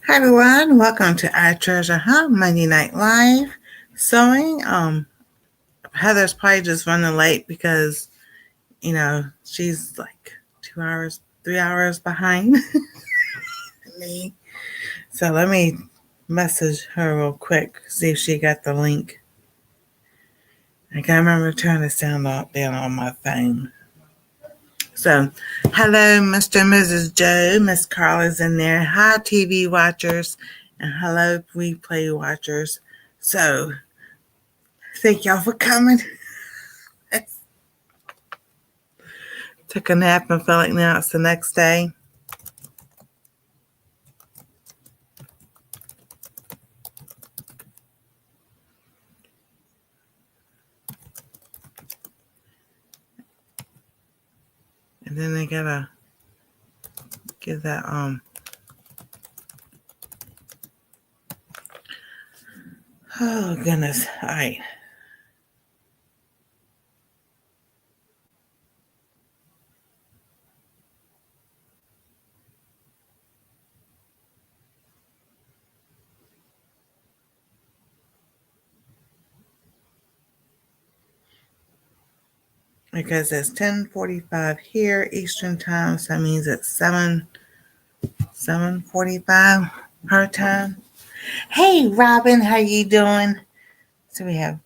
Hi everyone, welcome to our Treasure Hunt Monday Night Live sewing. Heather's probably just running late because she's like 2 hours, 3 hours behind me. So let me message her real quick, see if she got the link. I can't remember turning the sound off down on my phone. So, hello, Mr. and Mrs. Joe. Miss Carla's in there. Hi, TV watchers, and hello, replay watchers. So, thank y'all for coming. Took a nap and felt like now it's the next day. And then they gotta get that oh goodness. All right. Because it's 10:45 here Eastern time, so that means it's 7:45 her time. Hey Robin, how you doing? So we have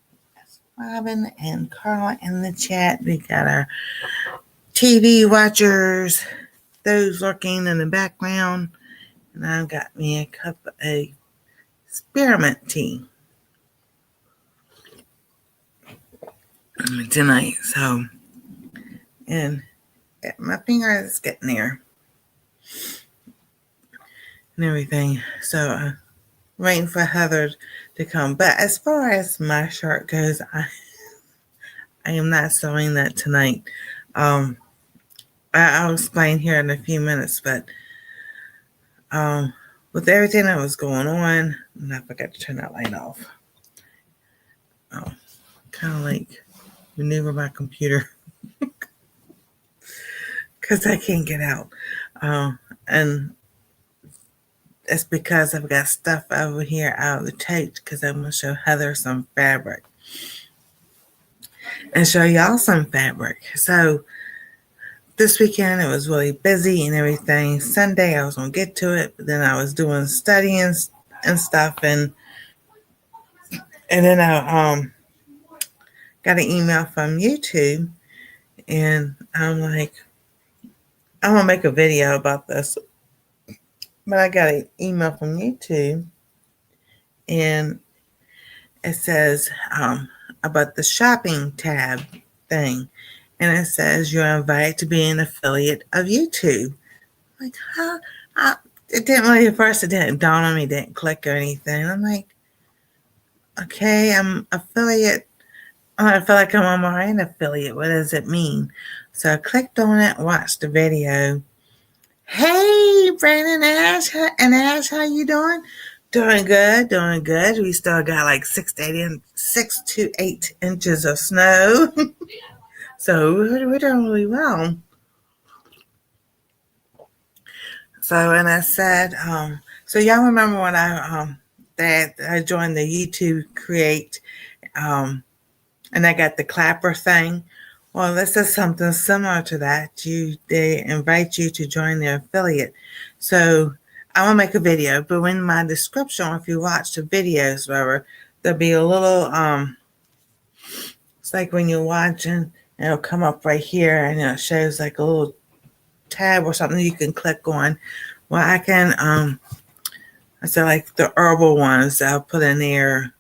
Robin and Carla in the chat. We got our TV watchers, those lurking in the background, and I've got me a cup of spearmint tea tonight. So, and my finger is getting there and everything. So, waiting for Heather to come. But as far as my shirt goes, I am not sewing that tonight. I'll explain here in a few minutes, but with everything that was going on, and I forgot to turn that light off. Kind of like maneuver my computer because I can't get out. And it's because I've got stuff over here out of the tape because I'm going to show Heather some fabric and show y'all some fabric. So this weekend it was really busy and everything. Sunday I was going to get to it, but then I was doing studying and stuff, and then I got an email from YouTube, and I'm like, I'm going to make a video about this. But I got an email from YouTube, and it says about the shopping tab thing. And it says you're invited to be an affiliate of YouTube. I'm like, huh? It didn't really, at first it didn't dawn on me, didn't click or anything. I'm like, okay, I'm affiliate. I feel like I'm already an affiliate. What does it mean? So I clicked on it, watched the video. Hey, Brandon Ash and Ash, how you doing? Doing good, doing good. We still got like 6 to 8 inches of snow. So we're doing really well. So, and I said, so y'all remember when I joined the YouTube Create, and I got the clapper thing? Well, this is something similar to that. They invite you to join their affiliate. So I will make a video, but in my description, if you watch the videos, whatever, there'll be a little, it's like when you're watching, it'll come up right here, and it shows like a little tab or something you can click on. Well, I can, I said like the herbal ones I'll put in there.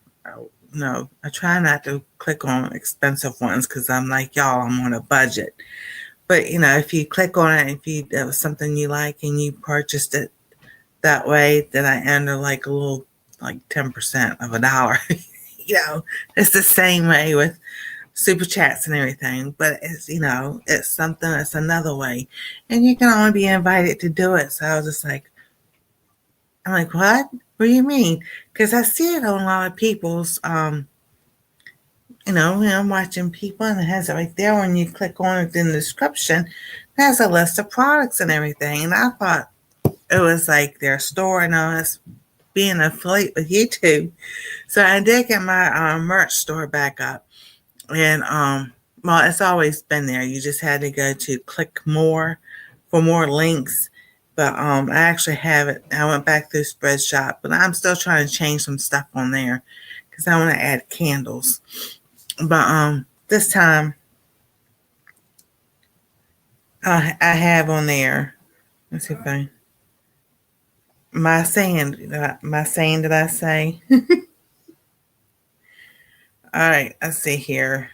No, I try not to click on expensive ones because I'm like, y'all, I'm on a budget. But, if you click on it, if it was something you like and you purchased it that way, then I enter like a little, like 10% of a dollar. It's the same way with super chats and everything. But it's something, it's another way. And you can only be invited to do it. So I was just like, I'm like, what? What do you mean? Because I see it on a lot of people's, I'm watching people, and it has it right there. When you click on it in the description, it has a list of products and everything. And I thought, it was like their store and us being affiliate with YouTube. So I did get my merch store back up. And well, it's always been there. You just had to go to click more for more links. But I actually have it. I went back through Spreadshop, but I'm still trying to change some stuff on there because I want to add candles. But this time I have on there. Let's see if I my saying did I say? All right, let's see here.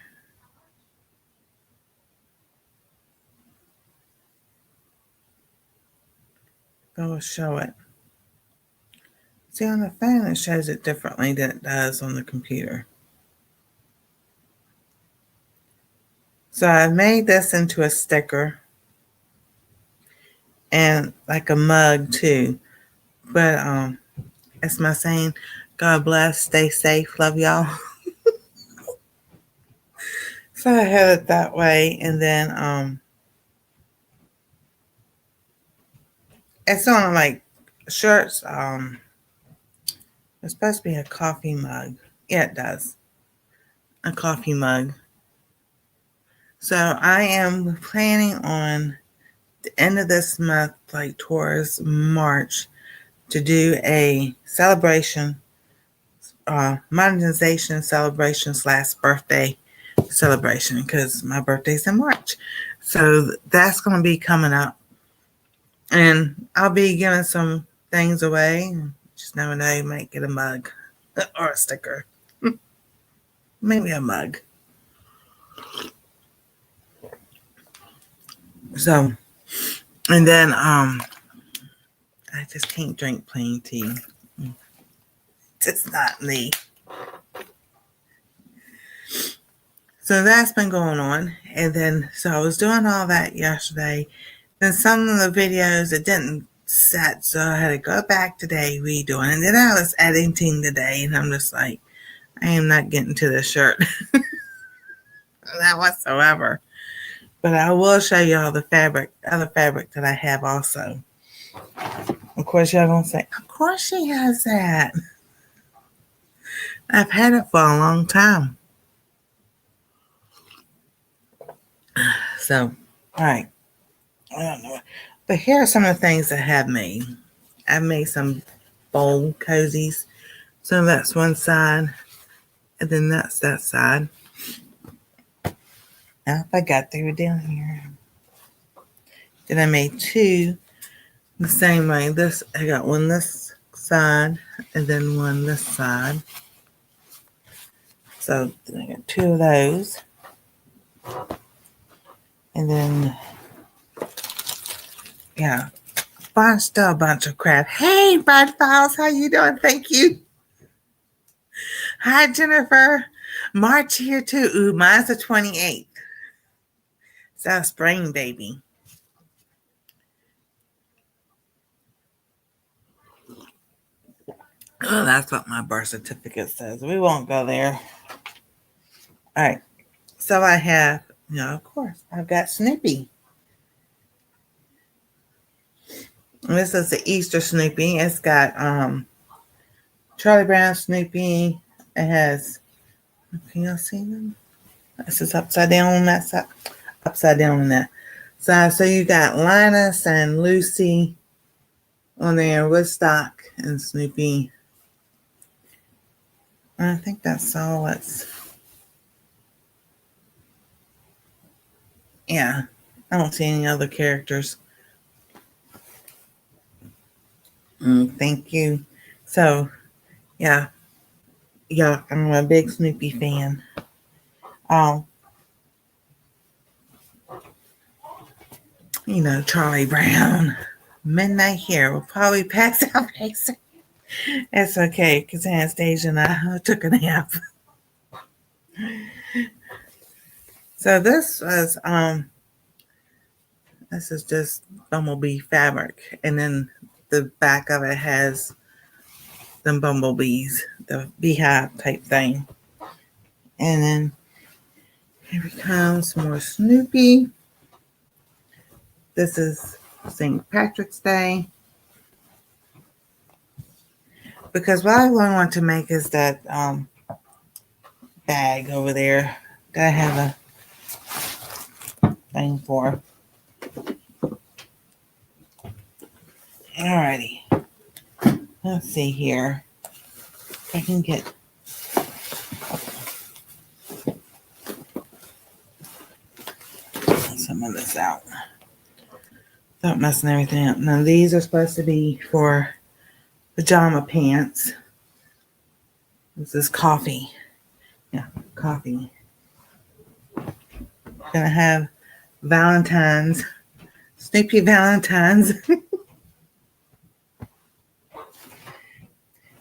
Go show it. See, on the phone it shows it differently than it does on the computer. So I made this into a sticker and like a mug too. But it's my saying, God bless, stay safe, love y'all. So I had it that way, and then it's on like shirts. It's supposed to be a coffee mug. Yeah, it does. A coffee mug. So I am planning on the end of this month, like towards March, to do a celebration, modernization celebration / birthday celebration because my birthday's in March. So that's going to be coming up. And I'll be giving some things away. Just never know, you might get a mug or a sticker. Maybe a mug. So, and then I just can't drink plain tea. It's not me. So that's been going on. And then, so I was doing all that yesterday. Then some of the videos, it didn't set. So I had to go back today, redoing. And then I was editing today. And I'm just like, I am not getting to this shirt. Not whatsoever. But I will show you all the other fabric that I have also. Of course, y'all gonna say, of course she has that. I've had it for a long time. So, all right. I don't know. But here are some of the things I have made. I've made some bowl cozies. So that's one side. And then that's that side. Now, if I got through down here. Then I made two the same way. This I got one this side and then one this side. So then I got two of those. And then yeah. Still a bunch of crap. Hey, Bud Files, how you doing? Thank you. Hi, Jennifer. March here too. Ooh, mine's the 28th. So spring, baby. Oh, that's what my birth certificate says. We won't go there. All right. So I have, of course, I've got Snoopy. This is the Easter Snoopy. It's got Charlie Brown Snoopy. It has, can y'all see them? This is upside down on that side. Upside down on that side. So you got Linus and Lucy on there, Woodstock and Snoopy. I think that's all yeah. I don't see any other characters. Thank you. So, yeah, I'm a big Snoopy fan. Charlie Brown, Midnight Hero, probably pass out. It's okay, because Anastasia and I took a nap. So this is just bumblebee fabric, and then the back of it has the bumblebees, the beehive type thing. And then here comes more Snoopy. This is St. Patrick's Day. because what I really want to make is that bag over there that I have a thing for. Alrighty. Let's see here. If I can get some of this out. Stop messing everything up. Now these are supposed to be for pajama pants. This is coffee. Yeah, coffee. Gonna have Valentine's. Snoopy Valentine's.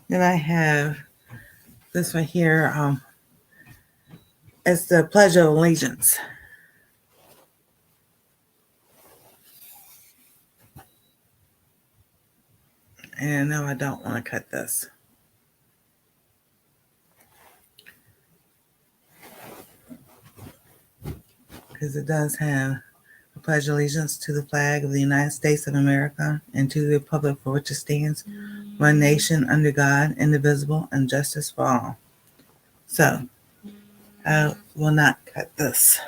Then I have this right here. It's the Pledge of Allegiance. And no, I don't want to cut this. Because it does have a pledge allegiance to the flag of the United States of America and to the republic for which it stands, one nation under God, indivisible, and justice for all. So, I will not cut this.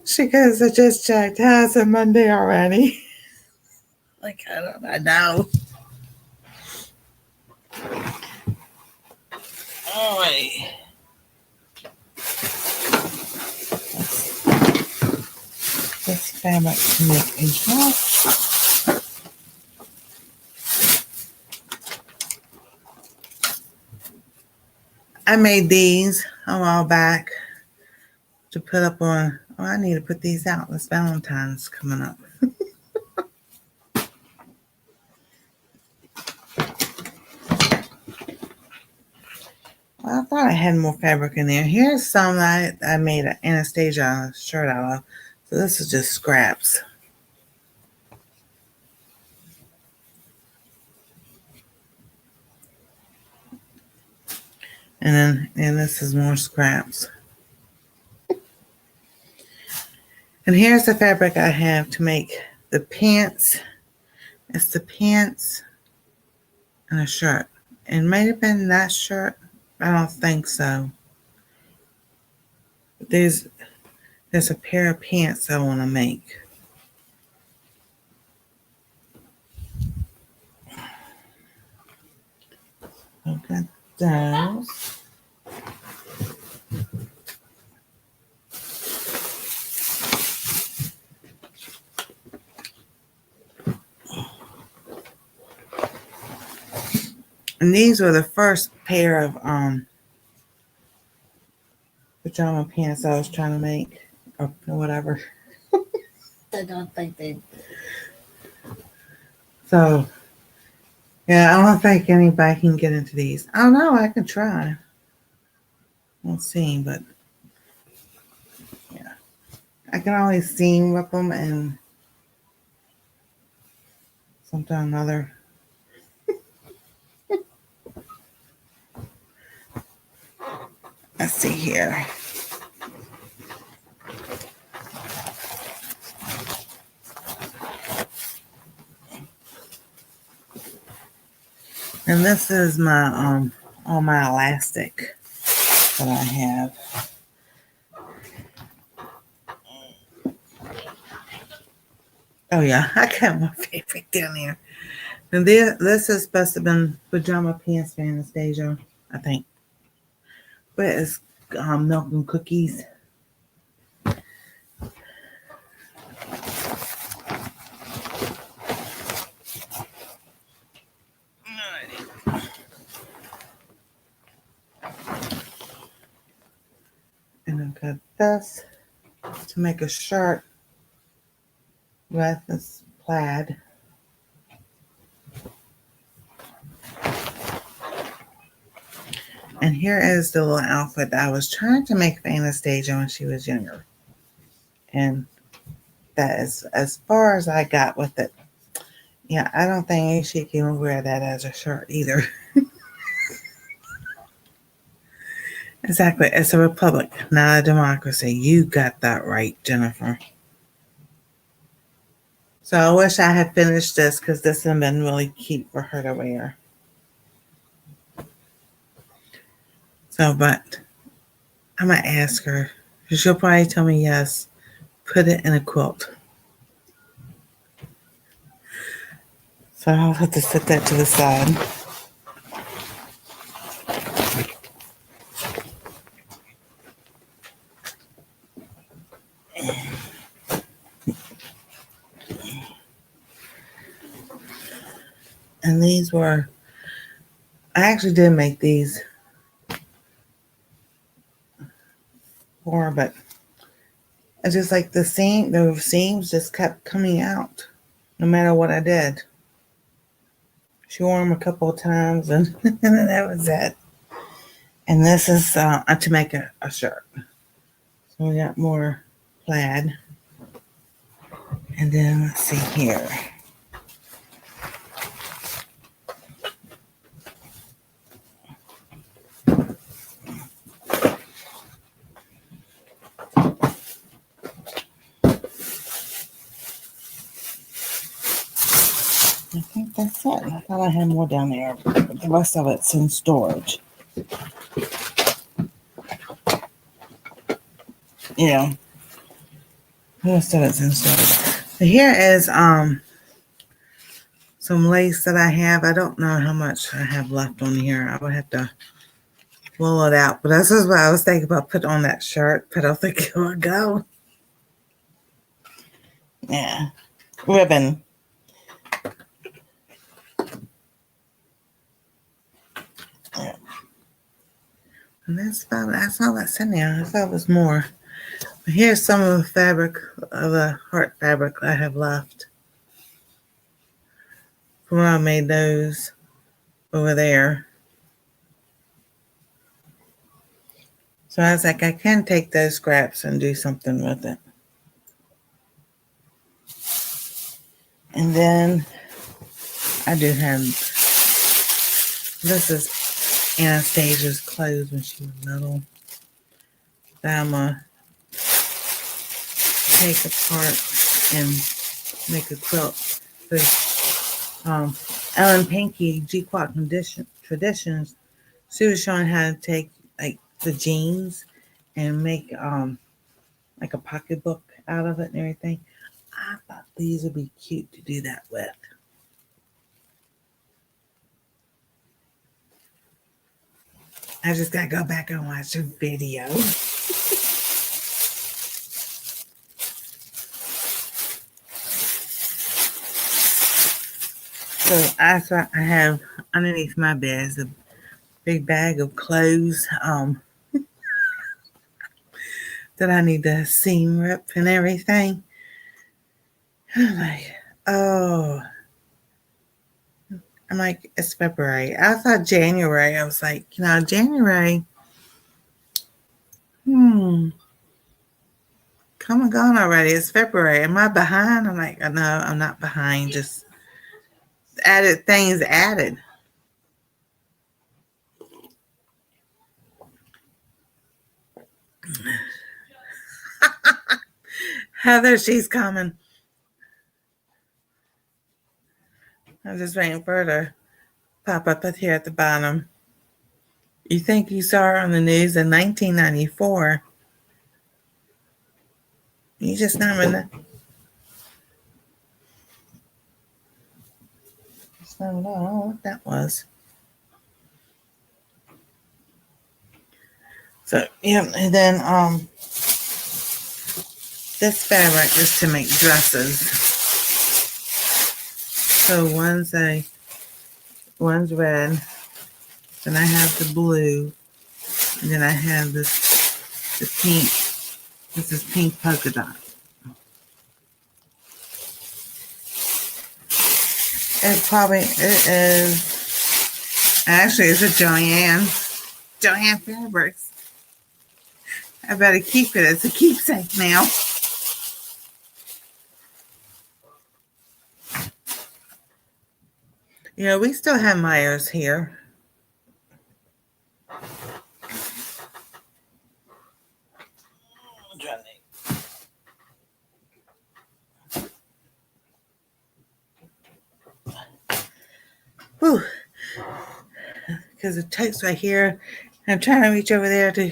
She goes, I just checked. How's it Monday already? Like, I know. All right. This fabric to make a shirt. I made these a while back to put up on. Oh, I need to put these out. This Valentine's coming up. Well, I thought I had more fabric in there. Here's some that I made an Anastasia shirt out of. So this is just scraps. And this is more scraps. And here's the fabric I have to make the pants. It's the pants and a shirt. It might have been that shirt. I don't think so. But there's a pair of pants I want to make. I've got those. And these were the first pair of pajama pants I was trying to make, or whatever. I don't think they. So, yeah, I don't think anybody can get into these. I don't know. I can try. We'll see, but yeah, I can always seam rip them and sometime or another. Let's see here. And this is my all my elastic that I have. Oh yeah, I got my favorite down there. And this is supposed to have been pajama pants for Anastasia, I think. But it's milk and cookies. And I've got this to make a shirt with this plaid. And here is the little outfit that I was trying to make for Anastasia when she was younger. And that is as far as I got with it. Yeah, I don't think she can wear that as a shirt either. Exactly. It's a republic, not a democracy. You got that right, Jennifer. So I wish I had finished this because this would have been really cute for her to wear. So, but I'm going to ask her. She'll probably tell me yes. Put it in a quilt. So I'll have to set that to the side. And these were, I actually did make these for, but it's just like the seams just kept coming out no matter what I did. She wore them a couple of times and, and then that was it. And this is to make a shirt. So we got more plaid. And then let's see here. I think that's it. I thought I had more down there, but the rest of it's in storage. Yeah, the rest of it's in storage. So here is some lace that I have. I don't know how much I have left on here. I would have to blow it out. But this is what I was thinking about putting on that shirt, but I don't think it would go. Yeah, ribbon. Yeah. And that's all that's in there. I thought it was more. But here's some of the fabric, of the heart fabric I have left from when I made those over there. So I was like, I can take those scraps and do something with it. And then I do have, this is Anastasia's clothes when she was little. That I'm going to take apart and make a quilt. So, Ellen Pinky, G-Quat Traditions, she was showing how to take like the jeans and make like a pocketbook out of it and everything. I thought these would be cute to do that with. I just gotta go back and watch the video. So that's what I have underneath my bed is a big bag of clothes that I need to seam rip and everything. I'm like, oh. I'm like, it's February. I thought January. I was like, January. Come and gone already. It's February. Am I behind? I'm like, no, I'm not behind. Just added things added. Heather, she's coming. I'm just waiting for her to pop up here at the bottom. You think you saw her on the news in 1994? You just never know. Just never know what that was. So yeah, and then this fabric is to make dresses. So one's red, then I have the blue, and then I have the pink. This is pink polka dot. It is, actually it's a Joanne Fabrics. I better keep it as a keepsake now. Yeah, we still have Myers here. Whew. Because it takes right here. I'm trying to reach over there to.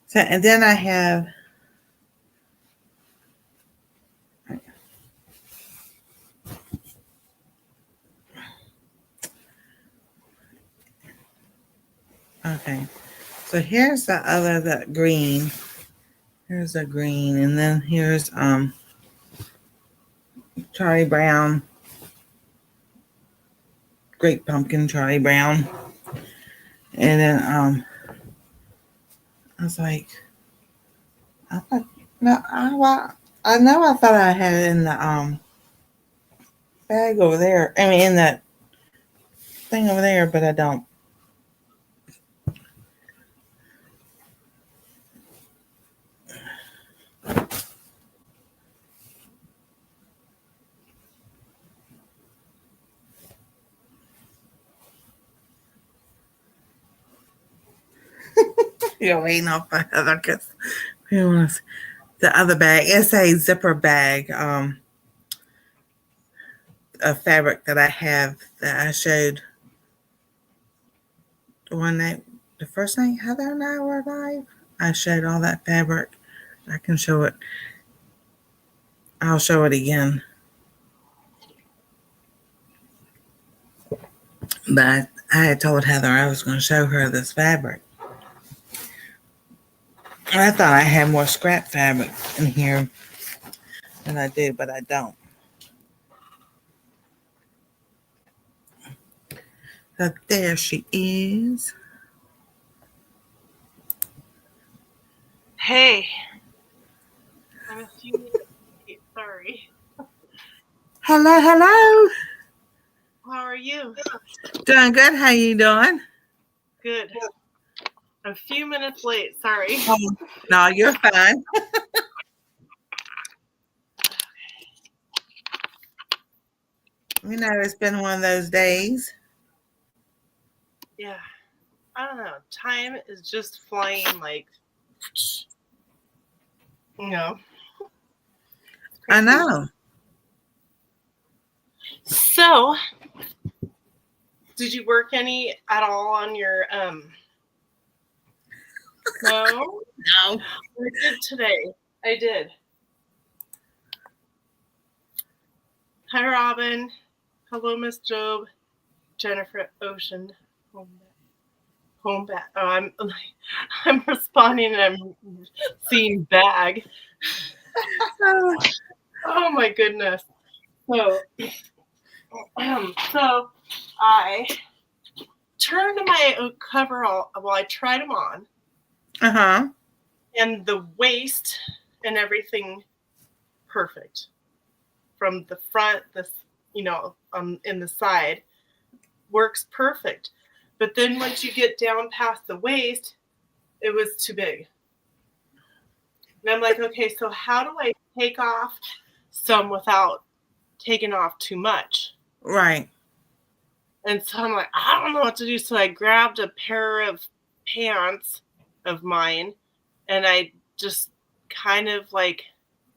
So, and then I have. Okay. So here's the green. Here's a green, and then here's Charlie Brown, Great Pumpkin Charlie Brown, and then I was like, I thought no, I know I thought I had it in the bag over there. I mean, in that thing over there, but I don't. You're waiting off the other because the other bag. It's a zipper bag of fabric that I have that I showed the first night Heather and I were live. I showed all that fabric. I can show it. I'll show it again. But I had told Heather I was going to show her this fabric. I thought I had more scrap fabric in here than I do, but I don't. So there she is. Hey, I'm a few minutes late. Sorry. Hello, hello. How are you? Doing good. How you doing? Good. A few minutes late. Sorry. Oh, no, you're fine. You know, it's been one of those days. Yeah. I don't know. Time is just flying like, you know. I know. So, did you work any at all on your No? No. I did today. I did. Hi, Robin. Hello, Miss Job. Jennifer Ocean. Home bag. Oh, I'm responding and I'm seeing bag. Oh my goodness. So I turned my coverall. Well, I tried them on. Uh-huh. And the waist and everything perfect. From the front, in the side, works perfect. But then once you get down past the waist, it was too big. And I'm like, okay, so how do I take off some without taking off too much? Right. And so I'm like, I don't know what to do. So I grabbed a pair of pants of mine and I just kind of like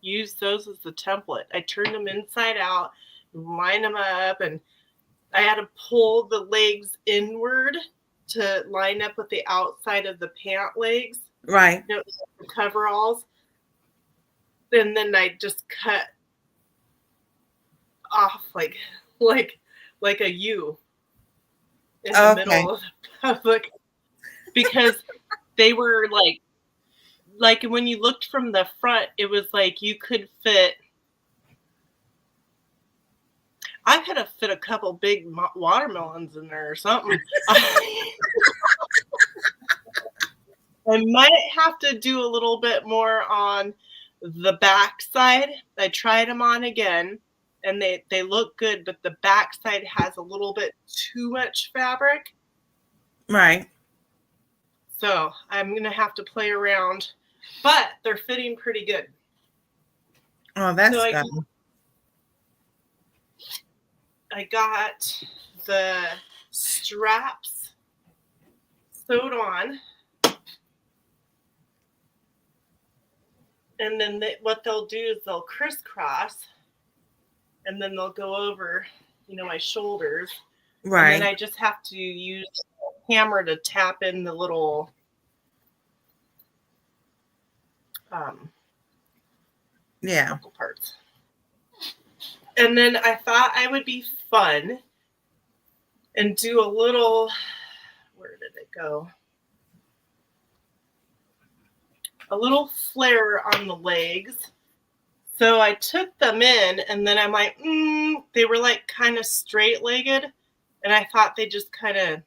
used those as the template. I turned them inside out, lined them up, and I had to pull the legs inward to line up with the outside of the pant legs. Right. You know, the coveralls. And then I just cut off like a U in the middle of the because they were like when you looked from the front, it was like you could fit. I could have fit a couple big watermelons in there or something. I might have to do a little bit more on the back side. I tried them on again, and they look good, but the back side has a little bit too much fabric. Right. So I'm going to have to play around, but they're fitting pretty good. Oh, that's good. I got the straps sewed on. And then what they'll do is they'll crisscross, and then they'll go over, my shoulders. Right. And then I just have to use a hammer to tap in the little parts. And then I thought I would be fun and do a little, where did it go? A little flare on the legs. So I took them in, and then I'm like, they were like kind of straight-legged, and I thought they just kind of,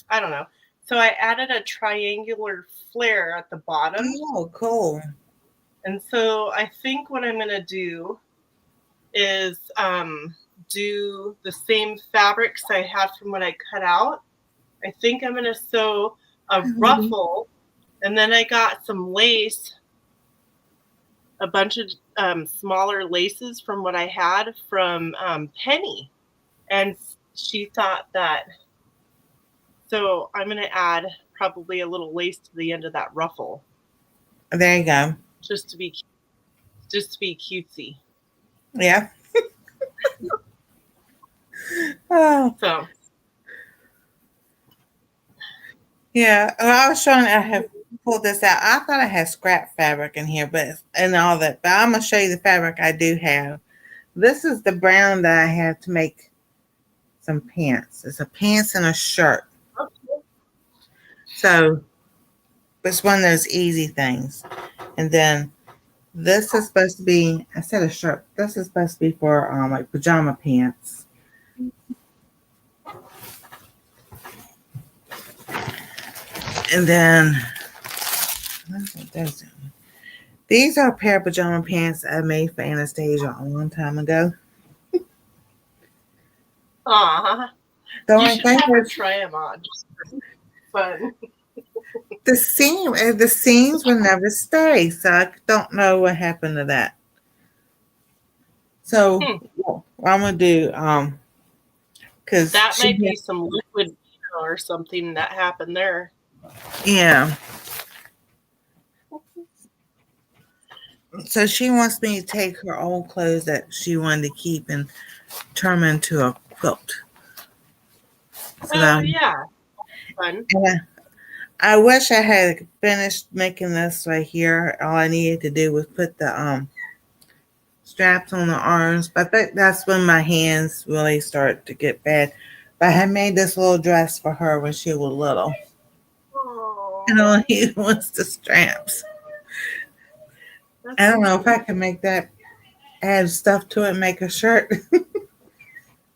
I don't know. So I added a triangular flare at the bottom. Oh, cool. And so I think what I'm going to do is do the same fabrics I had from what I cut out. I think I'm going to sew a ruffle, and then I got some lace, a bunch of smaller laces from what I had from Penny. And she thought that, so I'm going to add probably a little lace to the end of that ruffle. There you go. Just to be cutesy. Yeah. Oh. So. Yeah, I was trying. I have pulled this out. I thought I had scrap fabric in here, and all that. But I'm gonna show you the fabric I do have. This is the brown that I had to make some pants. It's a pants and a shirt. Okay. So it's one of those easy things. And then this is supposed to be. I said a shirt. This is supposed to be for like pajama pants. And then these are a pair of pajama pants I made for Anastasia a long time ago. Aww. You should have her try them on. Just for fun. The seams will never stay, so I don't know what happened to that. So what I'm gonna do, because that might be some liquid or something that happened there. Yeah. So she wants me to take her old clothes that she wanted to keep and turn them into a quilt. So, yeah. Fun. I wish I had finished making this right here. All I needed to do was put the straps on the arms. But I think that's when my hands really start to get bad. But I had made this little dress for her when she was little. And all he wants the straps. I don't know if I can make that, add stuff to it and make a shirt.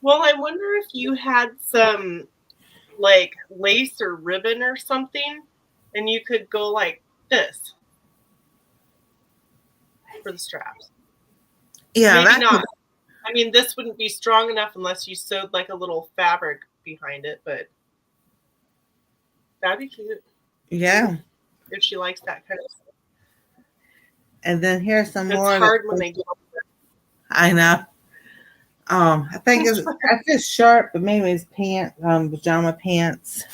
Well, I wonder if you had some like lace or ribbon or something, and you could go like this for the straps. Yeah, maybe not. I mean, this wouldn't be strong enough unless you sewed like a little fabric behind it, but that'd be cute. Yeah. If she likes that kind of stuff. And then here's some more. It's hard when they go. I know. I think it's sharp, but maybe it's pants, pajama pants.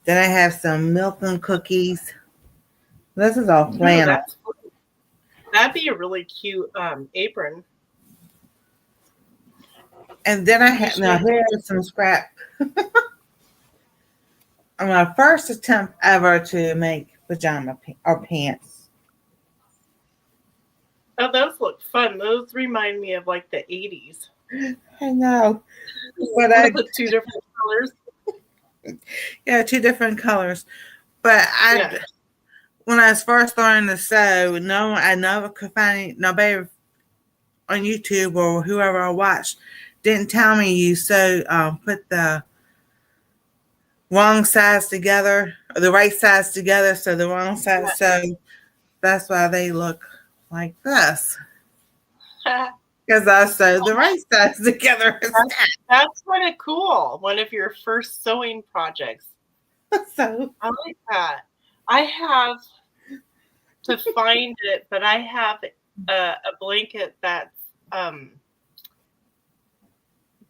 Then I have some milk and cookies. This is all flannel. That'd be a really cute apron. And then I have here's some scrap. My first attempt ever to make pajama or pants. Oh, those look fun. Those remind me of like the 80s. I know. But the two different colors. Yeah, two different colors. But when I was first learning to sew, I never could find nobody on YouTube or whoever I watched didn't tell me you put the wrong sides together or the right sides together, so the wrong side sewed. That's why they look like this. Because I sewed the right sides together. That's kind of cool. One of your first sewing projects. So I like that. I have to find it, but I have a blanket that's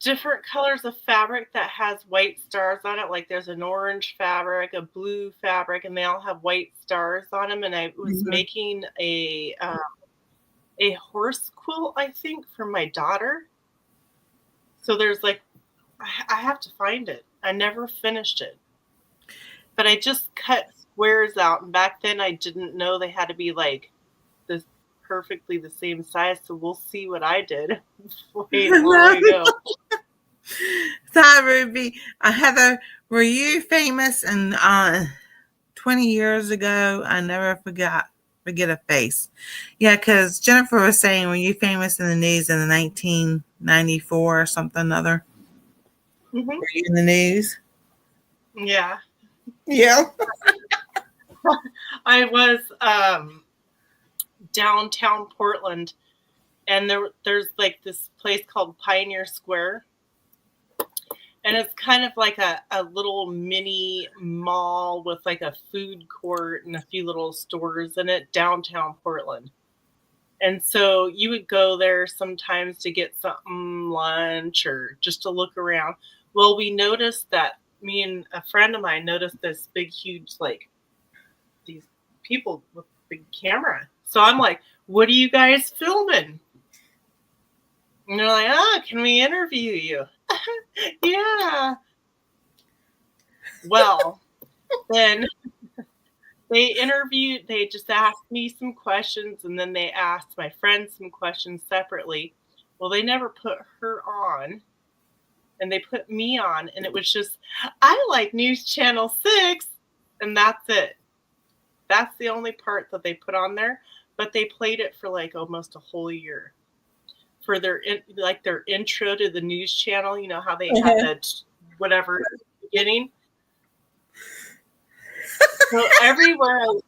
different colors of fabric that has white stars on it. Like there's an orange fabric, a blue fabric, and they all have white stars on them. And I was making a horse quilt, I think, for my daughter. So there's like, I have to find it. I never finished it, but I just cut squares out. And back then I didn't know they had to be like this perfectly the same size. So we'll see what I did way long ago. So I would be Heather, were you famous in 20 years ago? I never forget a face. Yeah, because Jennifer was saying, were you famous in the news in the 1994 or something other? Mm-hmm. Were you in the news? Yeah. Yeah. I was downtown Portland, and there's like this place called Pioneer Square. And it's kind of like a little mini mall with like a food court and a few little stores in it, downtown Portland. And so you would go there sometimes to get something, lunch, or just to look around. Well, we noticed that, me and a friend of mine noticed this big, huge, like, these people with big camera. So I'm like, what are you guys filming? And they're like, can we interview you? Yeah. Well, then they just asked me some questions, and then they asked my friend some questions separately. Well, they never put her on, and they put me on, and it was just, I like News Channel 6, and that's it. That's the only part that they put on there, but they played it for like almost a whole year. For their intro to the news channel, you know how they had that whatever beginning. So everywhere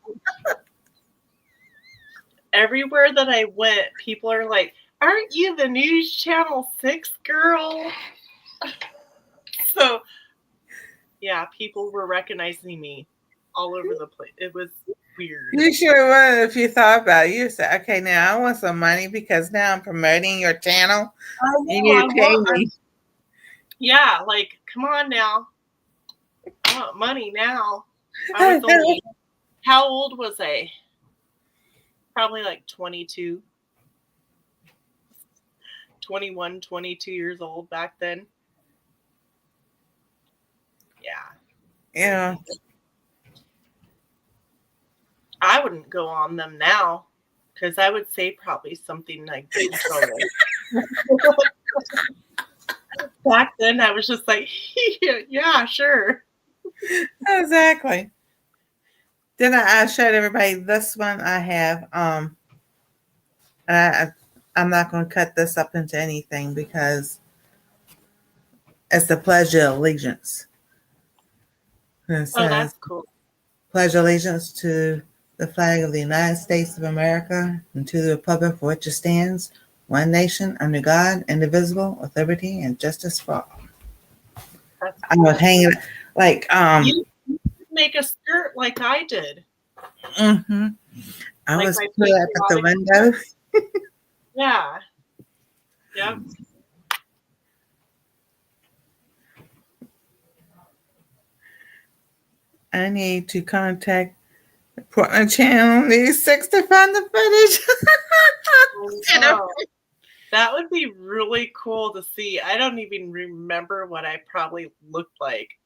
that I went, people are like, "Aren't you the News Channel 6 girl?" So yeah, people were recognizing me all over the place. It was weird. You sure would if you thought about it. You said, okay, now I want some money because now I'm promoting your channel. You need to pay me. Yeah, like, come on now. I want money now. I was only, how old was I? Probably like 22. 21, 22 years old back then. Yeah. Yeah. I wouldn't go on them now because I would say probably something like trouble. Back then, I was just like, yeah, sure. Exactly. Then I showed everybody this one I have. I'm not going to cut this up into anything because it's the Pledge of Allegiance. It says, that's cool. Pledge allegiance to the flag of the United States of America and to the republic for which it stands, one nation, under God, indivisible, with liberty and justice for all. Cool. I was hanging like you make a skirt like I did. Mm-hmm. I was put up at the window. Yeah. Yep. I need to contact the Portland Channel News 6 to find the footage. That would be really cool to see. I don't even remember what I probably looked like.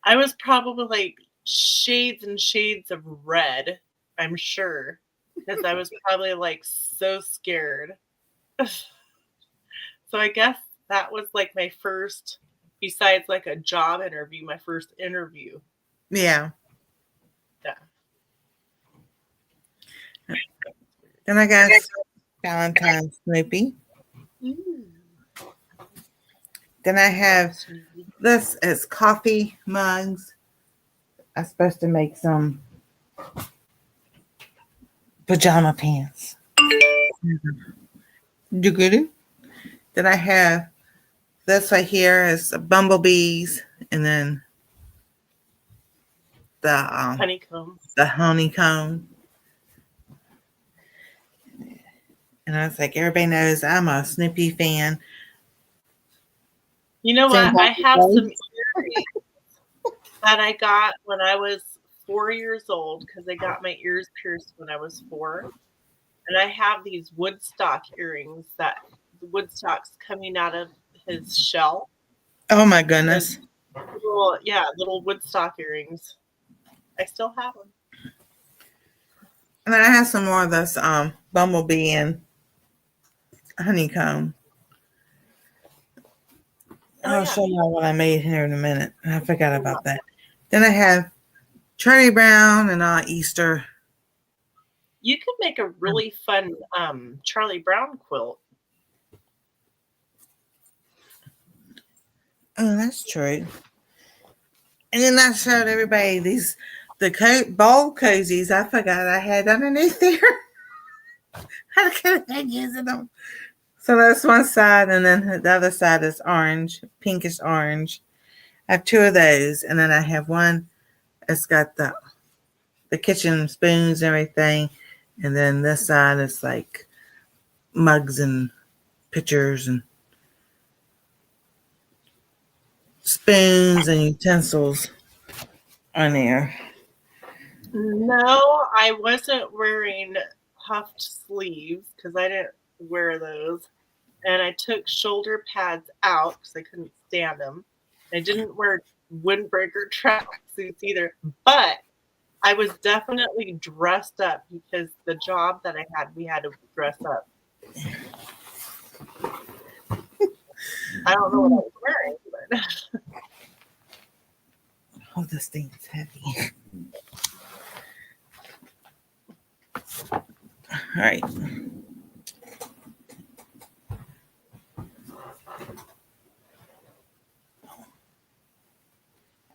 I was probably like shades and shades of red, I'm sure, because I was probably like so scared. So I guess that was like my first, besides like a job interview, my first interview. Yeah. Yeah. Then I got Valentine's Snoopy. Then I have this is coffee mugs. I'm supposed to make some pajama pants. You get it? Then I have this right here is bumblebees, and then the honeycomb. The honeycomb. And I was like, everybody knows I'm a Snoopy fan. You know Same what? I have type some earrings that I got when I was 4 years old because I got my ears pierced when I was 4. And I have these Woodstock earrings that the Woodstock's coming out of his shell. Oh my The goodness. little Woodstock earrings. I still have them. And then I have some more of this bumblebee and honeycomb. I'll show y'all what I made here in a minute. I forgot about that. Then I have Charlie Brown and Easter. You could make a really fun Charlie Brown quilt. Oh, that's true. And then I showed everybody the bowl cozies. I forgot I had underneath there. I could have using them. So that's one side, and then the other side is orange, pinkish orange. I have 2 of those, and then I have one. It's got the kitchen spoons and everything, and then this side is like mugs and pitchers and spoons and utensils on there. No, I wasn't wearing puffed sleeves because I didn't wear those. And I took shoulder pads out because I couldn't stand them. I didn't wear windbreaker tracksuits either. But I was definitely dressed up because the job that I had, we had to dress up. I don't know what I was wearing, but Oh, this thing's heavy. All right.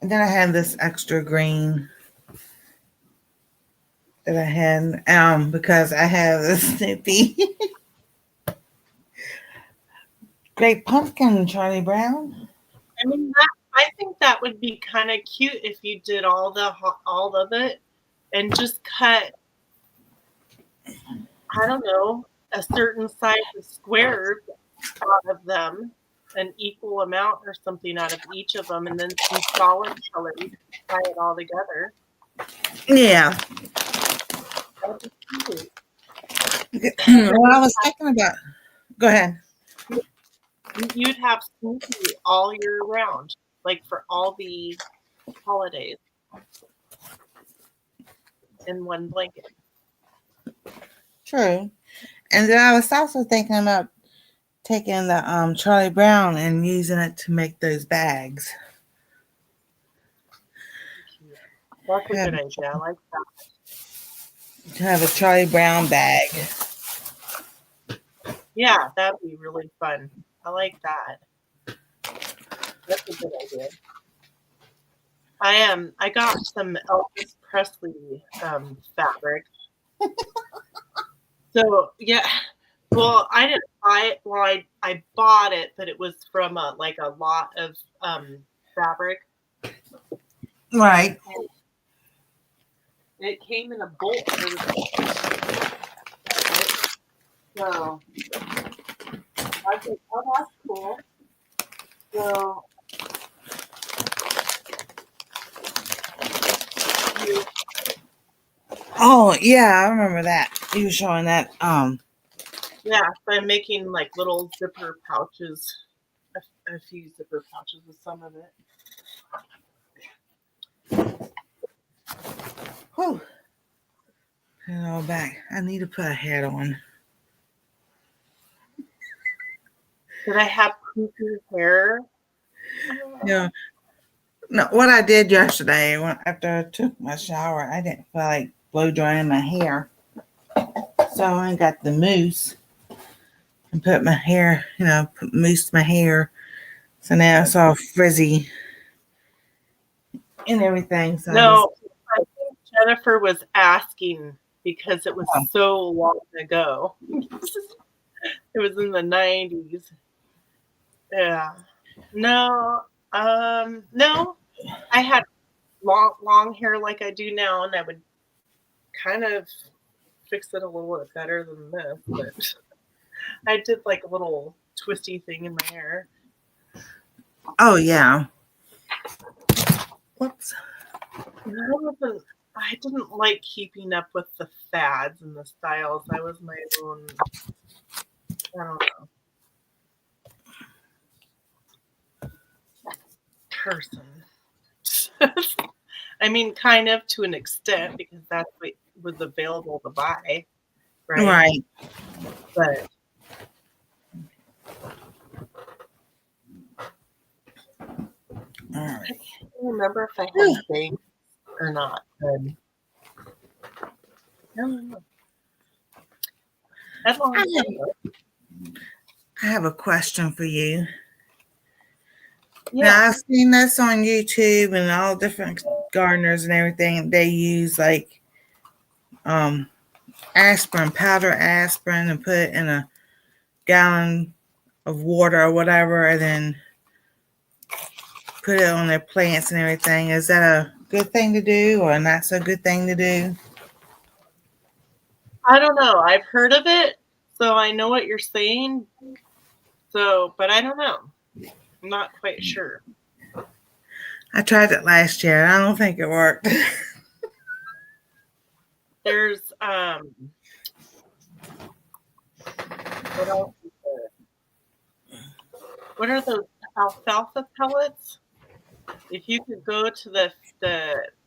And then I have this extra green that I had because I have this Snoopy Great Pumpkin Charlie Brown. I mean, I think that would be kind of cute if you did all of it and just cut, I don't know, a certain size of squares out of them, an equal amount or something out of each of them, and then some solid color. You could tie it all together. Yeah. That would be cute. Well, I was thinking about. Go ahead. You'd have Snoopy all year round, like for all the holidays in one blanket. True. And then I was also thinking about taking the Charlie Brown and using it to make those bags. That's a good idea. I like that. To have a Charlie Brown bag. Yeah, that'd be really fun. I like that. That's a good idea. I got some Elvis Presley fabric. So yeah, well I didn't buy it. Well, I bought it, but it was from a lot of fabric. Right. It came in a bolt. So I think, oh, that's cool. So Oh yeah, I remember that. You were showing that. yeah, so I'm making like little zipper pouches, a few zipper pouches with some of it. Whew. Put it all back. I need to put a hat on. Did I have poofy hair? Yeah. No, what I did yesterday after I took my shower, I didn't feel like blow drying my hair. So I got the mousse and put my hair, moussed my hair. So now it's all frizzy and everything. So No, I think Jennifer was asking because it was so long ago. It was in the 90s. Yeah. No, no. I had long hair like I do now, and I would kind of fix it a little bit better than this, but I did like a little twisty thing in my hair. Oh yeah. Whoops. I didn't like keeping up with the fads and the styles. I was my own, I don't know, person. I mean, kind of to an extent because that's what was available to buy, right? Right. But All I right. don't remember if I had bangs or not. I don't know. Headlong. I have a question for you. Yeah. Now I've seen this on YouTube and all different gardeners and everything. They use like aspirin, powder aspirin, and put it in a gallon of water or whatever, and then put it on their plants and everything. Is that a good thing to do or not so good thing to do? I don't know. I've heard of it, so I know what you're saying. So, but I don't know. I'm not quite sure. I tried it last year. I don't think it worked. There's what else is there? What are those alfalfa pellets? If you could go to the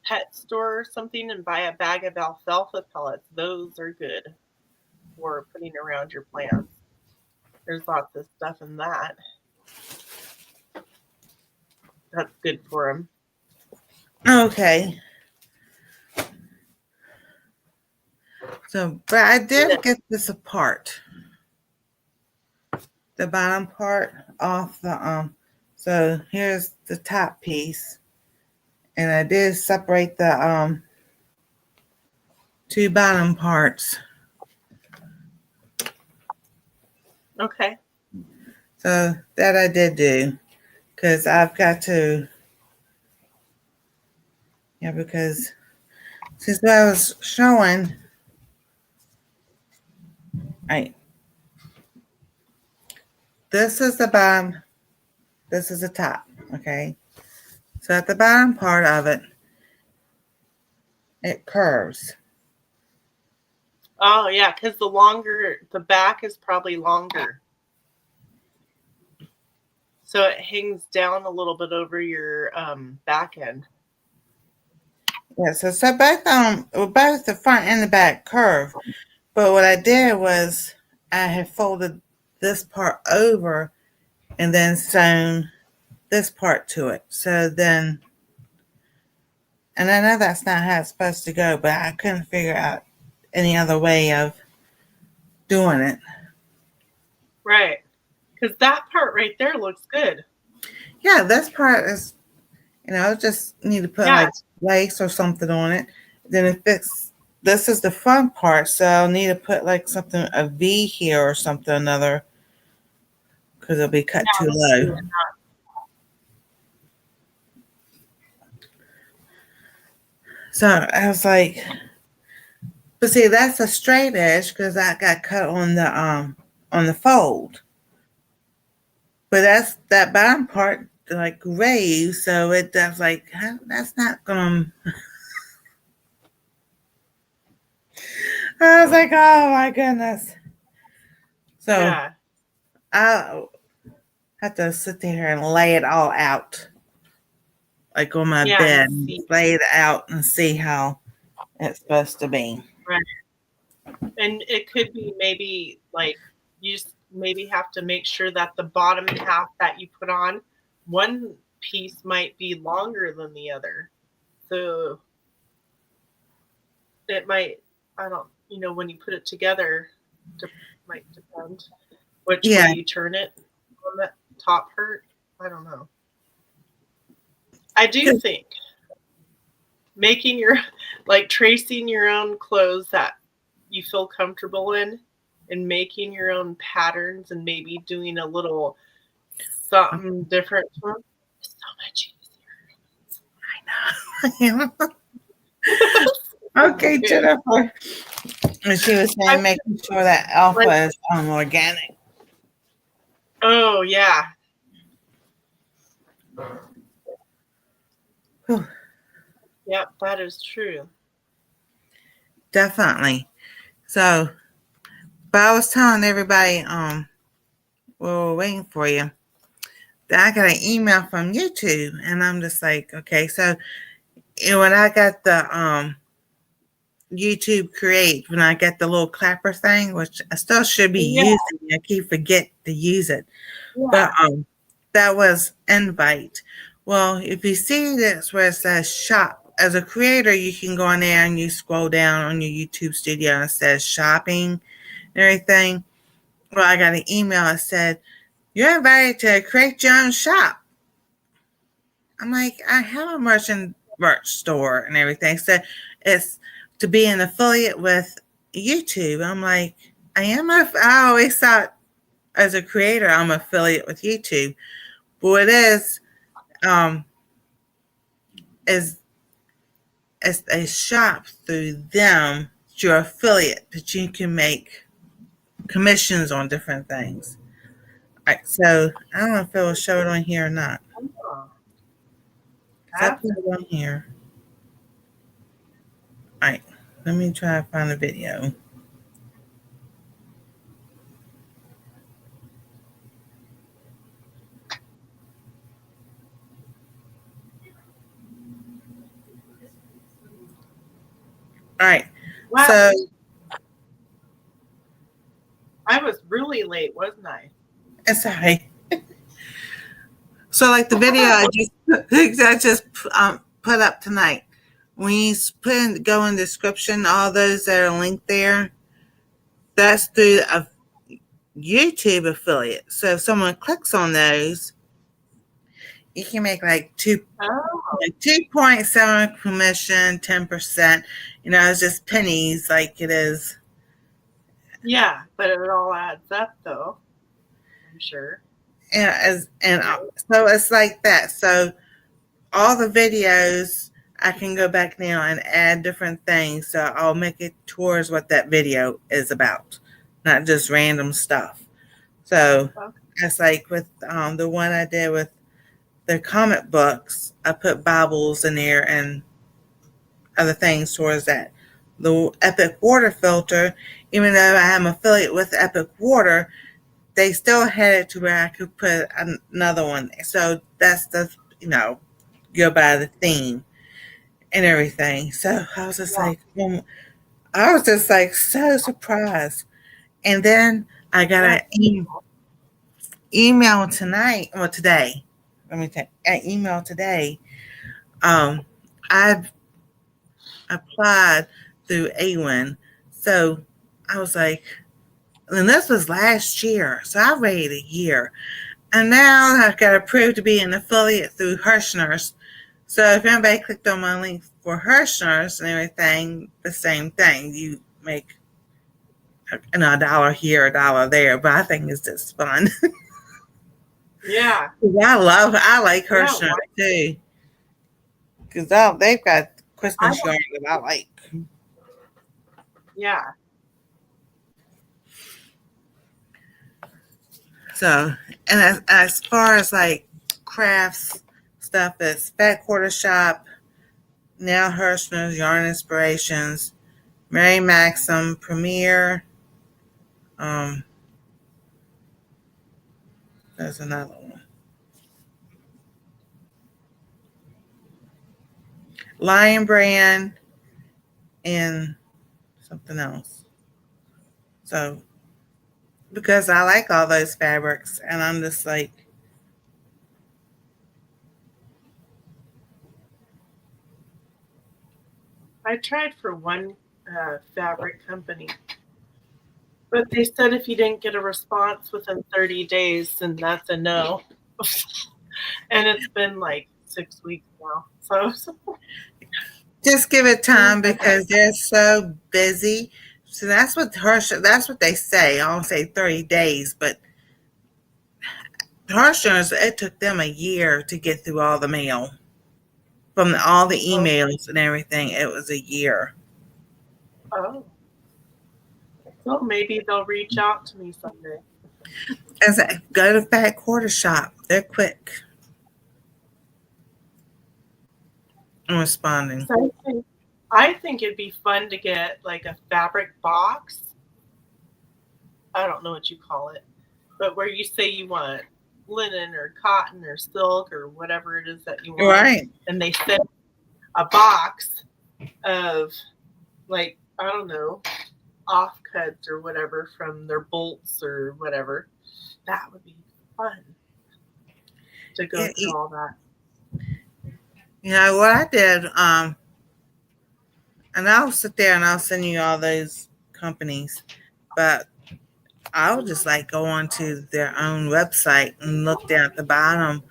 pet store or something and buy a bag of alfalfa pellets, those are good for putting around your plants. There's lots of stuff in that. That's good for them. Okay. So, but I did get this apart. The bottom part off the so here's the top piece. And I did separate the two bottom parts. Okay. So that I did do. Because I've got to, because since I was showing, right, this is the bottom, this is the top, okay? So at the bottom part of it, it curves. Oh yeah, because the back is probably longer. So it hangs down a little bit over your back end. Yeah, so both both the front and the back curve. But what I did was I had folded this part over and then sewn this part to it. So then, and I know that's not how it's supposed to go, but I couldn't figure out any other way of doing it. Right. Because that part right there looks good. Yeah, this part is, just need to put like lace or something on it. Then if this is the front part, so I'll need to put like something, a V here or something, another, because it'll be cut too low. So I was like, but see, that's a straight edge because I got cut on the fold. But that bottom part like raised, so that's like that's not gonna. I was like, oh my goodness. So Yeah. I have to sit there and lay it all out, like on my bed, and lay it out and see how it's supposed to be. Right. And it could be maybe like you just maybe have to make sure that the bottom half that you put on, one piece might be longer than the other. So it might, I don't, when you put it together, it might depend which way you turn it on that top part. I don't know. I do think making tracing your own clothes that you feel comfortable in and making your own patterns and maybe doing a little something different is so much easier. I know. Okay, Jennifer. And she was saying making sure that alpha is organic. Oh yeah. Whew, Yep, that is true. definitely. So, but I was telling everybody, we were waiting for you, that I got an email from YouTube, and I'm just like, okay, so when I got the YouTube Create, when I got the little clapper thing, which I still should be Yeah, using, I keep forget to use it, but yeah, that was invite. Well, if you see this where it says shop, as a creator, you can go in there and you scroll down on your YouTube studio and it says shopping and everything. Well, I got an email that said, you're invited to create your own shop. I'm like, I have a merch store and everything. So it's to be an affiliate with YouTube. I'm like, I always thought as a creator, I'm affiliate with YouTube. But what it um, is it's a shop through them, your affiliate, that you can make commissions on different things. All right, so I don't know if it will show it on here or not. oh, Because I that's put it on here. All right, let me try to find a video. All right, wow. so I was really late, wasn't I? sorry. So like the video I just put up tonight. When you go in the description, all those that are linked there, that's through a YouTube affiliate. So if someone clicks on those, you can make like Oh, 2.7 commission, 10%. You know, it's just pennies like it is. yeah, but it all adds up, though. I'm sure. So it's like that. So all the videos, I can go back now and add different things. So I'll make it towards what that video is about, not just random stuff. So Okay. it's like with the one I did with the comic books, I put Bibles in there and other things towards that. The Epic Water filter, even though I am affiliate with Epic Water, they still had it to where I could put another one. So that's go by the theme and everything. So I was just Yeah. like, I was just like so surprised. And then I got Yeah. email tonight or today. Let me take an email today. I've applied through AWIN. So I was like, and this was last year. So I waited a year. And now I've got approved to be an affiliate through Herrschners. So if anybody clicked on my link for Herrschners and everything, the same thing. You make a dollar here, a dollar there. But I think it's just fun. Yeah. I like Yeah. Herrschners too. Because they've got I Christmas don't, yarn that I like. yeah. So, and as far as like crafts stuff, it's Fat Quarter Shop, now Herrschner's Yarn Inspirations, Mary Maxim, Premier. Um, there's another one. Lion Brand and something else. So, because I like all those fabrics, and I'm just like, I tried for one fabric company, but they said if you didn't get a response within 30 days, then that's a no. And it's been like 6 weeks now. So just give it time because they're so busy. So that's what they say. I don't say 30 days, but Herrschners, it took them a year to get through all the mail. From all the oh, emails and everything, it was a year. oh. Well, maybe they'll reach out to me someday. As I go to Fat Quarter Shop, they're quick. I'm responding. So I think it'd be fun to get like a fabric box. I don't know what you call it, but where you say you want linen or cotton or silk or whatever it is that you want, Right. and they send a box of like I don't know offcuts or whatever from their bolts or whatever. That would be fun to go through all that. You know what I did? And I'll sit there and I'll send you all those companies, but I'll just like go onto their own website and look down at the bottom,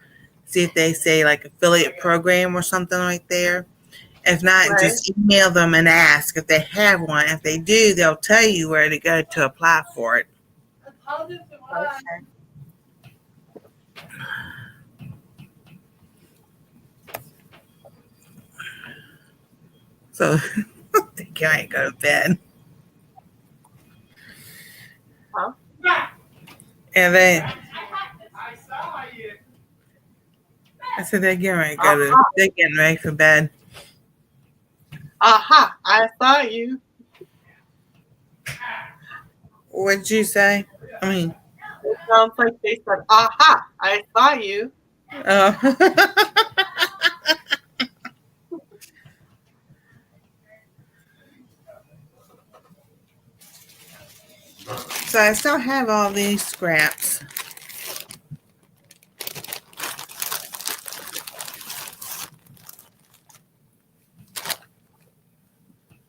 see if they say like affiliate program or something right there. If not, Right? just email them and ask if they have one. If they do, they'll tell you where to go to apply for it. Okay. So they can't go to bed. Huh? And then I said they're getting ready for bed. Aha! I saw you. What'd you say? I mean, It sounds like they said, "Aha! I saw you." oh. So I still have all these scraps.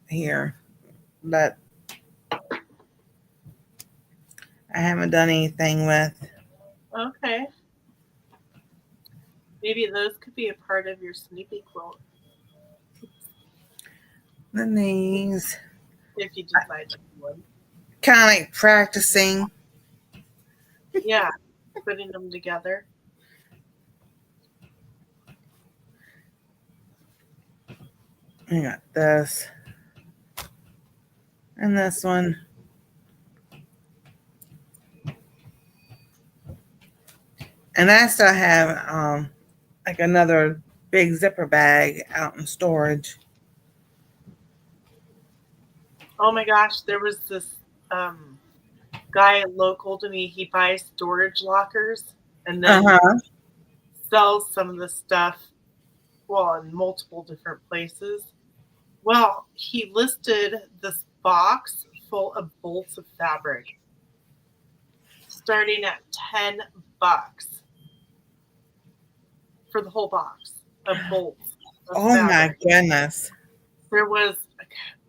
Here, but I haven't done anything with. Okay. Maybe those could be a part of your Snoopy quilt Then these if you decide to do one. kind of like practicing. Yeah, putting them together. I got this and this one. And I still have like another big zipper bag out in storage. Oh my gosh, there was this um, guy local to me. He buys storage lockers and then Uh-huh. sells some of the stuff, well, in multiple different places. Well, he listed this box full of bolts of fabric starting at $10 for the whole box of bolts of Oh my fabric. goodness. There was,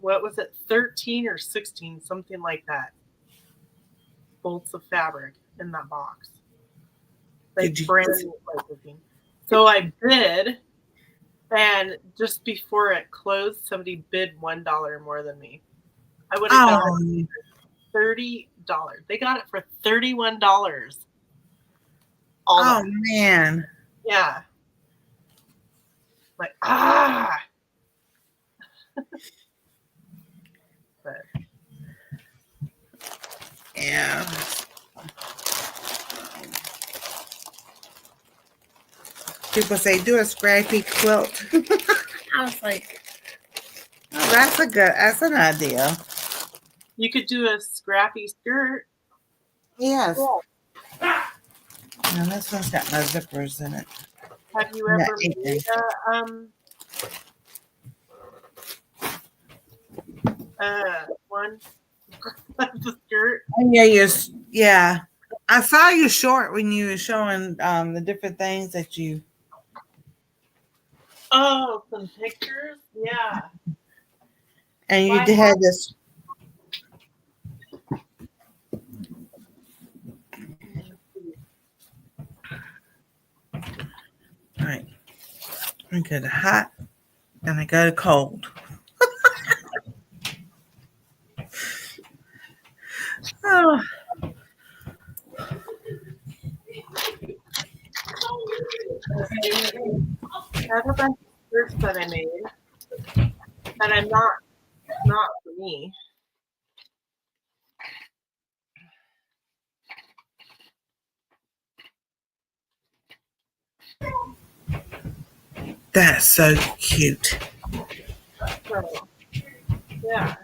what was it, 13 or 16, something like that, bolts of fabric in that box. Like Did you brand new looking. So I bid, and just before it closed, somebody bid $1 more than me. I would have got it for $30. They got it for $31. All Oh that. man. Yeah. Like, ah. But Yeah. People say do a scrappy quilt. I was like, oh, that's an idea. you could do a scrappy skirt. Yes. Cool. Now this one's got no zippers in it. Have you Yeah, ever made one the skirt? Yeah. I saw you short when you were showing the different things that you. Oh, some pictures? Yeah. And you Why had this. All right. I go to hot, then I go to cold. Oh, I have a bunch of skirts that I made that I'm not for me. That's so cute. So yeah.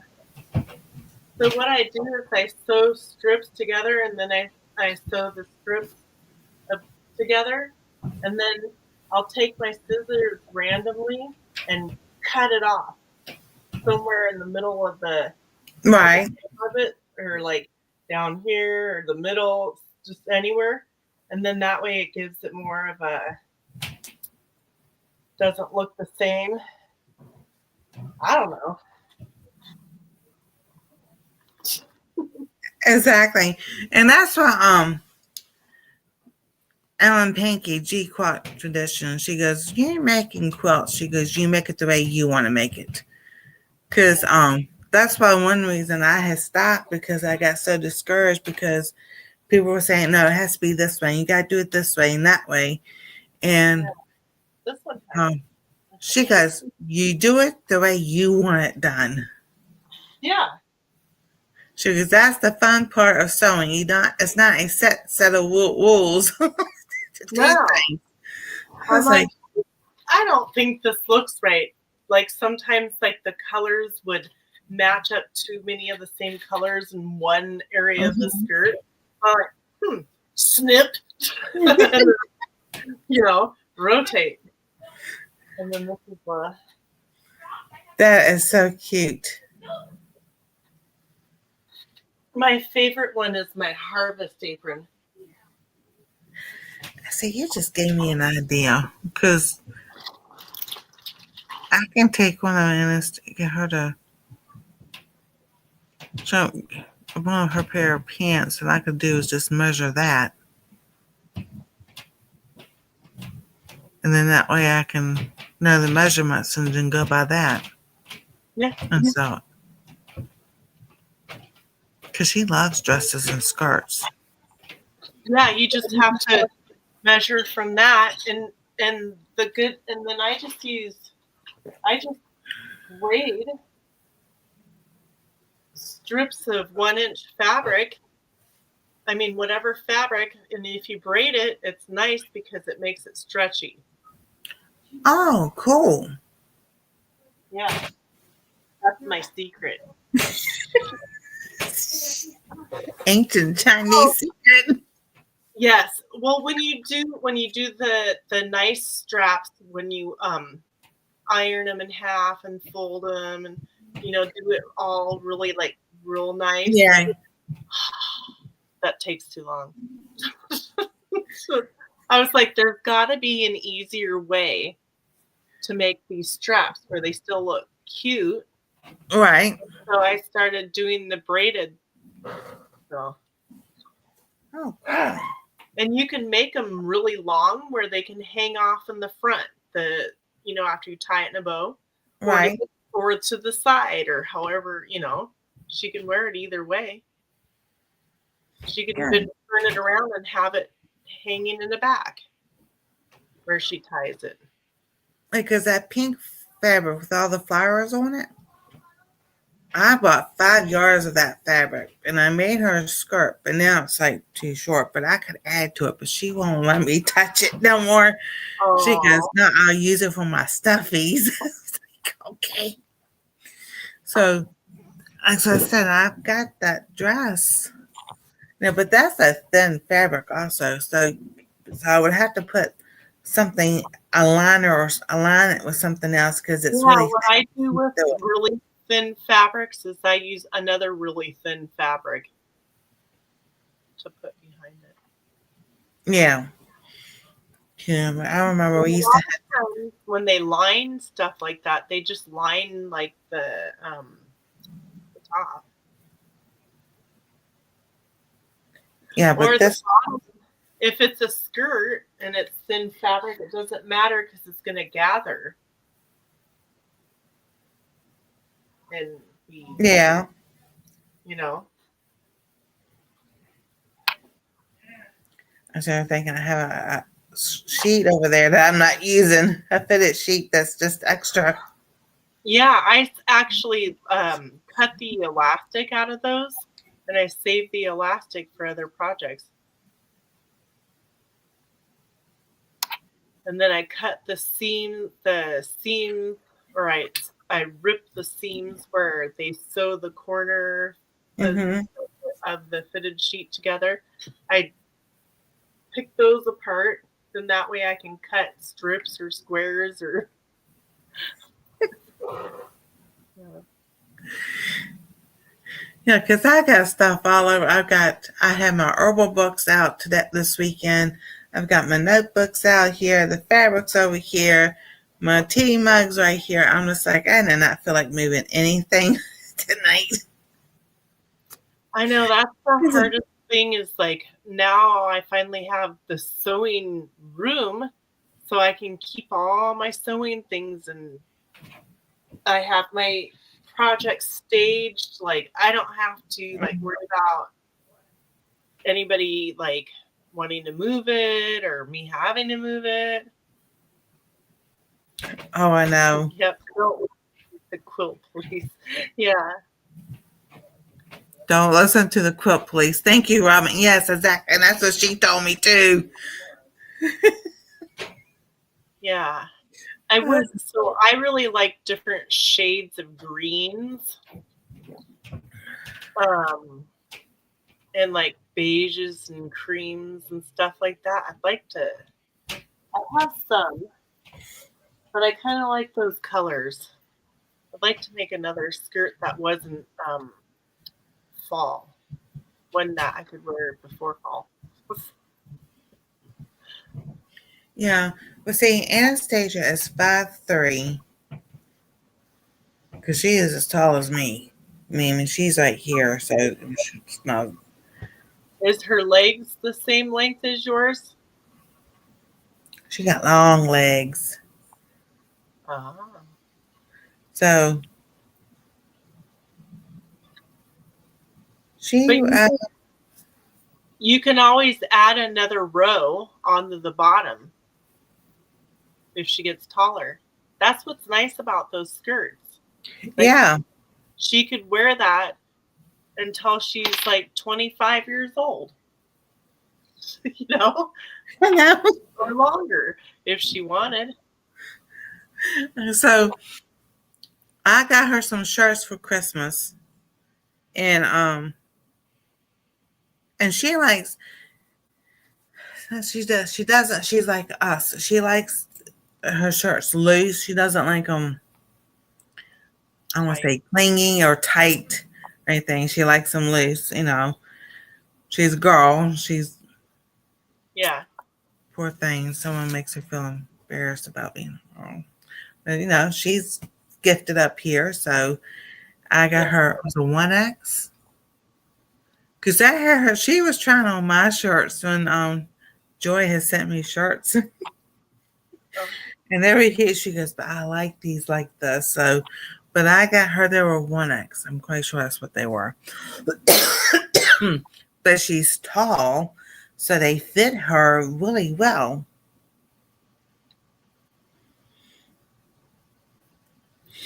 So what I do is I sew strips together, and then I sew the strips together, and then I'll take my scissors randomly and cut it off somewhere in the middle of the Right. of it, or like down here or the middle, just anywhere. And then that way it gives it more of a, doesn't look the same. I don't know. Exactly. And that's what Ellen Pankey, G Quilt Tradition, she goes, you ain't making quilts. She goes, you make it the way you want to make it. Cause that's why one reason I had stopped, because I got so discouraged because people were saying, no, it has to be this way. You gotta do it this way and that way. And This one. she goes, you do it the way you want it done. Yeah. She goes, that's the fun part of sewing. It's not a set of rules to do No. things. I'm like, I don't think this looks right. Like sometimes like the colors would match up too many of the same colors in one area of the skirt. I'm like, snip. Rotate. And then this is that is so cute. My favorite one is my harvest apron. See, you just gave me an idea, because I can take one of them and get her to show one of her pair of pants, and I could do is just measure that. And then that way I can know the measurements and then go by that. Yeah. And so, because she loves dresses and skirts. Yeah, you just have to measure from that, and then I just braid strips of 1-inch fabric. I mean, whatever fabric, and if you braid it, it's nice because it makes it stretchy. Oh, cool. Yeah. That's my secret. Ancient Chinese secret. Yes. Well, when you do the nice straps, when you iron them in half and fold them and do it all really like real nice. Yeah. That takes too long. So I was like, there's got to be an easier way to make these straps where they still look cute. Right. So I started doing the braided. So. Oh, cool. And you can make them really long where they can hang off in the front, after you tie it in a bow. Right. Or to the side, or however, she can wear it either way. She could even turn it around and have it hanging in the back where she ties it. Because that pink fabric with all the flowers on it, I bought 5 yards of that fabric and I made her a skirt, but now it's like too short, but I could add to it, but she won't let me touch it no more. Oh. She goes, no, I'll use it for my stuffies. Like, okay. So, as I said, I've got that dress. Yeah, but that's a thin fabric also. So I would have to put something, align it with something else, because it's really. What I do with really thin fabrics is I use another really thin fabric to put behind it. Yeah. Yeah, but I remember we used to have, when they line stuff like that, they just line like the top. Yeah, but if it's a skirt and it's thin fabric, it doesn't matter because it's going to gather. And be, yeah. I started thinking I have a sheet over there that I'm not using, a fitted sheet that's just extra. Yeah, I actually cut the elastic out of those, and I saved the elastic for other projects. and then I cut the seam, or I rip the seams where they sew the corner Mm-hmm. of the fitted sheet together. I pick those apart, then that way I can cut strips or squares or. Yeah. Yeah, because I got stuff all over. I have my herbal books out this weekend. I've got my notebooks out here, the fabrics over here, my tea mugs right here. I'm just like, I do not feel like moving anything tonight. I know that's the hardest thing is like now I finally have the sewing room so I can keep all my sewing things, and I have my projects staged. Like I don't have to like worry about anybody like wanting to move it or me having to move it. Oh, I know. Yep. Don't the quilt, please. Yeah. Don't listen to the quilt police. Thank you, Robin. Yes, exactly. And that's what she told me too. Yeah. I really like different shades of greens. And like beiges and creams and stuff like that. I have some, but I kind of like those colors. I'd like to make another skirt that wasn't fall, one that I could wear before fall. Yeah. But see, Anastasia is 5'3", because she is as tall as me. I mean, she's right here, so it's not. Is her legs the same length as yours? She got long legs. Ah. So But she, you can always add another row onto the bottom if she gets taller. That's what's nice about those skirts. Like, yeah. she could wear that until she's like 25 years old. You know? I know. Or longer if she wanted. So I got her some shirts for Christmas, and she likes. She does. She doesn't. She's like us. She likes her shirts loose. She doesn't like them. I don't want to say clingy or tight or anything. She likes them loose. You know, she's a girl. She's poor thing. Someone makes her feel embarrassed about being wrong. But you know, she's gifted up here, so I got her. It was a 1X. Because I had her. She was trying on my shirts when Joy has sent me shirts. And every year she goes, but I like these like this. So, but I got her, they were 1X. I'm quite sure that's what they were. But she's tall, so they fit her really well.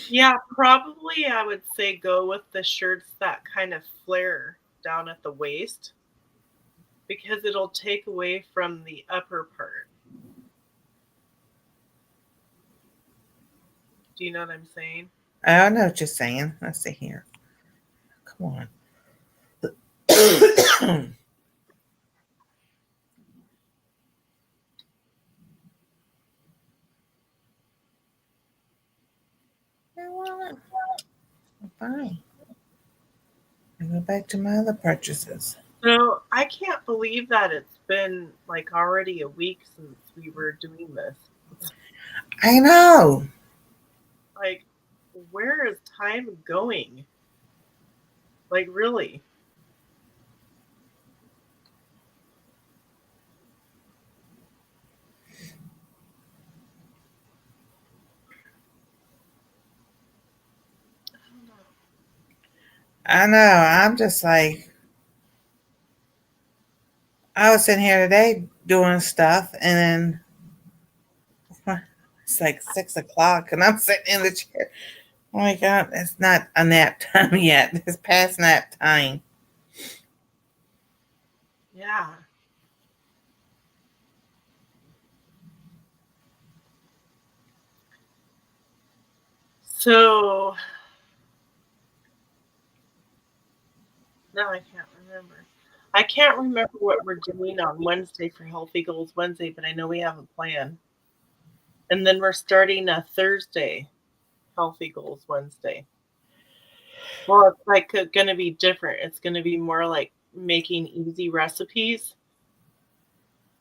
Yeah, probably I would say go with the shirts that kind of flare down at the waist because it'll take away from the upper part. Do you know what I'm saying? I know what you're saying. Let's see here. Come on. Fine. I go back to my other purchases. So I can't believe that it's been like already a week since we were doing this. I know. Like, where is time going? Like, really? I know. I'm just like, I was sitting here today doing stuff, and then it's like 6 o'clock, and I'm sitting in the chair. Oh my God, it's not a nap time yet. It's past nap time. Yeah. So now I can't remember. I can't remember what we're doing on Wednesday for Healthy Goals Wednesday, but I know we have a plan. And then we're starting a Thursday Healthy Goals Wednesday. Well, it's like going to be different. It's going to be more like making easy recipes.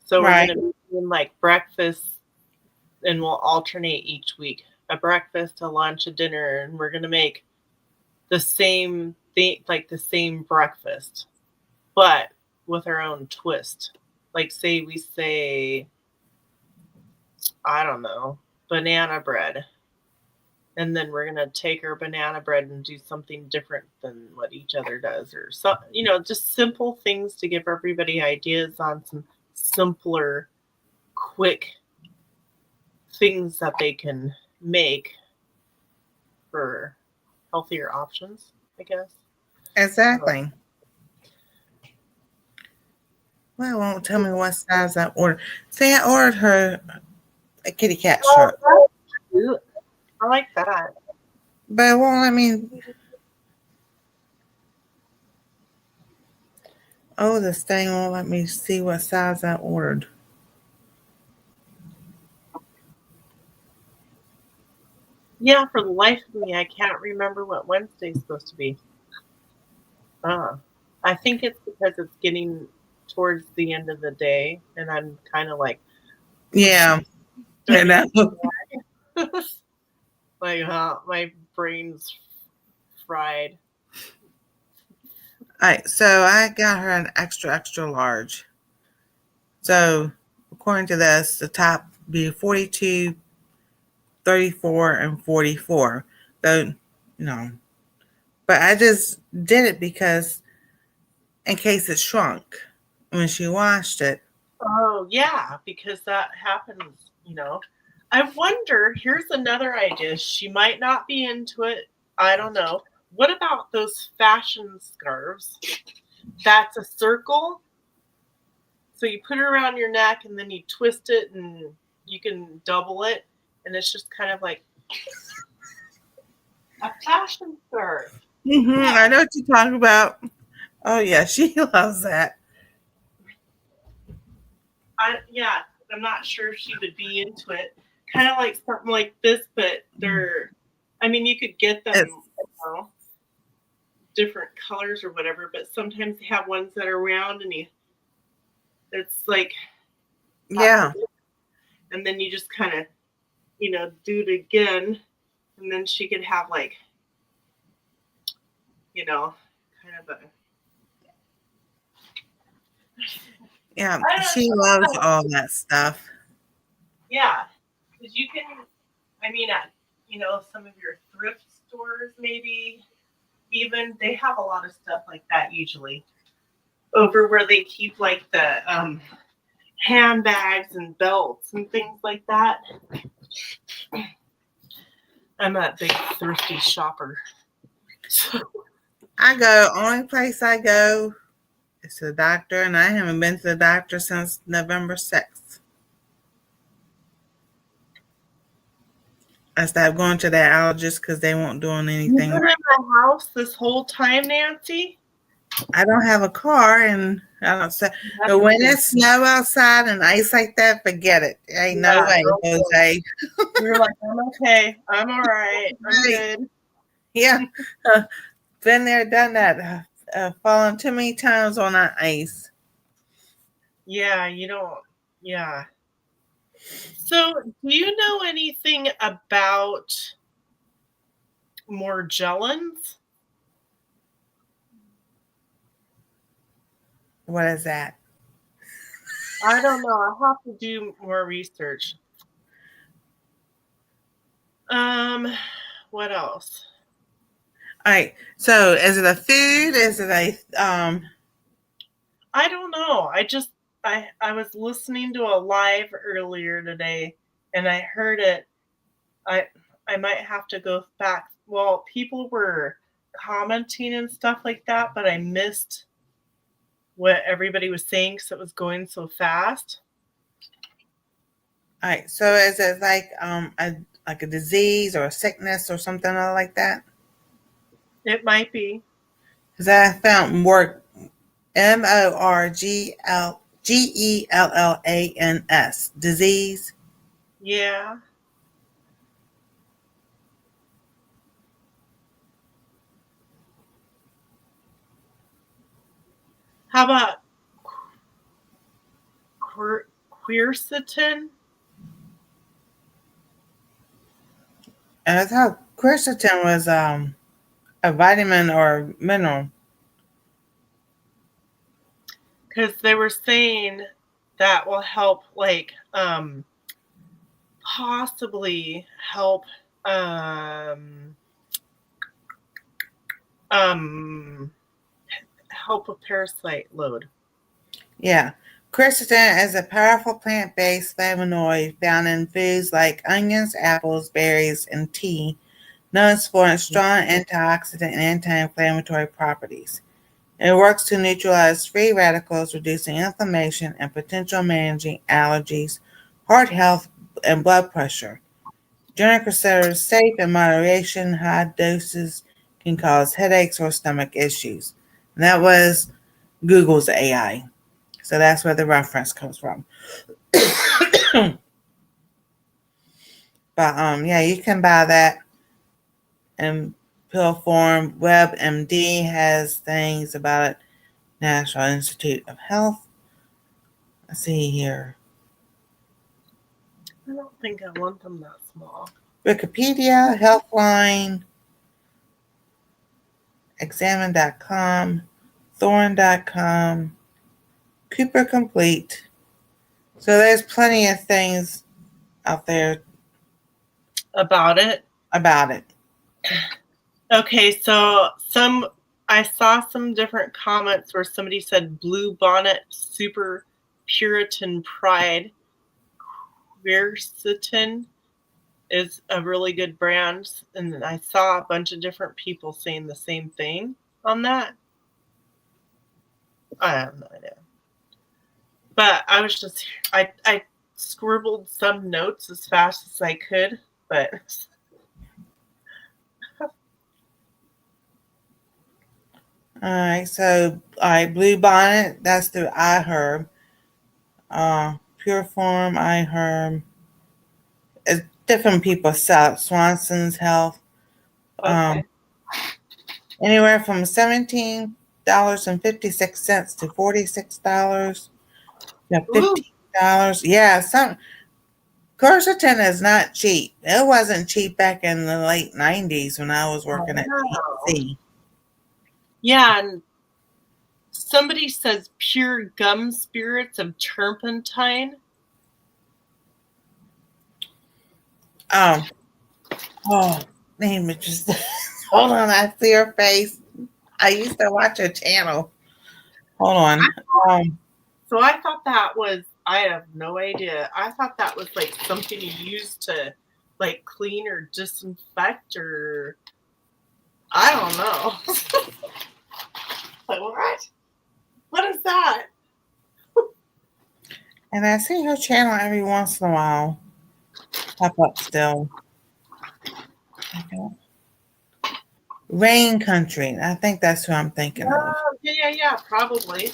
So we're Right. going to be doing like breakfast, and we'll alternate each week, a breakfast, a lunch, a dinner, and we're going to make the same thing, like the same breakfast, but with our own twist. Like say we say, I don't know, banana bread. And then we're going to take our banana bread and do something different than what each other does, or so, just simple things to give everybody ideas on some simpler, quick things that they can make for healthier options, I guess. Exactly. Well, it won't tell me what size I ordered. Say I ordered her a kitty cat shirt. Oh, that's cute. I like that. But it won't let me. Oh, this thing won't let me see what size I ordered. Yeah, for the life of me, I can't remember what Wednesday's supposed to be. I think it's because it's getting towards the end of the day, and I'm kind of like, Yeah. I know. like, my brain's fried. All right, so I got her an extra, extra large. So according to this, the top be 42, 34, and 44. So, but I just did it because in case it shrunk when she washed it. Oh, yeah, because that happens. I wonder, here's another idea. She might not be into it. I don't know. What about those fashion scarves? That's a circle. So you put it around your neck and then you twist it and you can double it. And it's just kind of like a fashion scarf. I know what you're talking about. Oh, yeah, she loves that. I'm not sure if she would be into it. Kind of like something like this, but you could get them, different colors or whatever, but sometimes they have ones that are round and it's like, Yeah. and then you just kind of, do it again. And then she could have like, kind of a. Yeah, she loves all that stuff. Yeah, because you can, at, some of your thrift stores, maybe even, they have a lot of stuff like that usually over where they keep like the handbags and belts and things like that. I'm a big thrifty shopper. So. Only place I go is to the doctor, and I haven't been to the doctor since November 6th. I stopped going to the allergist because they won't do anything. You've been in my house this whole time, Nancy? I don't have a car, and I don't say. But when it's snow outside and ice like that, forget it. Ain't no way, Jose. You're like, I'm okay. I'm all right. I'm good. Yeah. Been there, done that. Fallen too many times on that ice. Yeah, you don't. Yeah. So, do you know anything about Morgellons? What is that? I don't know. I'll have to do more research. What else? All right. So, is it a food? Is it a I don't know. I was listening to a live earlier today, and I heard it. I might have to go back. Well, people were commenting and stuff like that, but I missed what everybody was saying because it was going so fast. All right. So is it like a disease or a sickness or something like that? It might be. Because I found Morgellans disease. Yeah. How about quercetin? And I thought quercetin was a vitamin or mineral. Because they were saying that will help, like, possibly help um, um, help a parasite load. Yeah. Quercetin is a powerful plant-based flavonoid found in foods like onions, apples, berries, and tea, known for its strong antioxidant and anti-inflammatory properties. It works to neutralize free radicals, reducing inflammation and potential managing allergies, heart health, and blood pressure. Generally considered safe in moderation, high doses can cause headaches or stomach issues. And that was Google's AI. So that's where the reference comes from. But yeah, you can buy that in pill form. WebMD has things about it. National Institute of Health. Let's see here. I don't think I want them that small. Wikipedia, Healthline, Examine.com, Thorn.com, Cooper Complete. So there's plenty of things out there About it. about it. Okay, so I saw some different comments where somebody said Blue Bonnet Super Puritan Pride Quercetin is a really good brand, and I saw a bunch of different people saying the same thing on that. I have no idea. But I was just I scribbled some notes as fast as I could, but All right, so Blue Bonnet, that's through iHerb. Pure Form, iHerb. It's different people sell it. Swanson's Health. okay. Anywhere from $17.56 to $46. Yeah, Ooh, $15. Yeah, some quercetin is not cheap. It wasn't cheap back in the late 90s when I was working at wow. TNC. Yeah, and somebody says pure gum spirits of turpentine. Oh, oh, name it just hold on, I see her face. I used to watch her channel. Hold on. Um, So I thought that was, I have no idea. I thought that was like something you use to like clean or disinfect or I don't know. Like what? What is that? and I see her channel every once in a while pop up still. Okay. Rain Country. I think that's who I'm thinking of. Oh, yeah, probably.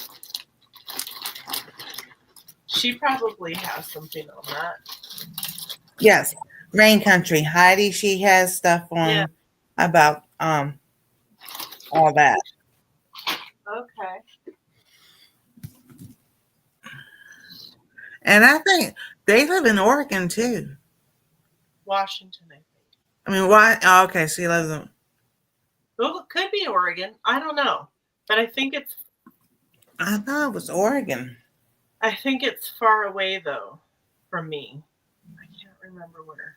She probably has something on that. Yes, Rain Country. Heidi, she has stuff Yeah. on about all that. Okay. And I think they live in Oregon too. Washington, I think. I mean, why? Oh, okay, she lives in. Well, it could be Oregon. I don't know. But I thought it was Oregon. I think it's far away though from me. I can't remember where.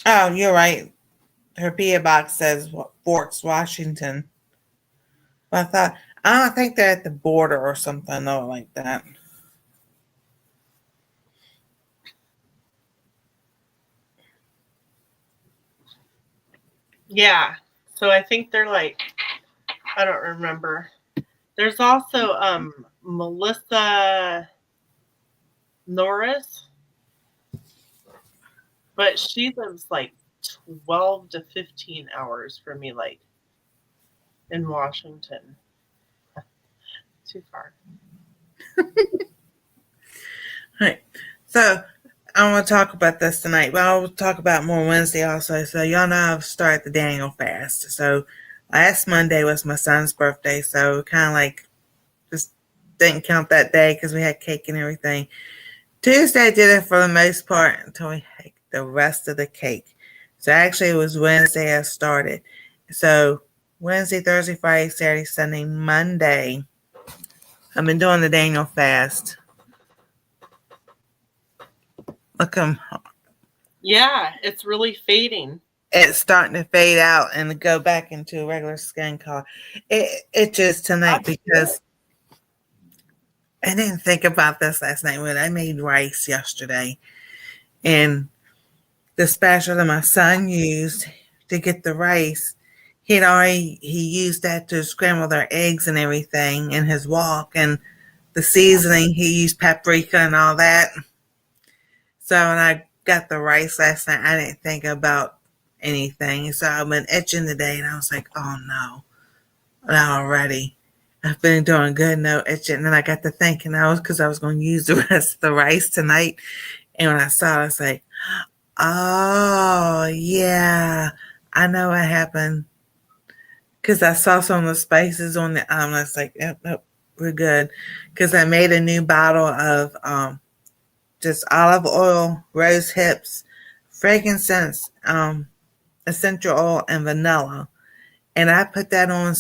Oh, you're right. Her PO box says Forks, Washington. But I don't think they're at the border or something though, like that. Yeah. So I think they're like, I don't remember. There's also Melissa Norris, but she lives like 12 to 15 hours from me, like in Washington. Too far. Right. So I want to talk about this tonight, but I'll talk about more Wednesday also. So y'all know I've started the Daniel fast. So last Monday was my son's birthday, so kind of like just didn't count that day because we had cake and everything. Tuesday I did it for the most part until we had the rest of the cake. So actually it was Wednesday I started. So Wednesday, Thursday, Friday, Saturday, Sunday, Monday, I've been doing the Daniel fast. Look, Yeah, it's really fading. it's starting to fade out and go back into a regular skin color. It just tonight because I didn't think about this last night when I made rice yesterday, and the spatula that my son used to get the rice, he used that to scramble their eggs and everything in his wok, and the seasoning he used paprika and all that. So when I got the rice last night, I didn't think about anything. So I've been itching today, and I was like, oh no, not already. I've been doing good, no itching. And then I got to thinking because I was going to use the rest of the rice tonight. And when I saw it, I was like, oh yeah, I know what happened. Because I saw some of the spices on the I was like, yep, nope, we're good. Because I made a new bottle of just olive oil, rose hips, frankincense, essential oil, and vanilla. And I put that on.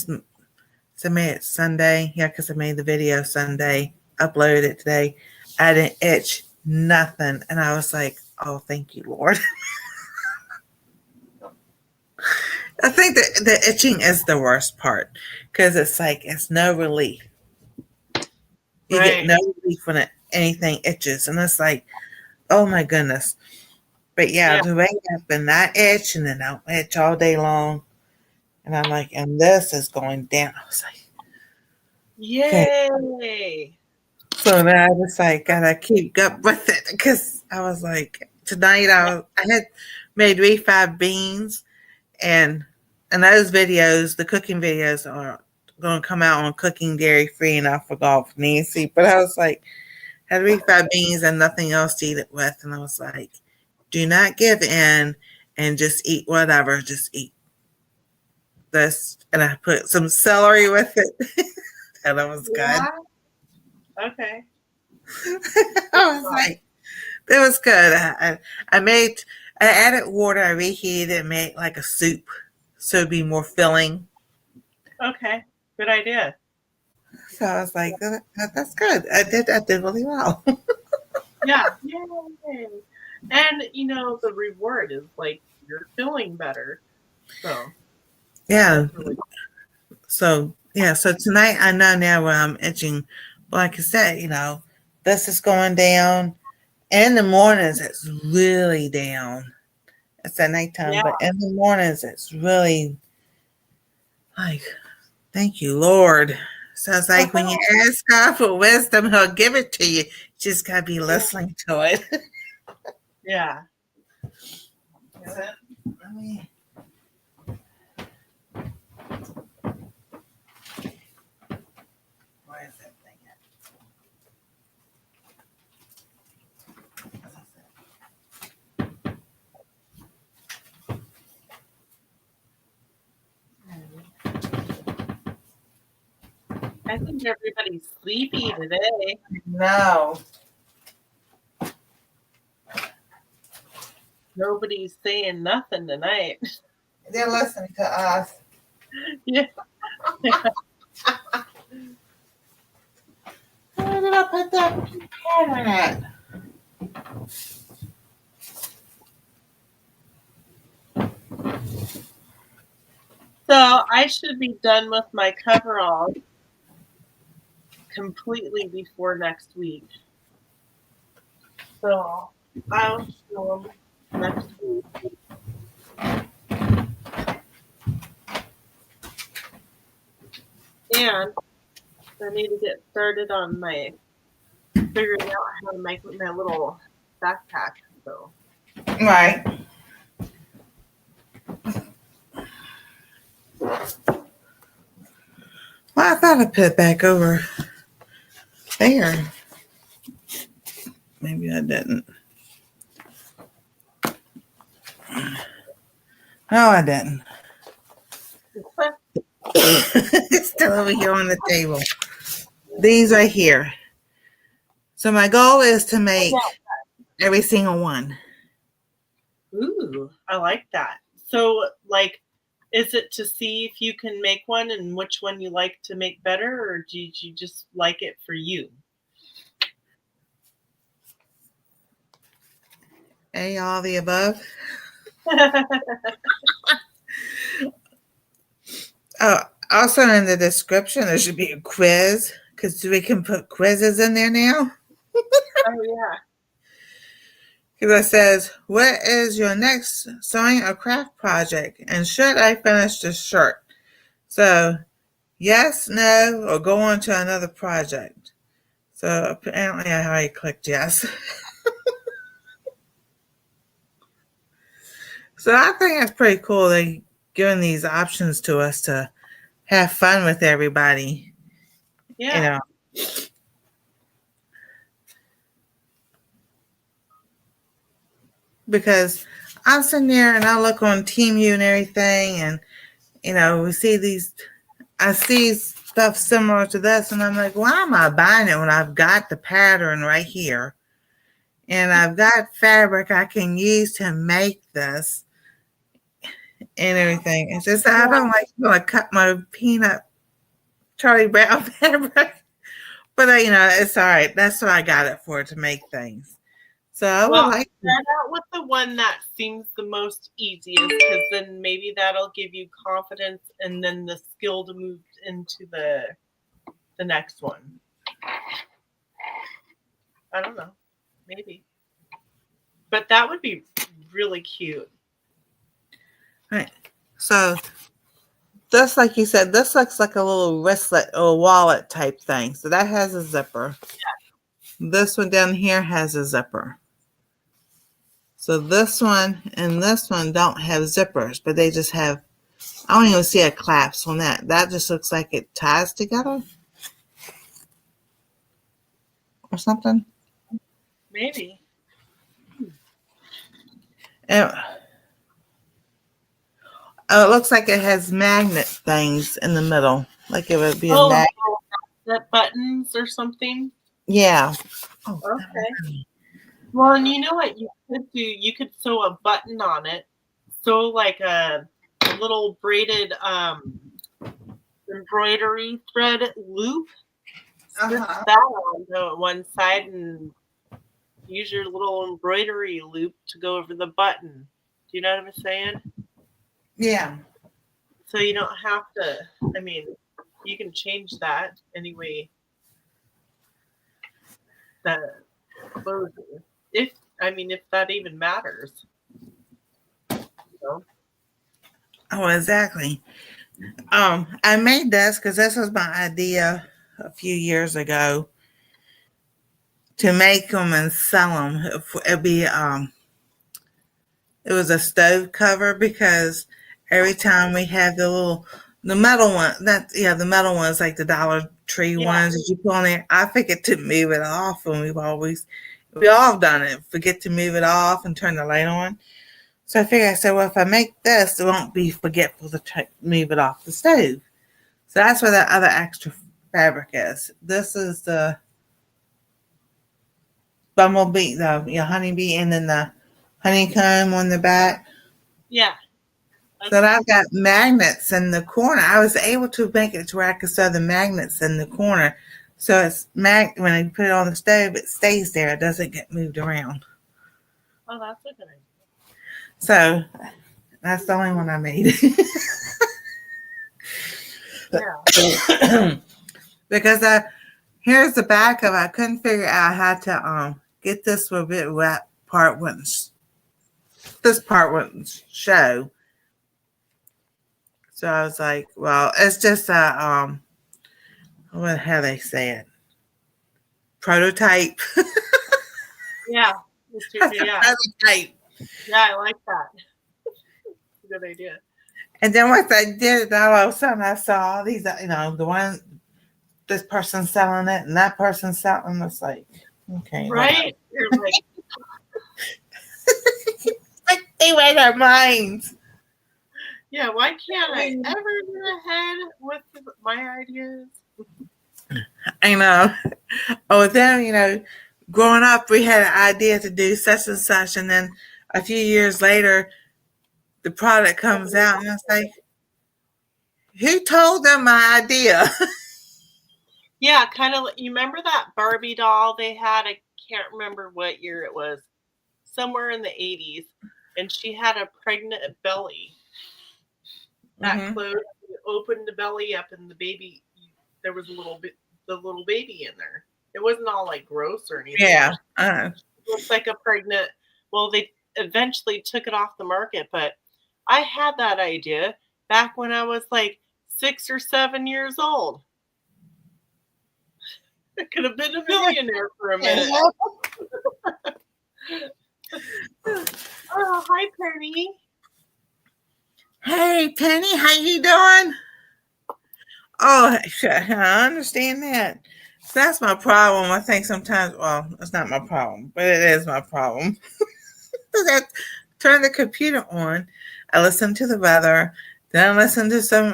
So I made it Sunday. Yeah, because I made the video Sunday. Uploaded it today. I didn't itch nothing, and I was like, "Oh, thank you, Lord." I think that the itching is the worst part because it's like it's no relief. You get no relief when anything itches, and it's like, oh my goodness. But yeah, the way I've been not itch, and then I'll itch all day long, and I'm like, and this is going down. I was like, yay! Okay. So then I was like, gotta keep up with it because I was like, tonight I had made refried beans, and those videos, the cooking videos are going to come out on cooking dairy free, and I forgot for Nancy, but I was like, had refried beans and nothing else to eat it with, and I was like, do not give in and just eat whatever, just eat this, and I put some celery with it, and it was good. Okay. I was like, it was good. I added water, I reheated it, and made like a soup, so it'd be more filling. Okay, good idea. So I was like, that's good. I did really well. Yeah, yay! And the reward is like you're feeling better. So Yeah. really So tonight I know now where I'm itching. Like I said, this is going down. In the mornings, it's really down. It's at nighttime, but in the mornings, it's really like, thank you, Lord. So it's like when you ask God for wisdom, He'll give it to you. You just gotta be listening to it. Yeah. Where is that thing at? I think everybody's sleepy today. No. Nobody's saying nothing tonight. They're listening to us. Yeah. Where did I put that pattern at? So I should be done with my coverall completely before next week. So I'll show them next week. And I need to get started on my figuring out how to make my little backpack. So Right. Well, I thought I put it back over there. Maybe I didn't. No, I didn't. It's still over here on the table. These right here. So my goal is to make every single one. ooh, I like that. So like, is it to see if you can make one and which one you like to make better, or did you just like it for you? A, all the above. Oh, also in the description, there should be a quiz because we can put quizzes in there now. Oh yeah. Because it says, what is your next sewing or craft project? And should I finish this shirt? So, yes, no, or go on to another project. So apparently I already clicked yes. So I think that's pretty cool. They giving these options to us to have fun with everybody. Yeah. You know. Because I'm sitting there and I look on TeamU and everything, and we see these. I see stuff similar to this, and I'm like, why am I buying it when I've got the pattern right here, and I've got fabric I can use to make this and everything. It's just I don't like cut my peanut Charlie Brown fabric, but it's all right. That's what I got it for, to make things. So I would like to start out with the one that seems the most easiest, because then maybe that'll give you confidence and then the skill to move into the next one. I don't know. Maybe. But that would be really cute. All right. So just like you said, this looks like a little wristlet or wallet type thing. So that has a zipper. Yeah. This one down here has a zipper. So this one and this one don't have zippers, but they just have, I don't even see a clasp on that. That just looks like it ties together or something. Maybe. And, it looks like it has magnet things in the middle. Like it would be a magnet. That buttons or something? Yeah. Oh, okay. Well, and you know what you could do? You could sew a button on it. Sew like a little braided embroidery thread loop. Slip that on one side and use your little embroidery loop to go over the button. Do you know what I'm saying? Yeah. So you don't have to, I mean, you can change that anyway. That if that even matters. Oh, exactly. I made this because this was my idea a few years ago to make them and sell them. It was a stove cover, because every time we have the metal one, the metal ones, like the Dollar Tree ones that you put on there, I forget to move it off, and we all have done it, forget to move it off and turn the light on. So I said, well, if I make this, it won't be forgetful to move it off the stove. So that's where that other extra fabric is. This is the bumblebee, the honeybee, and then the honeycomb on the back. Yeah. So I've got magnets in the corner. I was able to make it to where I could sew the magnets in the corner. So it's when I put it on the stove, it stays there. It doesn't get moved around. Oh, that's a good idea. So that's the only one I made. Yeah. Because here's the back of it. I couldn't figure out how to get this where that part wouldn't. This part wouldn't show. So I was like, well, it's just a how they say it, prototype. Yeah. Yeah. Prototype. Yeah, I like that. Good idea. And then once I did it, all of a sudden I saw all these, the one, this person selling it and that person selling it. It's like, okay, Right? You're like, like they read our minds. yeah, why can't I ever get ahead with my ideas? I know. Oh, then, growing up, we had an idea to do such and such. And then a few years later, the product comes out and it's like, who told them my idea? Yeah, kind of. You remember that Barbie doll they had? I can't remember what year it was. Somewhere in the 80s. And she had a pregnant belly. That closed, you opened the belly up, and the baby, there was the little baby in there. It wasn't all like gross or anything. Yeah. It looks like a pregnant. Well, they eventually took it off the market, but I had that idea back when I was like 6 or 7 years old. I could have been a millionaire for a minute. Oh, hi, Penny. Hey, Penny, how you doing? Oh, I understand that. That's my problem. I think sometimes, well, it's not my problem, but it is my problem. I turn the computer on, I listen to the weather, then I listen to some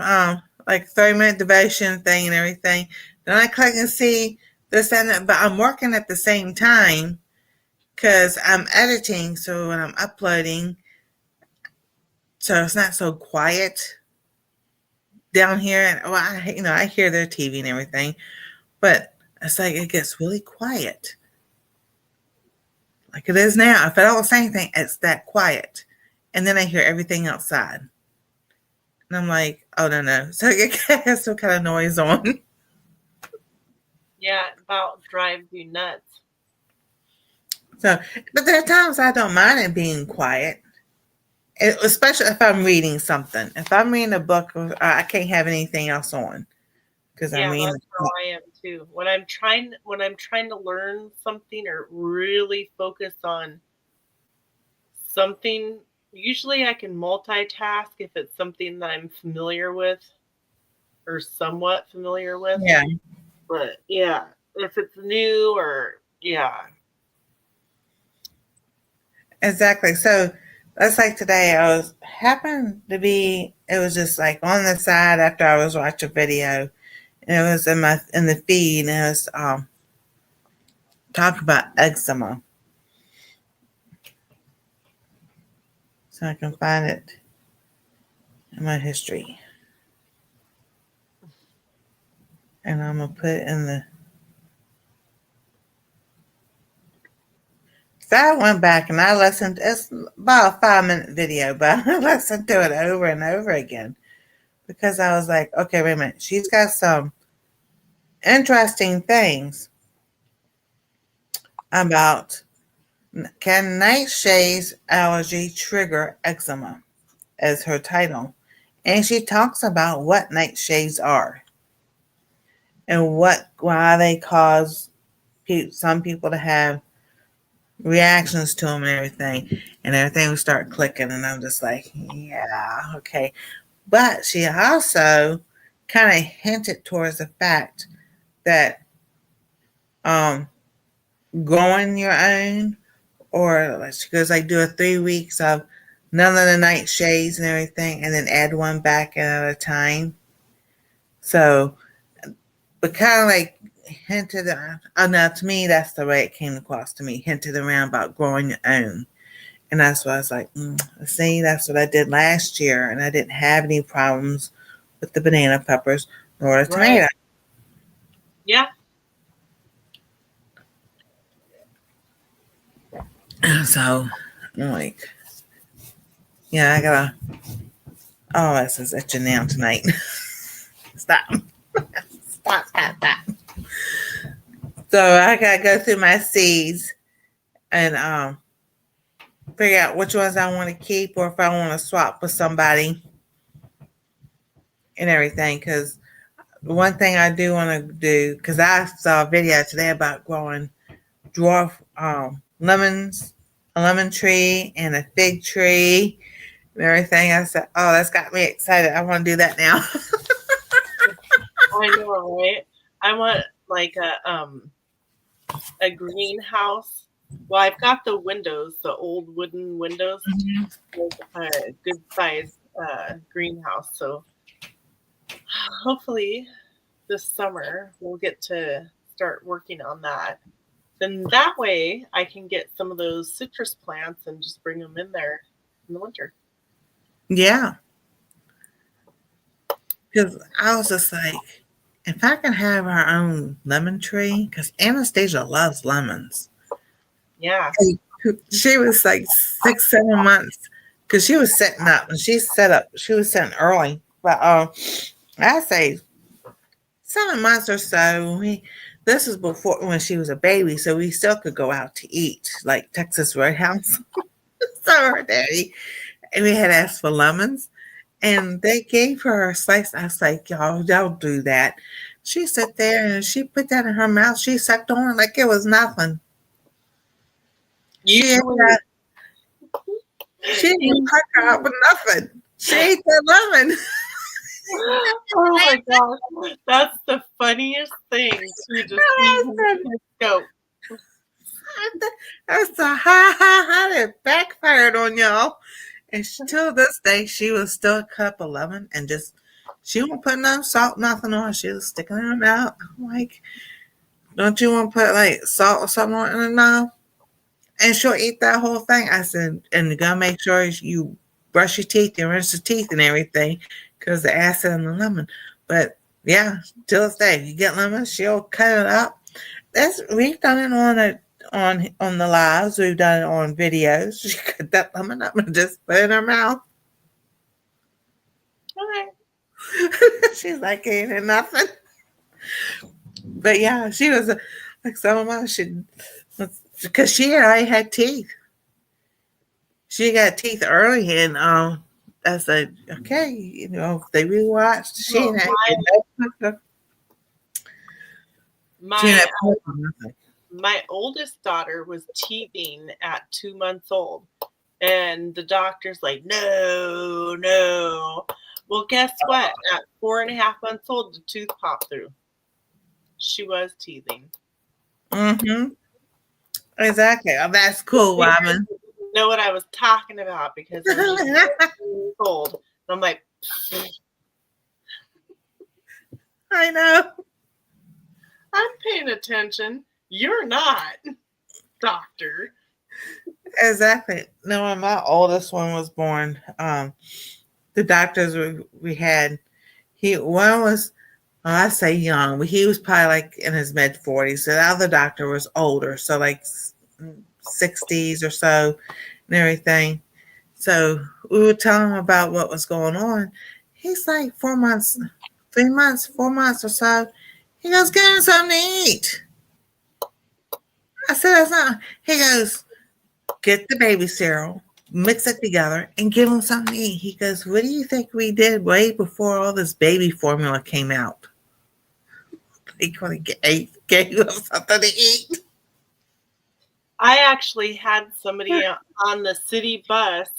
like 30-minute devotion thing and everything. Then I click and see this and that, but I'm working at the same time because I'm editing. So when I'm uploading, so it's not so quiet down here. And well, I hear their TV and everything, but it's like it gets really quiet. Like it is now. If I don't say anything, it's that quiet. And then I hear everything outside. And I'm like, oh, no. So it has some kind of noise on. Yeah, about drives you nuts. So, but there are times I don't mind it being quiet, especially if I'm reading something. If I'm reading a book, I can't have anything else on because I'm reading. That's how I am too. When I'm trying to learn something or really focus on something, usually I can multitask if it's something that I'm familiar with or somewhat familiar with. Yeah. But yeah, if it's new or Exactly. So that's like today. It was just like on the side after I was watching a video, and it was in the feed, and it was talking about eczema. So I can find it in my history, and I'm gonna put it in the. So I went back and I listened. It's about a 5-minute video, but I listened to it over and over again because I was like, okay, wait a minute. She's got some interesting things about can nightshades allergy trigger eczema as her title. And she talks about what nightshades are and why they cause some people to have reactions to them and everything would start clicking, and I'm just like, yeah, okay. But she also kind of hinted towards the fact that growing your own, or like she goes like do a 3 weeks of none of the nightshades and everything, and then add one back at a time. So, but kind of like hinted, now to me, that's the way it came across to me, hinted around about growing your own. And that's why I was like, see, that's what I did last year, and I didn't have any problems with the banana peppers nor the tomato. Yeah. So, I'm like, yeah, I gotta. Oh, this is itching now tonight. Stop. Stop. So I gotta go through my seeds and figure out which ones I want to keep or if I want to swap with somebody and everything. Because one thing I do want to do, because I saw a video today about growing dwarf lemons, a lemon tree and a fig tree and everything. I said, oh, that's got me excited. I want to do that now. I know, right? I want like a greenhouse. Well, I've got the windows, the old wooden windows, with a good size greenhouse. So hopefully this summer we'll get to start working on that. Then that way I can get some of those citrus plants and just bring them in there in the winter. Yeah. Because I was just like, if I can have our own lemon tree, because Anastasia loves lemons. Yeah. She was like 6, 7 months because she was setting up and she set up, she was setting early. But I say 7 months or so. This was before when she was a baby, so we still could go out to eat, like Texas Roadhouse. So her daddy, and we had asked for lemons, and they gave her a slice. I was like, y'all don't do that. She sat there and she put that in her mouth. She sucked on it like it was nothing. She ate that. She didn't even crack her up with nothing. She ate that lemon. Oh my gosh, that's the funniest thing. She just go. That's a ha it backfired on y'all. And till this day, she was still a cup of lemon and just she won't put no salt, nothing on. She was sticking it in her mouth. I'm like, don't you want to put like salt or something on it in her mouth? And she'll eat that whole thing. I said, and you gotta make sure you brush your teeth and rinse your teeth and everything because the acid in the lemon. But yeah, till this day, you get lemon, she'll cut it up. We've done it on the lives. We've done it on videos. She cut that lemon up and just put it in her mouth. Okay. She's like, ain't nothing. But yeah, she was like some of us should, because she already had teeth. She got teeth early, and I said, okay, if they rewatched, she Well, ain't my oldest daughter was teething at 2 months old, and the doctor's like, no. Well, guess what? At 4.5 months old, the tooth popped through. She was teething. Mm-hmm. Exactly. Oh, that's cool, Robin. Know what I was talking about because I was just old. I'm like, I know. I'm paying attention. You're not, doctor. Exactly. No, when my oldest one was born, the doctors we had, one was, I say young, but he was probably like in his mid 40s. The other doctor was older, so like 60s or so and everything. So we would tell him about what was going on. He's like 4 months, 3 months, 4 months or so. He goes, get him something to eat. I said, that's not. He goes, get the baby cereal, mix it together, and give him something to eat. He goes, what do you think we did way before all this baby formula came out? He gave him something to eat. I actually had somebody on the city bus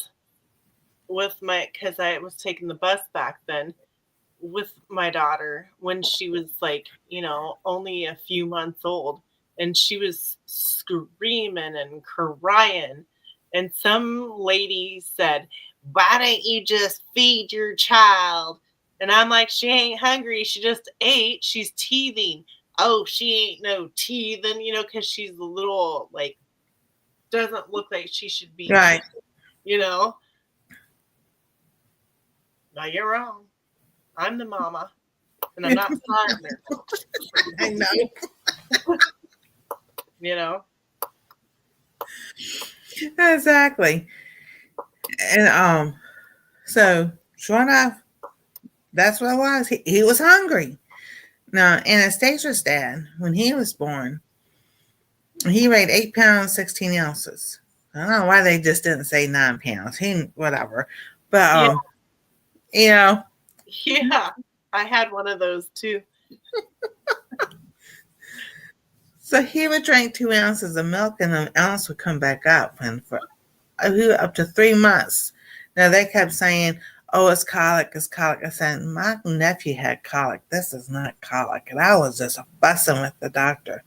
because I was taking the bus back then with my daughter when she was like, only a few months old, and she was screaming and crying. And some lady said, why don't you just feed your child? And I'm like, she ain't hungry. She just ate. She's teething. Oh, she ain't no teething, because she's a little, like, doesn't look like she should be right. Teething, No, you're wrong. I'm the mama, and I'm not starving her. I know. Exactly. And so sure enough, that's what it was. He was hungry. Now, Anastasia's dad, when he was born, he weighed 8 pounds, 16 ounces. I don't know why they just didn't say 9 pounds. Whatever. But, Yeah, I had one of those too. So he would drink 2 ounces of milk and an ounce would come back up. And for up to 3 months. Now they kept saying, oh, it's colic, it's colic. I said, my nephew had colic. This is not colic. And I was just fussing with the doctor.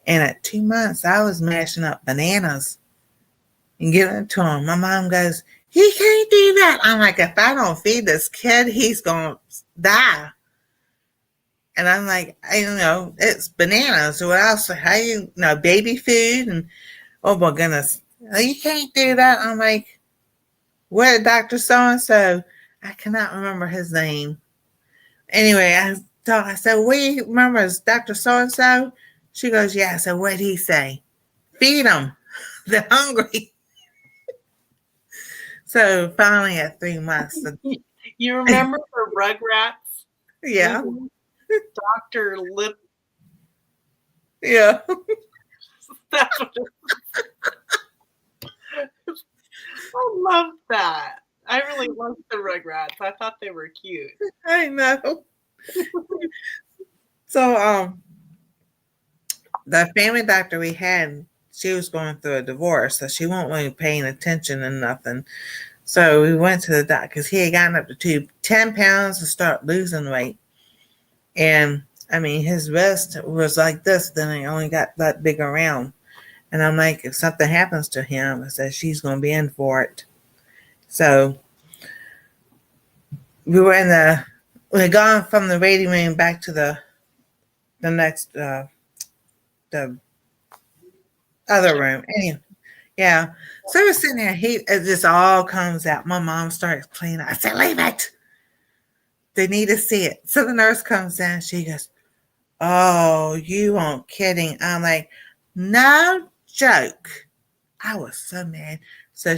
And at 2 months, I was mashing up bananas and giving it to him. My mom goes, he can't do that. I'm like, if I don't feed this kid, he's going to die. And I'm like, it's bananas. What else? How baby food? And oh my goodness, you can't do that. I'm like, what, Dr. So-and-so? I cannot remember his name. Anyway, I said, what do you remember? Is Dr. So-and-so? She goes, yeah. I said, what did he say? Feed them. They're hungry. So finally at 3 months. You remember the Rugrats? Yeah. Dr. Lip. Yeah. That's what I love that. I really loved the Rugrats. I thought they were cute. I know. So the family doctor we had, she was going through a divorce, so she wasn't really paying attention and nothing. So we went to the doctor because he had gotten up to 10 pounds to start losing weight. And I mean, his wrist was like this, then he only got that big around. And I'm like, if something happens to him, I said, she's going to be in for it. So we had gone from the waiting room back to the next, the other room. Anyway, yeah. So we're sitting there, it just all comes out. My mom starts cleaning. I said, leave it. They need to see it. So the nurse comes in. She goes, oh, you aren't kidding. I'm like, no joke. I was so mad. So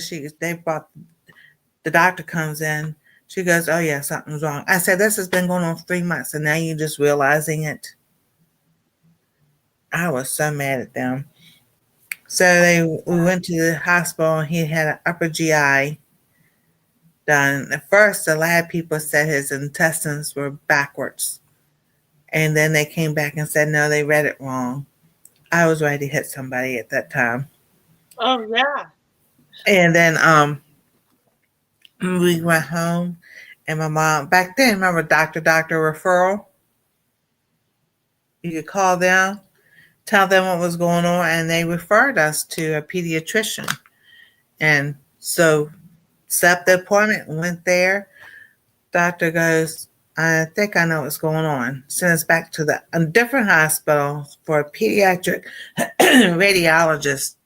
the doctor comes in. She goes, oh yeah, something's wrong. I said, this has been going on 3 months and now you're just realizing it. I was so mad at them. So we went to the hospital and he had an upper GI done. At first, the lab people said his intestines were backwards. And then they came back and said, no, they read it wrong. I was ready to hit somebody at that time. Oh, yeah. And then we went home and my mom, back then, remember doctor referral? You could call them, tell them what was going on, and they referred us to a pediatrician. And so set up the appointment, went there. Doctor goes, I think I know what's going on. Sent us back to a different hospital for a pediatric radiologist.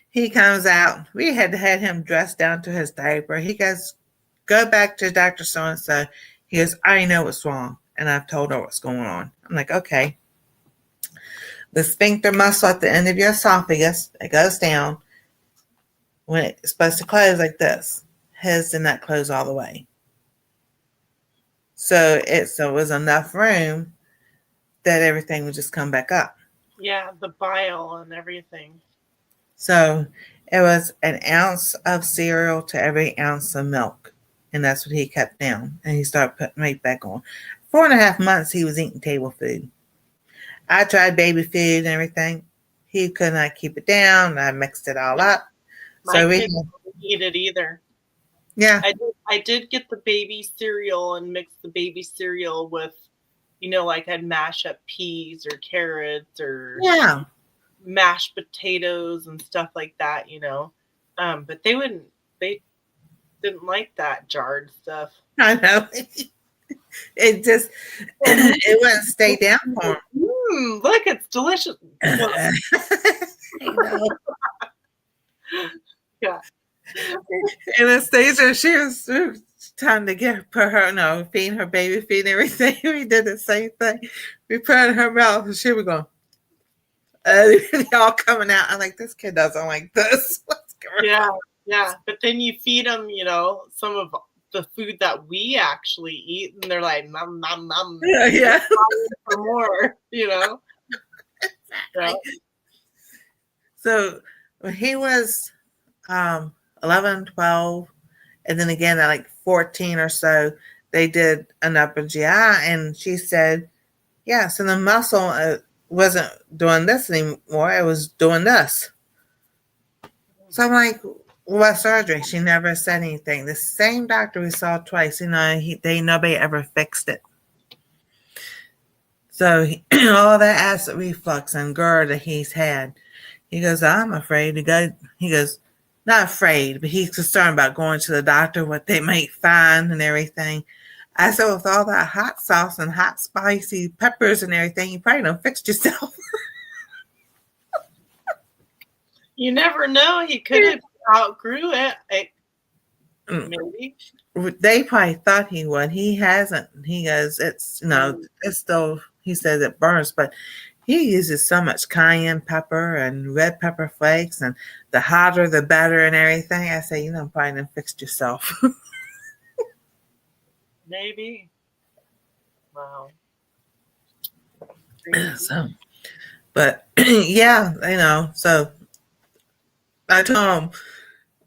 He comes out. We had him dressed down to his diaper. He goes, go back to Dr. So-and-so. He goes, I know what's wrong. And I've told her what's going on. I'm like, okay. The sphincter muscle at the end of your esophagus, it goes down. When it's supposed to close like this, his did not close all the way. So it was enough room that everything would just come back up. Yeah, the bile and everything. So it was an ounce of cereal to every ounce of milk. And that's what he kept down. And he started putting weight back on. 4.5 months, he was eating table food. I tried baby food and everything. He could not keep it down. I mixed it all up. My kids didn't eat it either. Yeah. I did get the baby cereal and mix the baby cereal with, like I'd mash up peas or carrots or mashed potatoes and stuff like that, But they didn't like that jarred stuff. I know. It wouldn't stay down for him. Look, it's delicious. I know. Yeah. Anastasia, she was trying to feed her baby feed and everything. We did the same thing. We put it in her mouth and she was going, they all coming out. I'm like, this kid doesn't like this. What's going on? Yeah. But then you feed them, some of the food that we actually eat, and they're like, nom, nom, nom. Yeah. For more, Exactly. Yeah. So when he was 11, 12, and then again at like 14 or so, they did an upper GI, and she said, Yeah, so the muscle wasn't doing this anymore. It was doing this. So I'm like, what surgery? She never said anything. The same doctor we saw twice, nobody ever fixed it. So all that acid reflux and GERD that he's had, he goes, I'm afraid to go. He goes, not afraid, but he's concerned about going to the doctor, what they might find and everything. I said, with all that hot sauce and hot spicy peppers and everything, you probably don't fix yourself. You never know. He could have outgrew it. Maybe. They probably thought he would. He hasn't. He goes, it's, it's still, he says it burns, but he uses so much cayenne pepper and red pepper flakes, and the hotter the better and everything. I say, probably done fixed yourself. Maybe. Wow. So, but yeah, so I told him,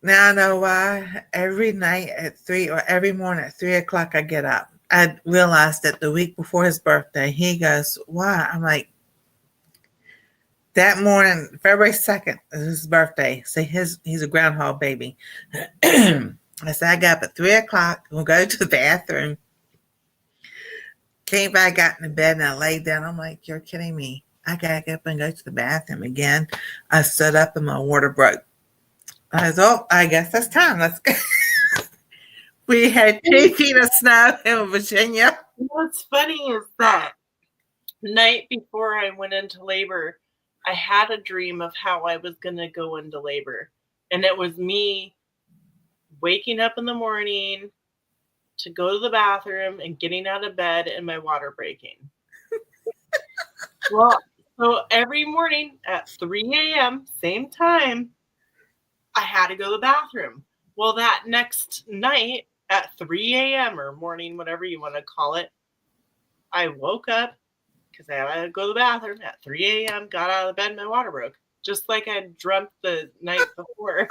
now I know why every night at 3 or every morning at 3 o'clock I get up. I realized that the week before his birthday, he goes, why? I'm like, that morning, February 2nd is his birthday. So he's a groundhog baby. I said, I got up at 3 o'clock. We'll go to the bathroom. Came back, got in the bed, and I laid down. I'm like, you're kidding me. I got to get up and go to the bathroom again. I stood up and my water broke. I was, I guess that's time. Let's go. We had 2 feet of snow in Virginia. What's funny is that night before I went into labor, I had a dream of how I was going to go into labor. And it was me waking up in the morning to go to the bathroom and getting out of bed and my water breaking. Well, so every morning at 3 a.m., same time, I had to go to the bathroom. Well, that next night at 3 a.m. or morning, whatever you want to call it, I woke up because I had to go to the bathroom at 3 a.m., got out of the bed, and my water broke. Just like I dreamt the night before.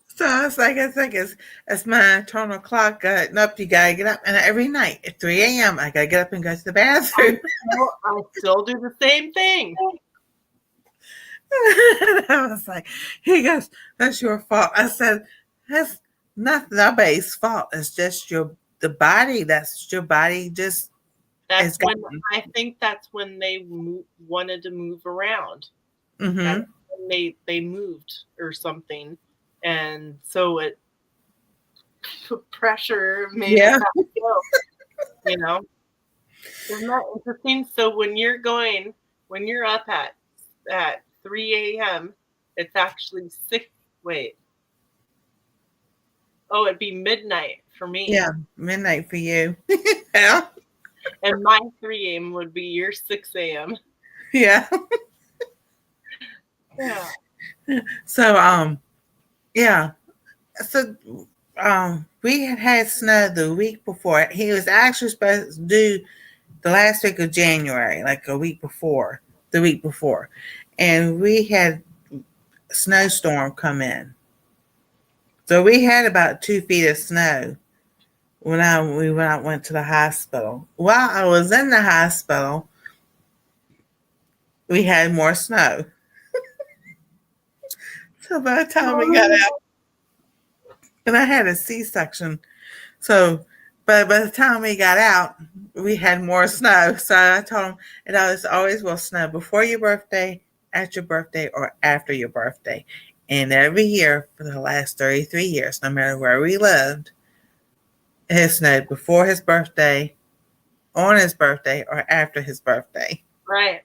So I was like, it's my eternal clock. Nope, you gotta get up. And every night at 3 a.m., I gotta get up and go to the bathroom. I still do the same thing. I was like, he goes, that's your fault. I said, that's not nobody's fault. It's just the body. That's your body. Just that's when I think that's when they wanted to move around. Mm-hmm. That's when they moved or something, and so it put pressure. Maybe yeah. Isn't that interesting? So when you're up at 3 a.m., it's actually 6. Wait. Oh, it'd be midnight for me. Yeah, midnight for you. Yeah. And my 3 a.m. would be your 6 a.m. Yeah. Yeah. So, yeah. So, we had snow the week before. He was actually supposed to do the last week of January, like the week before. And we had a snowstorm come in. So we had about 2 feet of snow when I went to the hospital. While I was in the hospital, we had more snow. So by the time we got out, and I had a C-section, so but by the time we got out, we had more snow. So I told him it always will snow before your birthday, at your birthday, or after your birthday. And every year for the last 33 years, no matter where we lived, it has snowed before his birthday, on his birthday, or after his birthday. Right.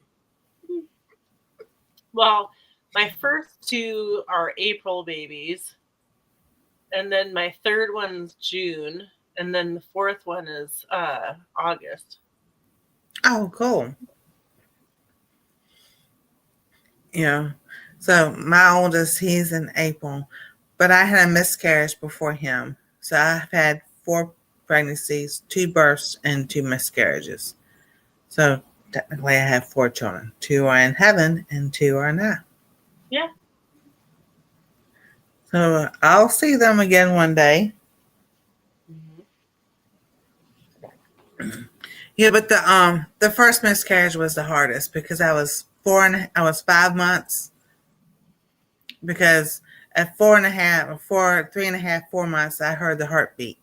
Well, my first 2 are April babies, and then my third one's June, and then the fourth one is August. Oh, cool. Yeah. So my oldest, he's in April, but I had a miscarriage before him. So I've had 4 pregnancies, 2 births, and 2 miscarriages. So technically I have 4 children. 2 are in heaven and 2 are not. Yeah. So I'll see them again one day. Mm-hmm. Yeah, but the first miscarriage was the hardest because I was 5 months because at 3.5, 4 months I heard the heartbeat.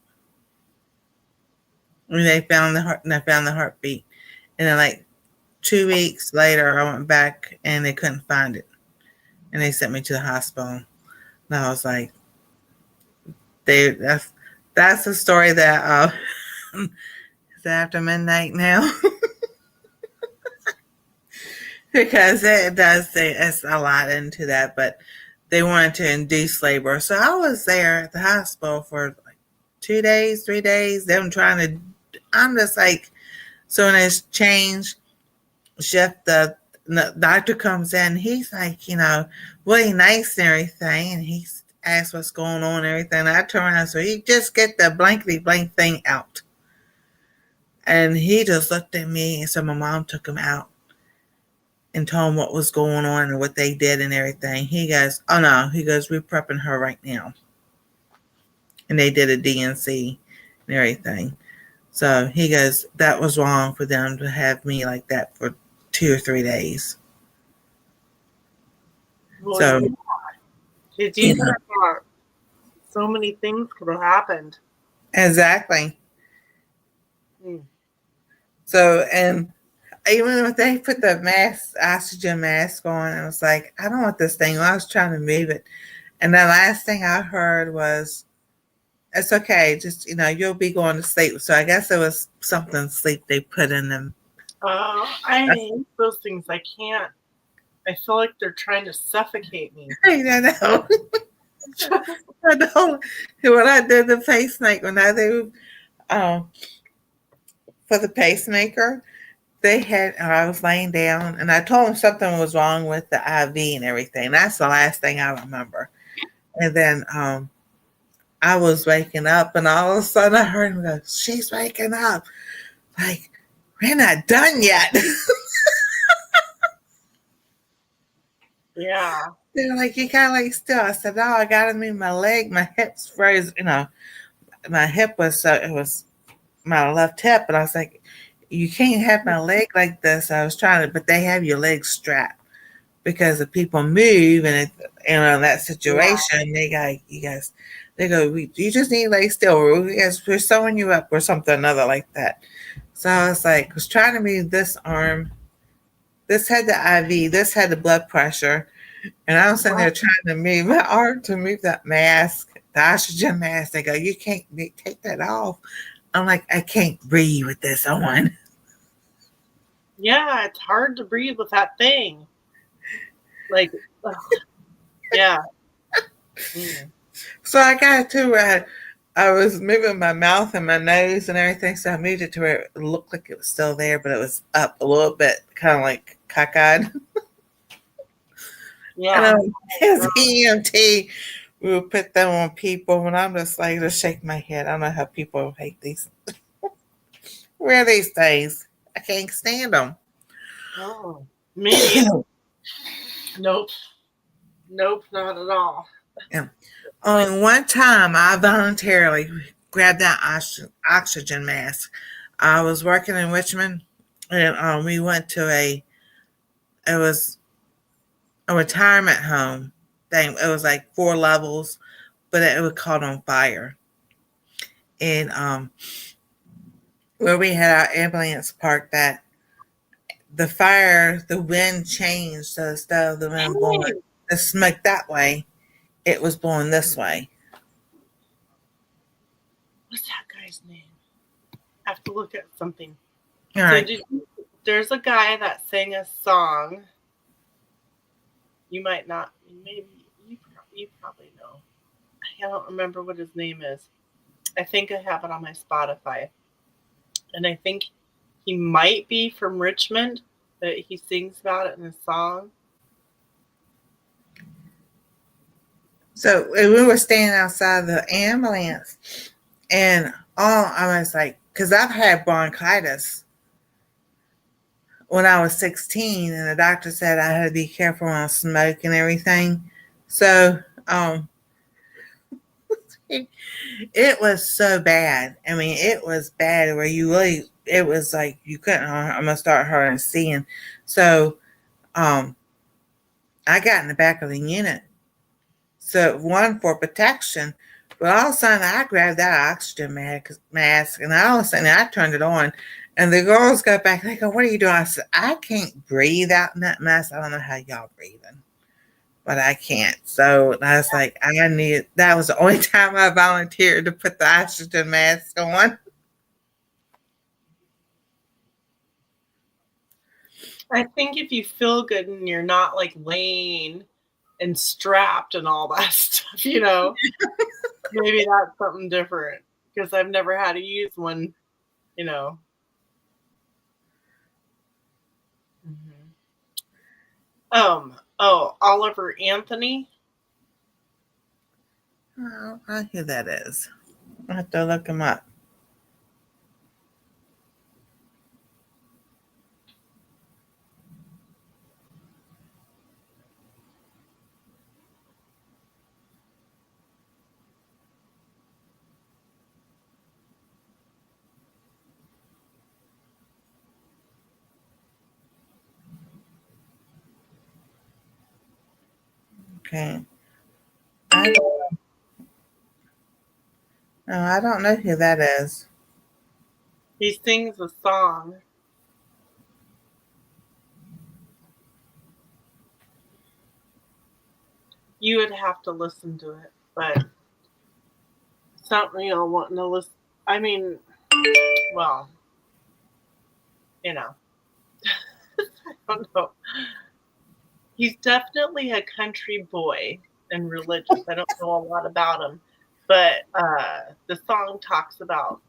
When they found the heartbeat. And then like 2 weeks later I went back and they couldn't find it. And they sent me to the hospital. And I was like, they that's a story that is after midnight now. Because it does say it's a lot into that, but they wanted to induce labor. So I was there at the hospital for like 2 days, 3 days. Them trying to, I'm just like, so when it's changed shift, the doctor comes in. He's like, really nice and everything, and he asks what's going on and everything. And I turn around, so he just get the blankety blank thing out, and he just looked at me, and so my mom took him out and told him what was going on and what they did and everything. He goes, "Oh no," he goes, "We're prepping her right now," and they did a DNC and everything. So he goes, "That was wrong for them to have me like that for 2 or 3 days." Well, So, yeah. Did you you know, thought so many things could have happened? exactly. Mm. So, and even when they put the mask, oxygen mask on, I was like, I don't want this thing. I was trying to move it. And the last thing I heard was, it's okay. Just, you'll be going to sleep. So I guess it was something sleep they put in them. I hate those things. I can't. I feel like they're trying to suffocate me. I know. I know. When I did the pacemaker, when I did um, for the pacemaker, they had, I was laying down and I told them something was wrong with the IV and everything. That's the last thing I remember. And then I was waking up and all of a sudden I heard him go, "She's waking up." Like, we're not done yet. Yeah. They're like, "You gotta lay still." I said, "No, I gotta move my leg. My hips froze, my hip was, so it was my left hip." And I was like, "You can't have my leg like this." I was trying to, but they have your legs strapped because if people move and in that Yeah. situation, they got you guys. They go, "You just need to lay still. We're sewing you up or something another like that." So I was like, was trying to move this arm. This had the IV. This had the blood pressure, and I was sitting there trying to move my arm to move that mask, the oxygen mask. They go, "You can't take that off." I'm like, "I can't breathe with this on." Yeah, it's hard to breathe with that thing. Like, ugh, yeah. Mm. So I got to where I was moving my mouth and my nose and everything. So I moved it to where it looked like it was still there, but it was up a little bit, kind of like cockeyed. And Yeah. as EMT, we would put them on people, and I'm just like, just shake my head. I don't know how people hate these. Wear these things. I can't stand them. Oh, me neither. Nope. Nope, not at all. Yeah. Only one time I voluntarily grabbed that oxygen mask. I was working in Richmond, and we went to it was a retirement home thing. It was like 4 levels, but it was caught on fire. And where we had our ambulance parked at, the fire, the wind changed. So instead of the wind blowing Hey, the smoke that way, it was blowing this way. what's that guy's name? I have to look at something. All So right. there's a guy that sang a song. You might not, maybe you probably know. I don't remember what his name is. I think I have it on my Spotify, and I think he might be from Richmond, but he sings about it in a song. So we were standing outside the ambulance, and all I was like, because I've had bronchitis when I was 16, and the doctor said I had to be careful when I smoke and everything. So, It was so bad. I mean, it was bad where you really, it was like you couldn't almost start hardly seeing. So, I got in the back of the unit. So one for protection, but all of a sudden I grabbed that oxygen mask, and all of a sudden I turned it on, and the girls got back. They go, "What are you doing?" I said, "I can't breathe out in that mask. I don't know how y'all breathing, but I can't." So I was like, I need. That was the only time I volunteered to put the oxygen mask on. I think if you feel good and you're not like laying and strapped and all that stuff, maybe that's something different, because I've never had to use one, you know. Oh, Oliver Anthony. Oh, I know who that is. I have to look him up. Okay. No, I don't know who that is. He sings a song. You would have to listen to it, but something wanting to listen. I mean, well, I don't know. He's definitely a country boy and religious. I don't know a lot about him, but the song talks about,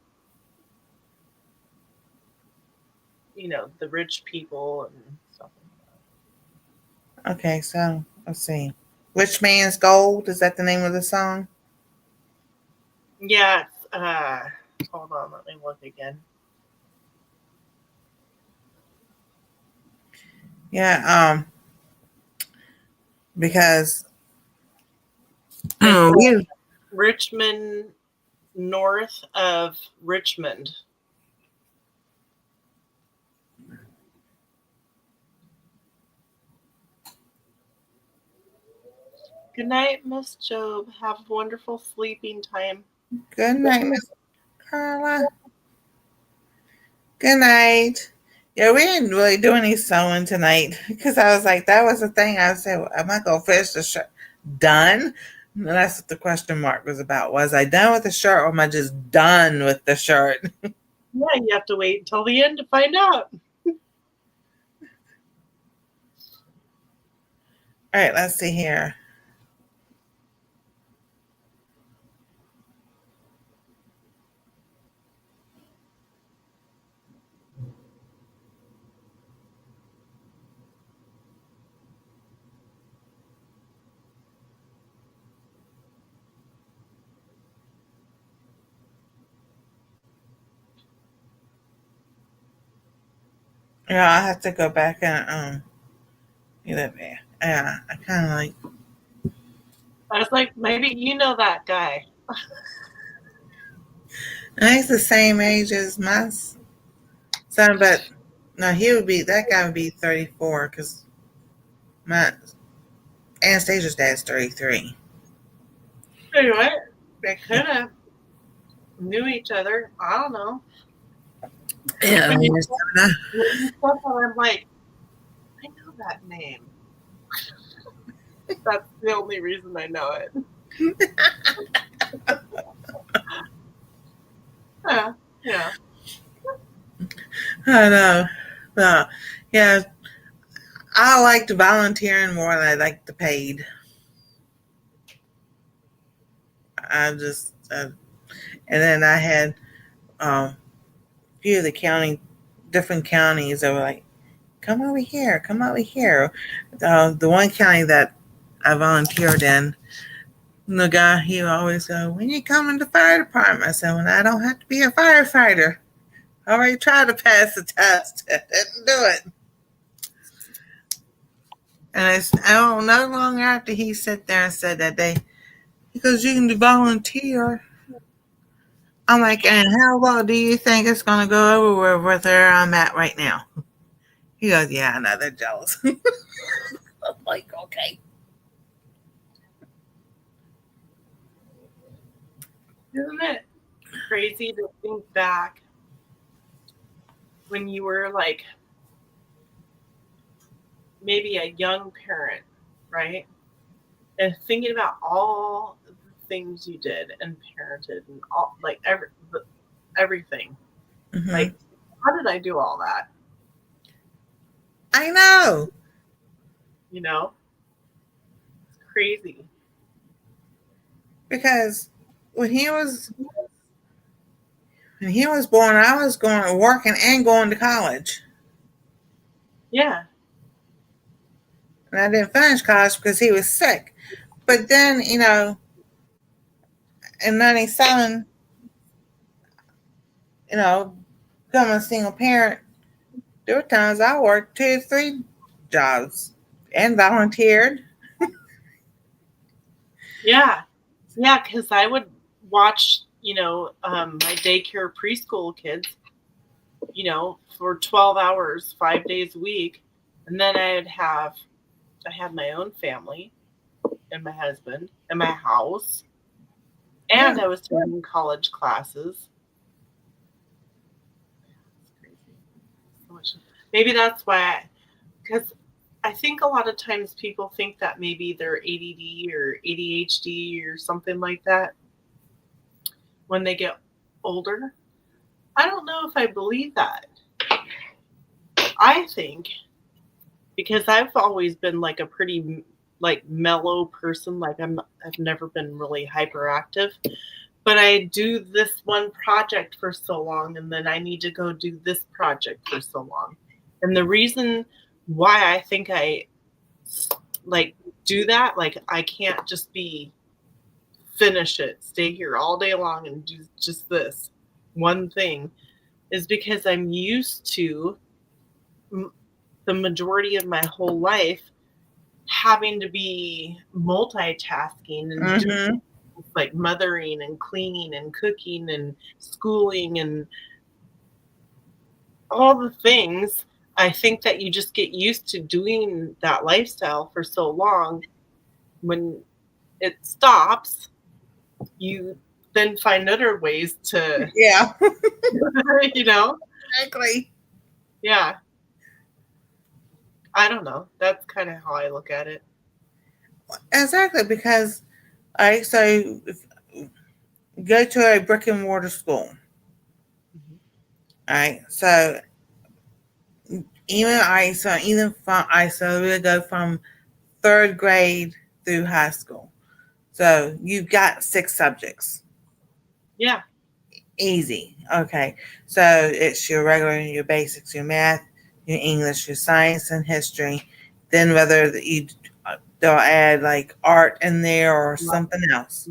the rich people and stuff like that. Okay, so let's see. Rich Man's Gold, is that the name of the song? Yeah, hold on, let me look again. Yeah, because Richmond, north of Richmond. Good night, Miss Job. Have a wonderful sleeping time. Good night, Miss Carla. Good night. Yeah, we didn't really do any sewing tonight because I was like, that was the thing. I said, well, am I going to finish the shirt? Done? And that's what the question mark was about. Was I done with the shirt, or am I just done with the shirt? Yeah, you have to wait until the end to find out. All right, let's see here. Yeah, I have to go back and yeah, I kind of like. I was like, maybe you know that guy. He's the same age as my son, but no, that guy would be 34 because my Anastasia's dad's 33. Anyway, they could have knew each other. I don't know. Yeah, When you said that, I'm like, I know that name. That's the only reason I know it. Yeah. I know. Well, yeah, I liked volunteering more than I liked the paid. And then I had a few of the different counties that were like, come over here, come over here. The one county that I volunteered in, the guy, he would always go, when you come in the fire department? I said, when I don't have to be a firefighter. I already tried to pass the test. Didn't do it. And no long after he sat there and said that He goes, you can volunteer. I'm like, and how well do you think it's going to go over with where I'm at right now? He goes, yeah, I know, they're jealous. I'm like, okay. Isn't it crazy to think back when you were like maybe a young parent, right? And thinking about all the things you did and parented and all like everything. Mm-hmm. Like, how did I do all that? I know. You know, it's crazy. Because when he was born, I was going working and going to college. Yeah. And I didn't finish college because he was sick. But then, you know, in 97, you know, becoming a single parent, there were times I worked 2 or 3 jobs and volunteered. Yeah. Yeah. Because I would watch, my daycare preschool kids, for 12 hours, 5 days a week. And then I had my own family and my husband and my house. And I was taking college classes. Maybe that's why, because I think a lot of times people think that maybe they're ADD or ADHD or something like that when they get older. I don't know if I believe that. I think because I've always been like a pretty like mellow person, like I've never been really hyperactive, but I do this one project for so long and then I need to go do this project for so long. And the reason why I think I like do that, like I can't just finish it, stay here all day long and do just this one thing, is because I'm used to the majority of my whole life having to be multitasking and doing like mothering and cleaning and cooking and schooling and all the things. I think that you just get used to doing that lifestyle for so long. When it stops, you then find other ways to, Yeah. Exactly. Yeah. I don't know. That's kind of how I look at it. Exactly, because so go to a brick and mortar school. All right. So we go from 3rd grade through high school. So you've got 6 subjects. Yeah. Easy. Okay. So it's your regular, your basics, your math, your English, your science, and history. Then whether they'll add like art in there or something else.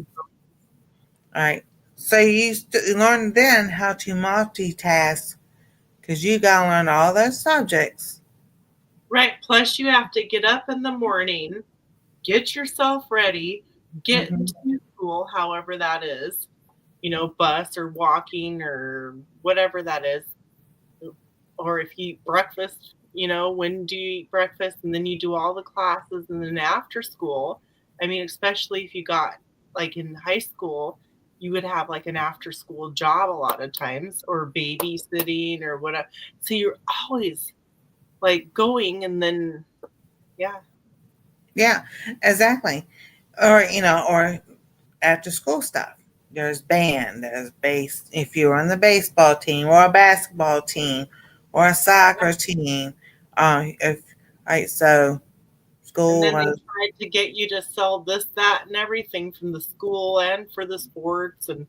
All right. So you learn then how to multitask because you got to learn all those subjects. Right. Plus, you have to get up in the morning, get yourself ready, get into school, however that is, bus or walking or whatever that is. Or if you eat breakfast, when do you eat breakfast? And then you do all the classes. And then after school, I mean, especially if you got like in high school, you would have like an after school job a lot of times or babysitting or whatever. So you're always like going and then, yeah. Yeah, exactly. Or after school stuff. There's band, there's bass. If you're on the baseball team or a basketball team or a soccer team, so school. And then they tried to get you to sell this, that, and everything from the school and for the sports. And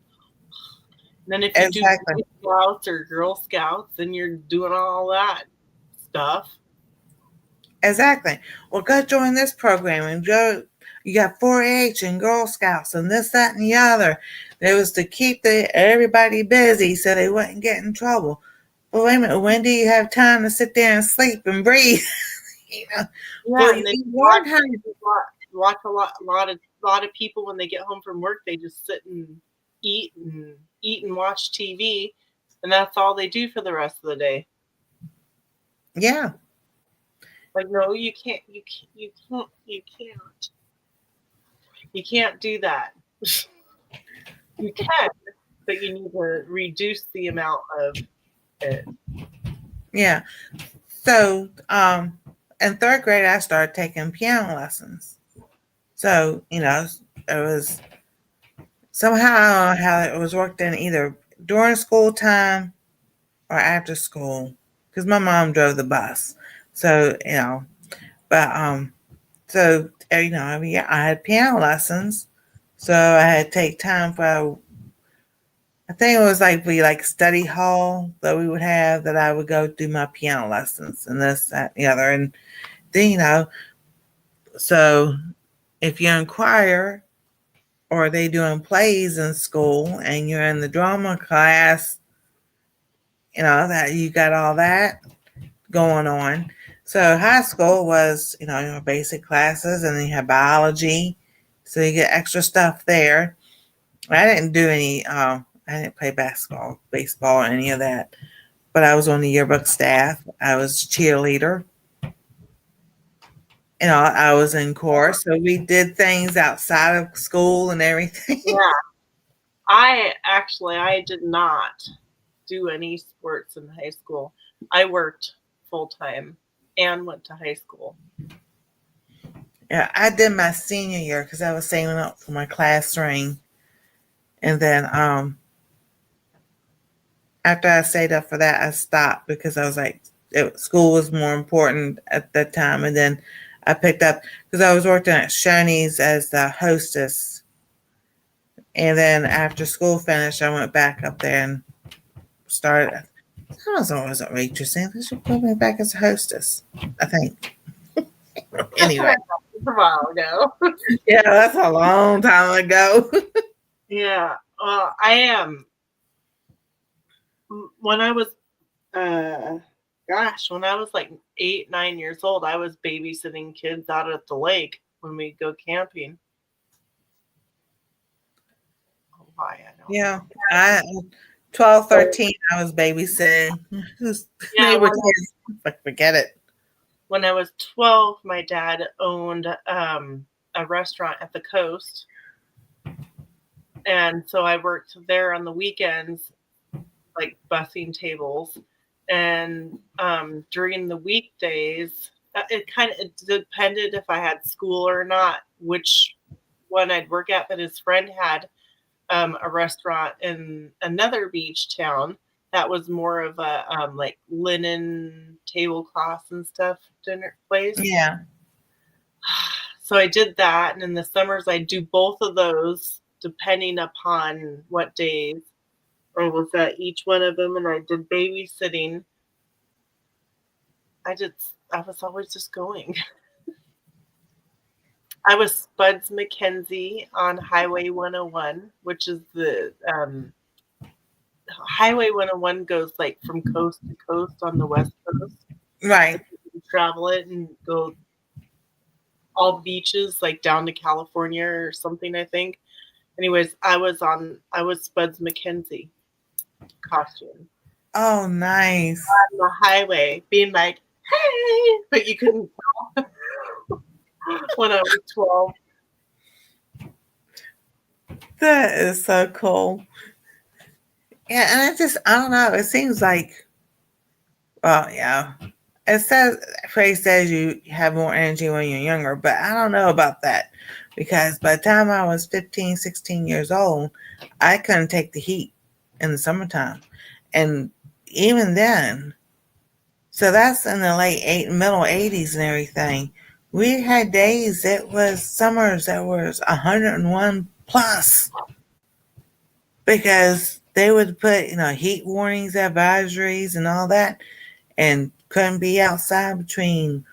then if you do Boy Scouts or Girl Scouts, then you're doing all that stuff. Exactly. Well, go join this program and you got 4-H and Girl Scouts and this, that, and the other. It was to keep everybody busy so they wouldn't get in trouble. But wait a minute, when do you have time to sit there and sleep and breathe? Yeah, and then you watch a lot of lot of people, when they get home from work, they just sit and eat and watch TV, and that's all they do for the rest of the day. Yeah. Like, no, you can't do that. You can, but you need to reduce the amount of it. Yeah. So, in third grade, I started taking piano lessons. So, it was somehow, I don't know how it was worked in either during school time or after school, because my mom drove the bus. So, but, so, every year I had piano lessons. So I had to take time for, I think it was like study hall that we would have, that I would go do my piano lessons and this, that, and the other. And then, so if you're in choir or they doing plays in school and you're in the drama class, that you got all that going on. So high school was, your basic classes, and then you have biology. So you get extra stuff there. I didn't do any, I didn't play basketball, baseball, or any of that. But I was on the yearbook staff. I was a cheerleader. I was in chorus. So we did things outside of school and everything. Yeah. I did not do any sports in high school. I worked full time and went to high school. Yeah, I did my senior year because I was saving up for my class ring. And then after I saved up for that, I stopped because I was like, school was more important at that time. And then I picked up, because I was working at Herrschners as the hostess. And then after school finished, I went back up there and started. I wasn't waitressing. They should put me back as a hostess, I think. Anyway. A while ago. Yeah, that's a long time ago. Yeah. I am. When I was, when I was like 8, 9 years old, I was babysitting kids out at the lake when we go camping. Oh, why? I don't know. 12, 13, I was babysitting. They were kids, but forget it. When I was 12, my dad owned a restaurant at the coast. And so I worked there on the weekends, like bussing tables. And during the weekdays, it depended if I had school or not, which one I'd work at. But his friend had a restaurant in another beach town that was more of a like linen tablecloths and stuff dinner place. Yeah. So I did that, and in the summers I do both of those depending upon what days. I was at each one of them, and I did babysitting. I was always just going. I was Spuds McKenzie on Highway 101, which is the Highway 101 goes like from coast to coast on the west coast. Right. You can travel it and go all the beaches, like down to California or something, I think. Anyways, I was Spuds McKenzie costume. Oh, nice. On the highway, being like, hey, but you couldn't tell when I was 12. That is so cool. Yeah, and I don't know. It seems like, well, yeah. Phrase says you have more energy when you're younger, but I don't know about that, because by the time I was 15, 16 years old, I couldn't take the heat in the summertime. And even then, so that's in the middle 80s and everything. We had days, it was summers that was 101 plus, because they would put, heat warnings, advisories, and all that, and couldn't be outside between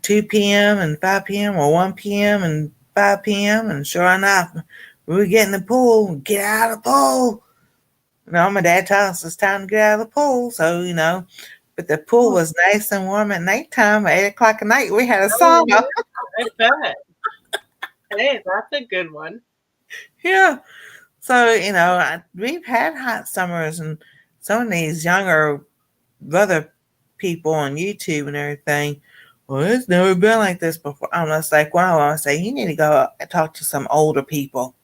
2 p.m. and 5 p.m. or 1 p.m. and 5 p.m. And sure enough, we would get in the pool, get out of the pool. My dad told us it's time to get out of the pool. So, but the pool was nice and warm at nighttime. At 8 o'clock at night, we had a sauna. I bet. Hey, that's a good one. Yeah. So, we've had hot summers, and some of these younger other people on YouTube and everything, well, it's never been like this before. I'm just like, wow, I say, you need to go and talk to some older people.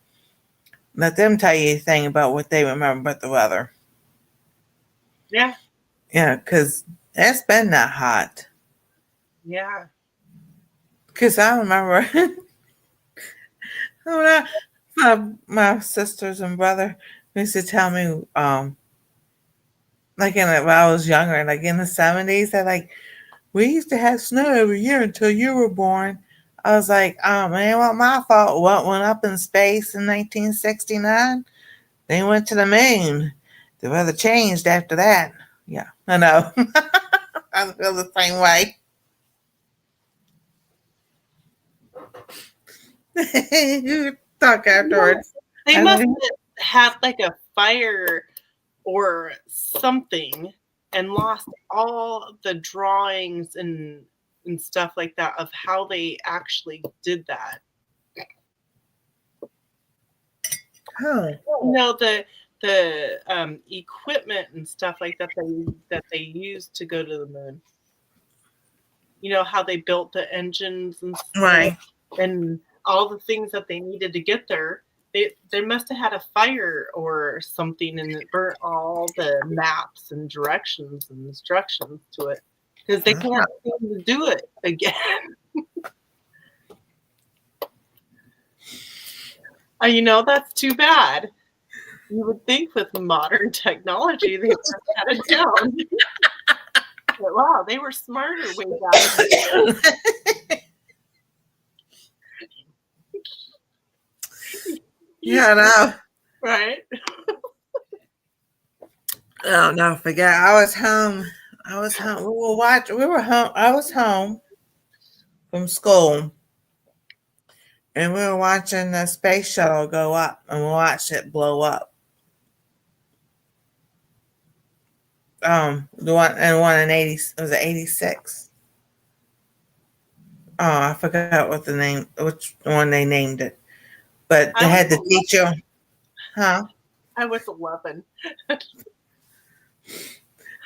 Let them tell you anything about what they remember about the weather. Yeah. Yeah, because it's been that hot. Yeah. Because I remember when my sisters and brother used to tell me, like when I was younger, like in the 70s, they're like, we used to have snow every year until you were born. I was like, oh man, what my fault? What went up in space in 1969? They went to the moon. The weather changed after that. Yeah, I know. I feel the same way. Talk afterwards. They I must mean, have had like a fire or something and lost all the drawings and stuff like that of how they actually did that. oh, The equipment and stuff like that they used to go to the moon. You know how they built the engines right. and all the things that they needed to get there. They must have had a fire or something and it burnt all the maps and directions and instructions to it because they can't seem to do it again. That's too bad. You would think with modern technology they would have had it down. But wow, they were smarter way back. Yeah, I know. Right? Oh no, forget. I was home. I was home. We were home. I was home from school, and we were watching the space shuttle go up, and we watched it blow up. The one in 80 was it 86? Oh, I forgot what the name, which one they named it, but they had the teacher, huh? I was 11.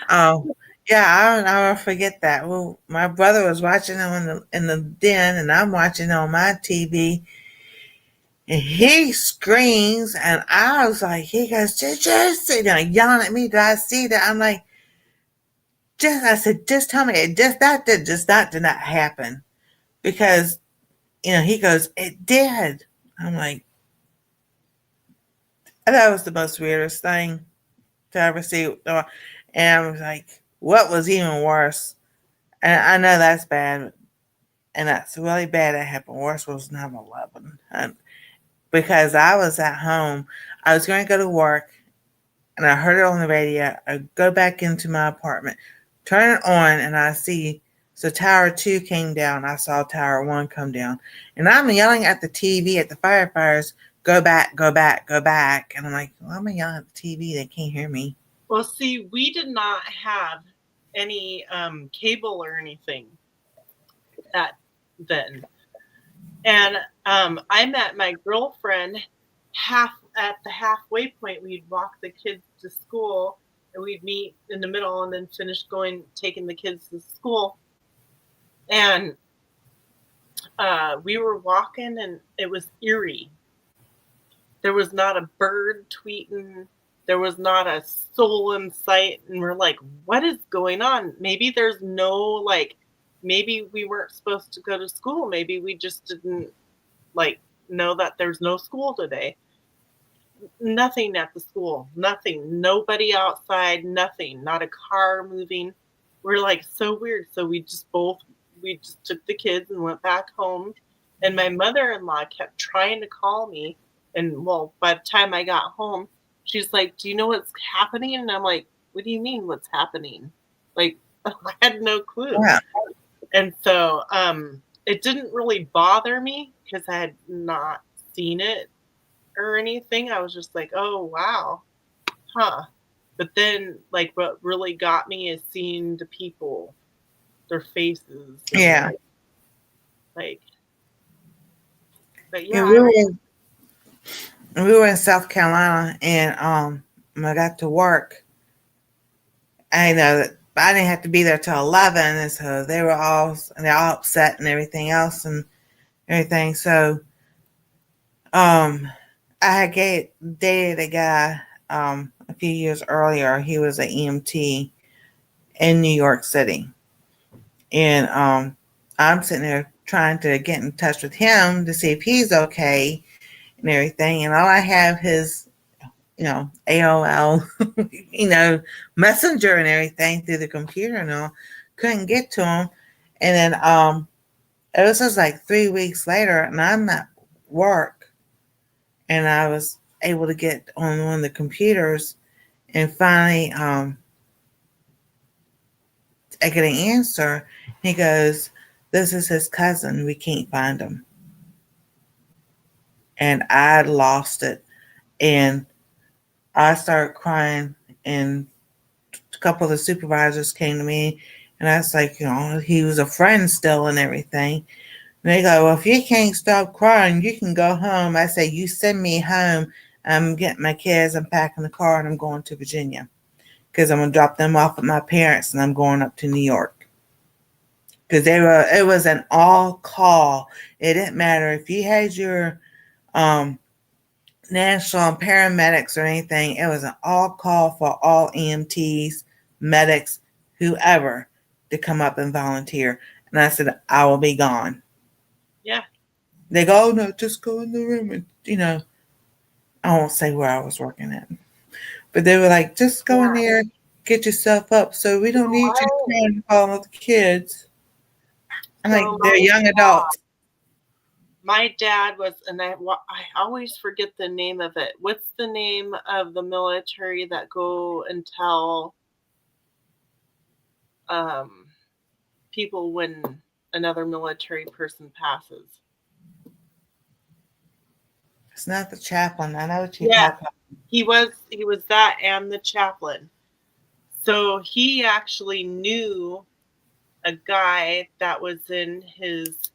Oh, yeah, I'll never forget that. Well, my brother was watching it in the den, and I'm watching it on my TV. And he screams, and I was like, he goes, did you see that? Yelling at me, did I see that? I'm like, I said, just tell me, that did not happen. Because, he goes, it did. I'm like, that was the most weirdest thing to ever see. And I was like, what was even worse? And I know that's bad, and that's really bad that happened. Worse was 9/11. Because I was at home. I was going to go to work, and I heard it on the radio. I go back into my apartment, turn it on, and I see so Tower 2 came down. I saw Tower 1 come down. And I'm yelling at the TV at the firefighters, go back, go back, go back. And I'm like, well, I'm yelling at the TV. They can't hear me. Well, see, we did not have any cable or anything then. And I met my girlfriend at the halfway point. We'd walk the kids to school, and we'd meet in the middle, and then finish taking the kids to school. And we were walking, and it was eerie. There was not a bird tweeting. There was not a soul in sight. And we're like, what is going on? Maybe there's no, maybe we weren't supposed to go to school. Maybe we just didn't, know that there's no school today. Nothing at the school. Nothing. Nobody outside. Nothing. Not a car moving. We're like, so weird. So we just took the kids and went back home. And my mother-in-law kept trying to call me. And well, by the time I got home, she's like, do you know what's happening? And I'm like, what do you mean what's happening? Like, I had no clue. Yeah. And so it didn't really bother me because I had not seen it or anything. I was just like, oh, wow. Huh. But then, what really got me is seeing the people, their faces. Yeah. But Yeah, yeah, we were in South Carolina, and when I got to work, I know that I didn't have to be there till 11, and so they're all upset and everything else and everything. So I had dated a guy a few years earlier. He was an EMT in New York City, and I'm sitting there trying to get in touch with him to see if he's okay and everything. And all I have his, AOL, messenger and everything through the computer and all. Couldn't get to him. And then it was just like 3 weeks later, and I'm at work, and I was able to get on one of the computers, and finally I get an answer. He goes, "This is his cousin. We can't find him." And I lost it. And I started crying, and a couple of the supervisors came to me, and I was like, he was a friend still and everything. And they go, "Well, if you can't stop crying, you can go home." I say, "You send me home. I'm getting my kids, I'm packing the car, and I'm going to Virginia because I'm going to drop them off with my parents, and I'm going up to New York." Because it was an all call. It didn't matter if you had your national paramedics or anything. It was an all call for all EMTs, medics, whoever to come up and volunteer. And I said, "I will be gone." yeah. They go, "Oh, no, just go in the room." And, I won't say where I was working at. But they were like, "Just go in there, get yourself up. So we don't need you crying for all of the kids." I'm like, So they're young adults. my dad was, and I always forget the name of it. What's the name of the military that go and tell people when another military person passes? It's not the chaplain. I know what you're Yeah, talking about. he was that and the chaplain. So he actually knew a guy that was in his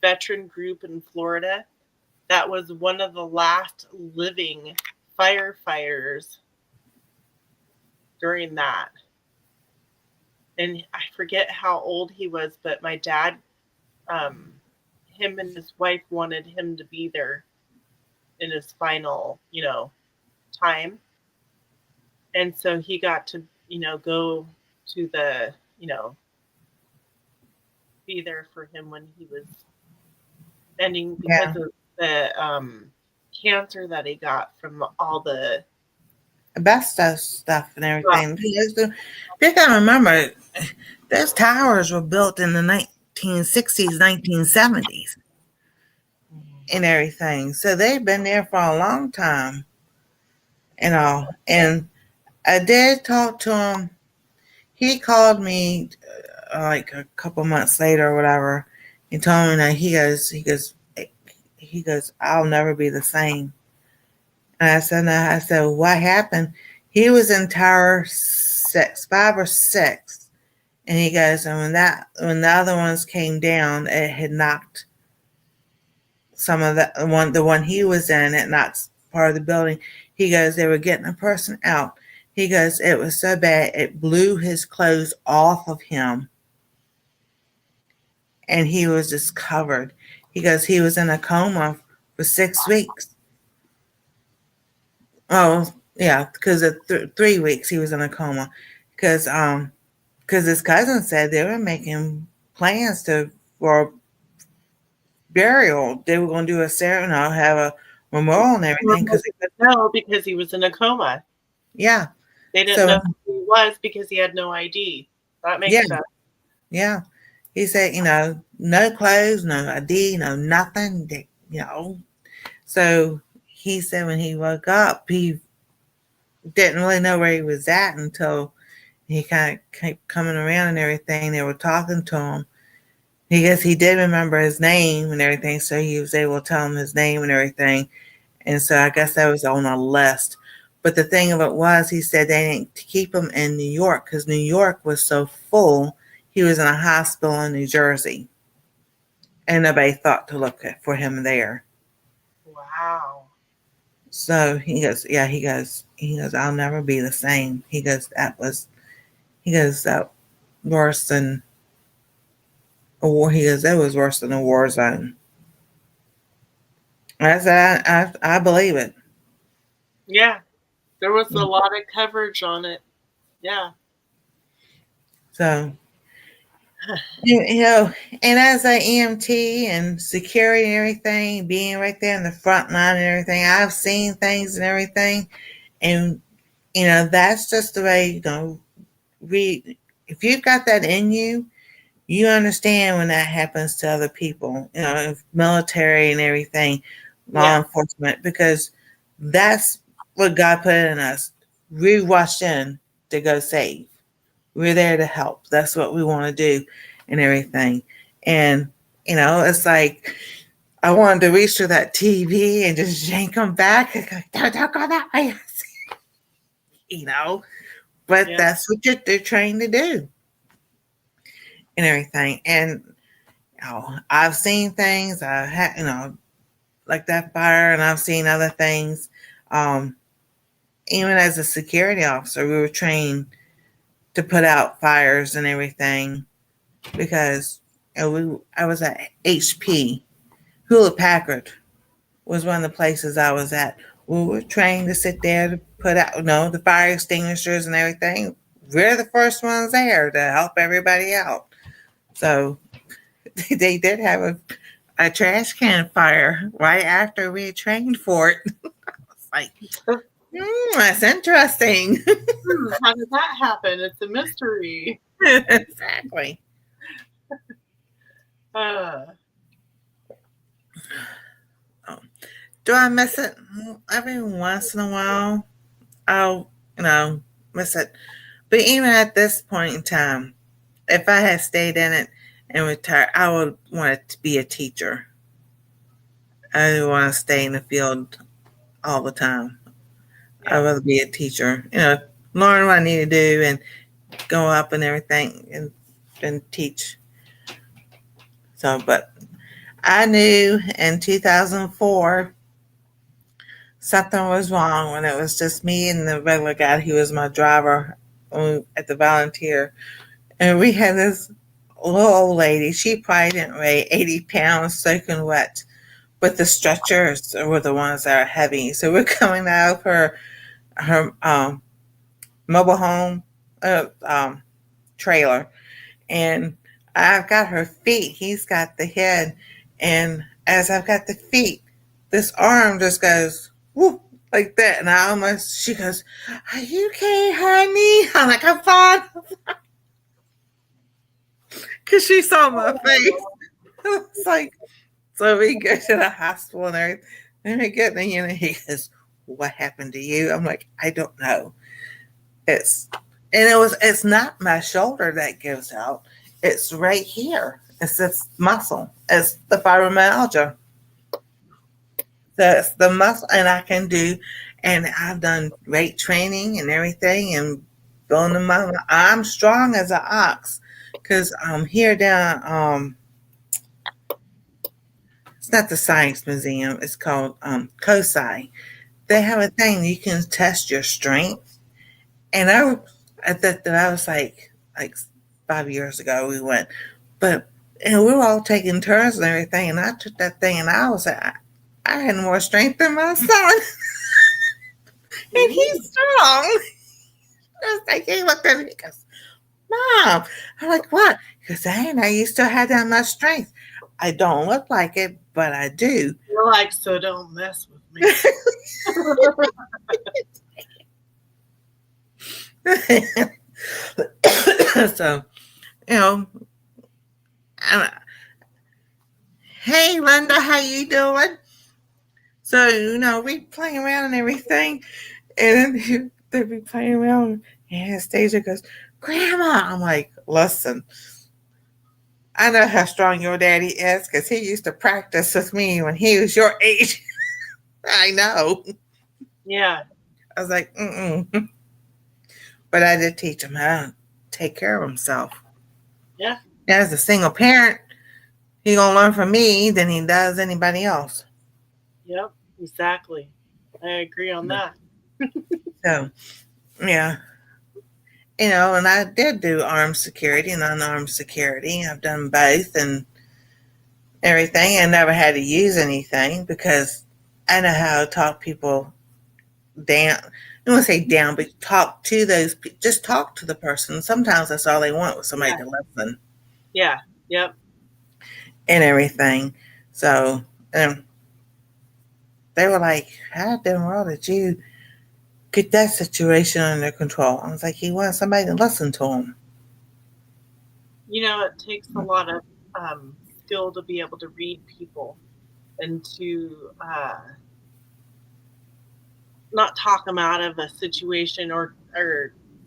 veteran group in Florida that was one of the last living firefighters during that. And I forget how old he was, but my dad, him and his wife wanted him to be there in his final, time. And so he got to, go to the, be there for him when he was ending Yeah. because of the cancer that he got from all the Asbestos stuff and everything. You got to remember, those towers were built in the 1960s, 1970s and everything. So they've been there for a long time and all. And I did talk to him. He called me like a couple months later or whatever. He told me that "I'll never be the same." And I said, "No." I said, "What happened?" He was in tower 6, 5 or 6. And he goes, "And when the other ones came down, it had knocked some of the one he was in, it knocked part of the building." He goes, "They were getting a person out." He goes, "It was so bad, it blew his clothes off of him, and he was just covered." He goes, "He was in a coma for 6 weeks." Oh, yeah, because of 3 weeks he was in a coma. Because his cousin said they were making plans for burial. They were going to do a ceremony, have a memorial and everything. No, because he was in a coma. Yeah. They didn't So know who he was because he had no ID. That makes sense. yeah. He said, no clothes, no ID, no nothing. So he said when he woke up, he didn't really know where he was at until he kind of kept coming around and everything. They were talking to him. He guess he did remember his name and everything, so he was able to tell him his name and everything. And so I guess that was on a list. But the thing of it was, he said they didn't keep him in New York because New York was so full. He was in a hospital in New Jersey. and nobody thought to look for him there. Wow. So he goes, yeah, he goes, I'll never be the same. He goes, that worse than a war. He goes, that was worse than a war zone. I said, I believe it. Yeah. There was a lot of coverage on it. Yeah. So, you know, and as an EMT and security and everything, being right there in the front line and everything, I've seen things and everything. And, you know, that's just the way, you know, if you've got that in you, you understand when that happens to other people, you know, military and everything, law Yeah. enforcement, because that's what God put in us. We rushed in to go save. We're there to help. That's what we want to do and everything. And, you know, it's like I wanted to reach for that TV and just yank them back. Don't go that way. You know, but Yeah. that's what they're trained to do and everything. And you know, I've seen things. I had, you know, like that fire, and I've seen other things. Um, Even as a security officer, we were trained to put out fires and everything because you know, I was at HP. Hewlett Packard was one of the places I was at. We were trained to sit there to put out, you know, the fire extinguishers and everything. We're the first ones there to help everybody out. So they did have a trash can fire right after we had trained for it. It's like, that's interesting. How did that happen? It's a mystery. Exactly. Uh, Do I miss it? Every once in a while, I'll, you know, miss it. But even at this point in time, if I had stayed in it and retired, I would want to be a teacher. I didn't want to stay in the field all the time. yeah. I'd rather be a teacher, you know, learn what I need to do and go up and everything and teach. So, but I knew in 2004 something was wrong when it was just me and the regular guy. He was my driver at the volunteer. And we had this little old lady. She probably didn't weigh 80 pounds soaking wet. But the stretchers were the ones that are heavy. So we're coming out of her mobile home trailer. And I've got her feet. He's got the head. And as I've got the feet, this arm just goes whoop like that. And she goes, "Are you okay, honey?" I'm like, "I'm fine." Because she saw my face. It's like, so we go to the hospital and everything. And we get the, you know, he goes, "What happened to you?" I'm like, "I don't know. It's, it's not my shoulder that gives out. It's right here. It's this muscle. It's the fibromyalgia. That's the muscle, and I can do, and I've done weight training and everything, and building my. I'm strong as an ox, because here down it's not the Science Museum. It's called COSI. They have a thing you can test your strength, and I was like 5 years ago we went, but and we were all taking turns and everything, and I took that thing, and I was like, I had more strength than my son. And he's strong. I was like, he looked at me, he goes, "Mom." I'm like, "What?" He goes, "Dang, I used to have that much strength. I don't look like it, but I do." You're like, so don't mess with me. So, you know, hey Linda, how you doing? So, you know, we playing around and everything, and then they'd be playing around, and Stasia goes, "Grandma." I'm like, "Listen, I know how strong your daddy is because he used to practice with me when he was your age." I know. Yeah. I was like, mm-mm. But I did teach him how to take care of himself. Yeah. As a single parent, He gonna learn from me than he does anybody else. Yep, exactly. I agree on that. So yeah, and I did do armed security and unarmed security. I've done both and everything. I never had to use anything because I know how to talk people down. I don't want to say down, but talk to those. Just talk to the person. Sometimes that's all they want was somebody Yeah. to listen Yeah. Yep. and everything. So they were like, "How in the world did you get that situation under control?" I was like, "He wanted somebody to listen to him." It takes a lot of skill to be able to read people and to not talk them out of a situation or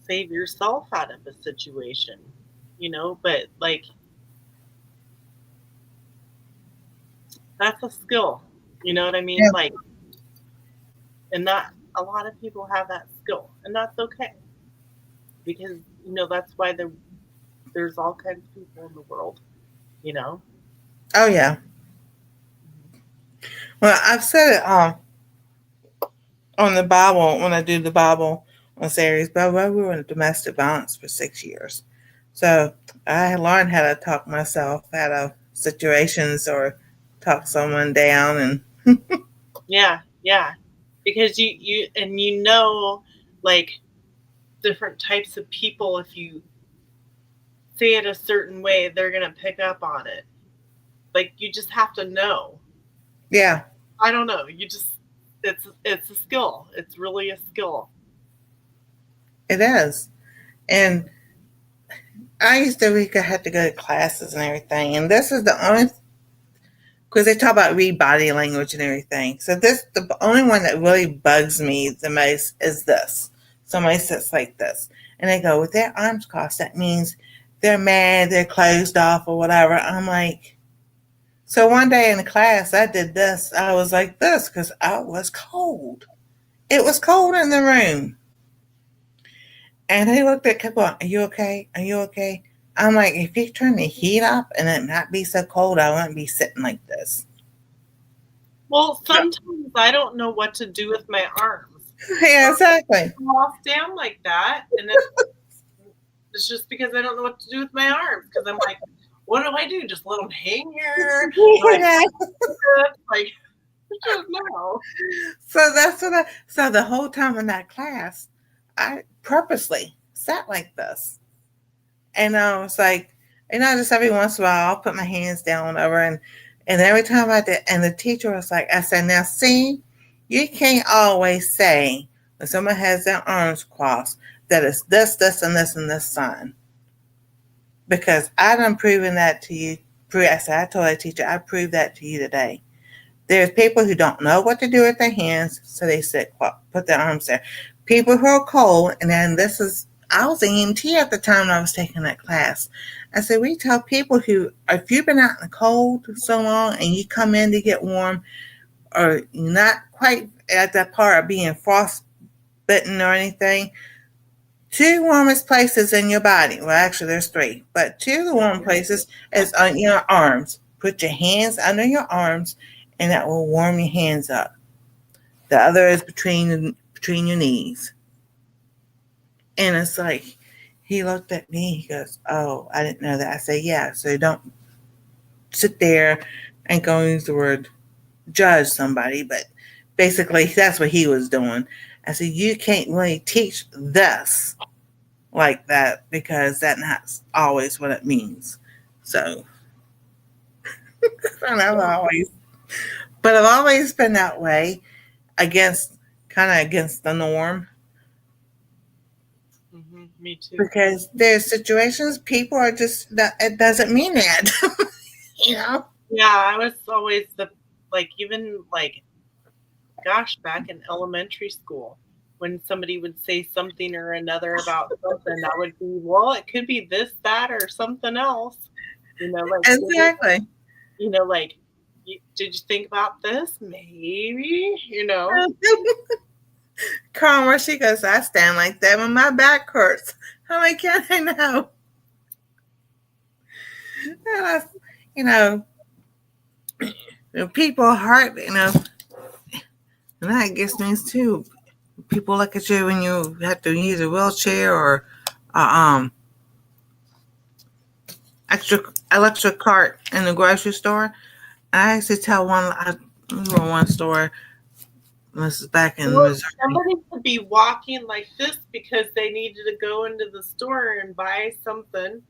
save yourself out of a situation, but like that's a skill. You know what I mean? Yeah. Like, and not a lot of people have that skill, and that's okay because that's why there's all kinds of people in the world. You know. Oh yeah. Well, I've said it on the Bible when I do the Bible on series, but we were in domestic violence for 6 years. So I learned how to talk myself out of situations or talk someone down and Yeah, yeah, because you like different types of people. If you say it a certain way, they're gonna pick up on it. Like you just have to know. yeah, I don't know. It's a skill. It's really a skill. it is. And I used to week I had to go to classes and everything, and this is the only because they talk about read body language and everything. So this the only one that really bugs me the most is this. Somebody sits like this, and they go with their arms crossed. That means they're mad, they're closed off, or whatever. I'm like, so one day in the class, I did this. I was like this because I was cold. It was cold in the room, and they looked at people. Are you okay? Are you okay? I'm like, if you turn the heat up and it not be so cold, I wouldn't be sitting like this. Well, sometimes I don't know what to do with my arms. Yeah, exactly. I'll stand like that, and it's just because I don't know what to do with my arms. Because I'm like, what do I do? Just let them hang here? Yeah. Like, just no. So that's what so the whole time in that class, I purposely sat like this. And I was like, just every once in a while I'll put my hands down over and every time I did and the teacher was like, I said, now see, you can't always say when someone has their arms crossed that it's this, and this sign. Because I done proven that to you. I said, I told that teacher, I proved that to you today. There's people who don't know what to do with their hands, so they sit, put their arms there. People who are cold, and then I was an EMT at the time I was taking that class. I said, we tell people who, if you've been out in the cold so long and you come in to get warm, or you're not quite at that part of being frostbitten or anything, two warmest places in your body, well, actually, there's three, but two of the warm places is on your arms. Put your hands under your arms, and that will warm your hands up. The other is between your knees. And it's like, he looked at me, he goes, oh, I didn't know that. I say, yeah, so don't sit there and go use the word judge somebody, but basically that's what he was doing. I said, you can't really teach this like that because that's not always what it means. So, and I've always been that way kind of against the norm Me too. because there's situations people are just that it doesn't mean that, you know. Yeah, I was always even gosh, back in elementary school, when somebody would say something or another about something, that would be, well, it could be this, that, or something else. Exactly. Like, did you think about this? Maybe, Karma, she goes, I stand like that when my back hurts. I'm like, yeah, I know. And I, you know, people hurt, and that gets me too. People look at you when you have to use a wheelchair or uh, extra electric cart in the grocery store. I used to tell we were in one store. This is back in Well, Missouri. somebody could be walking like this because they needed to go into the store and buy something.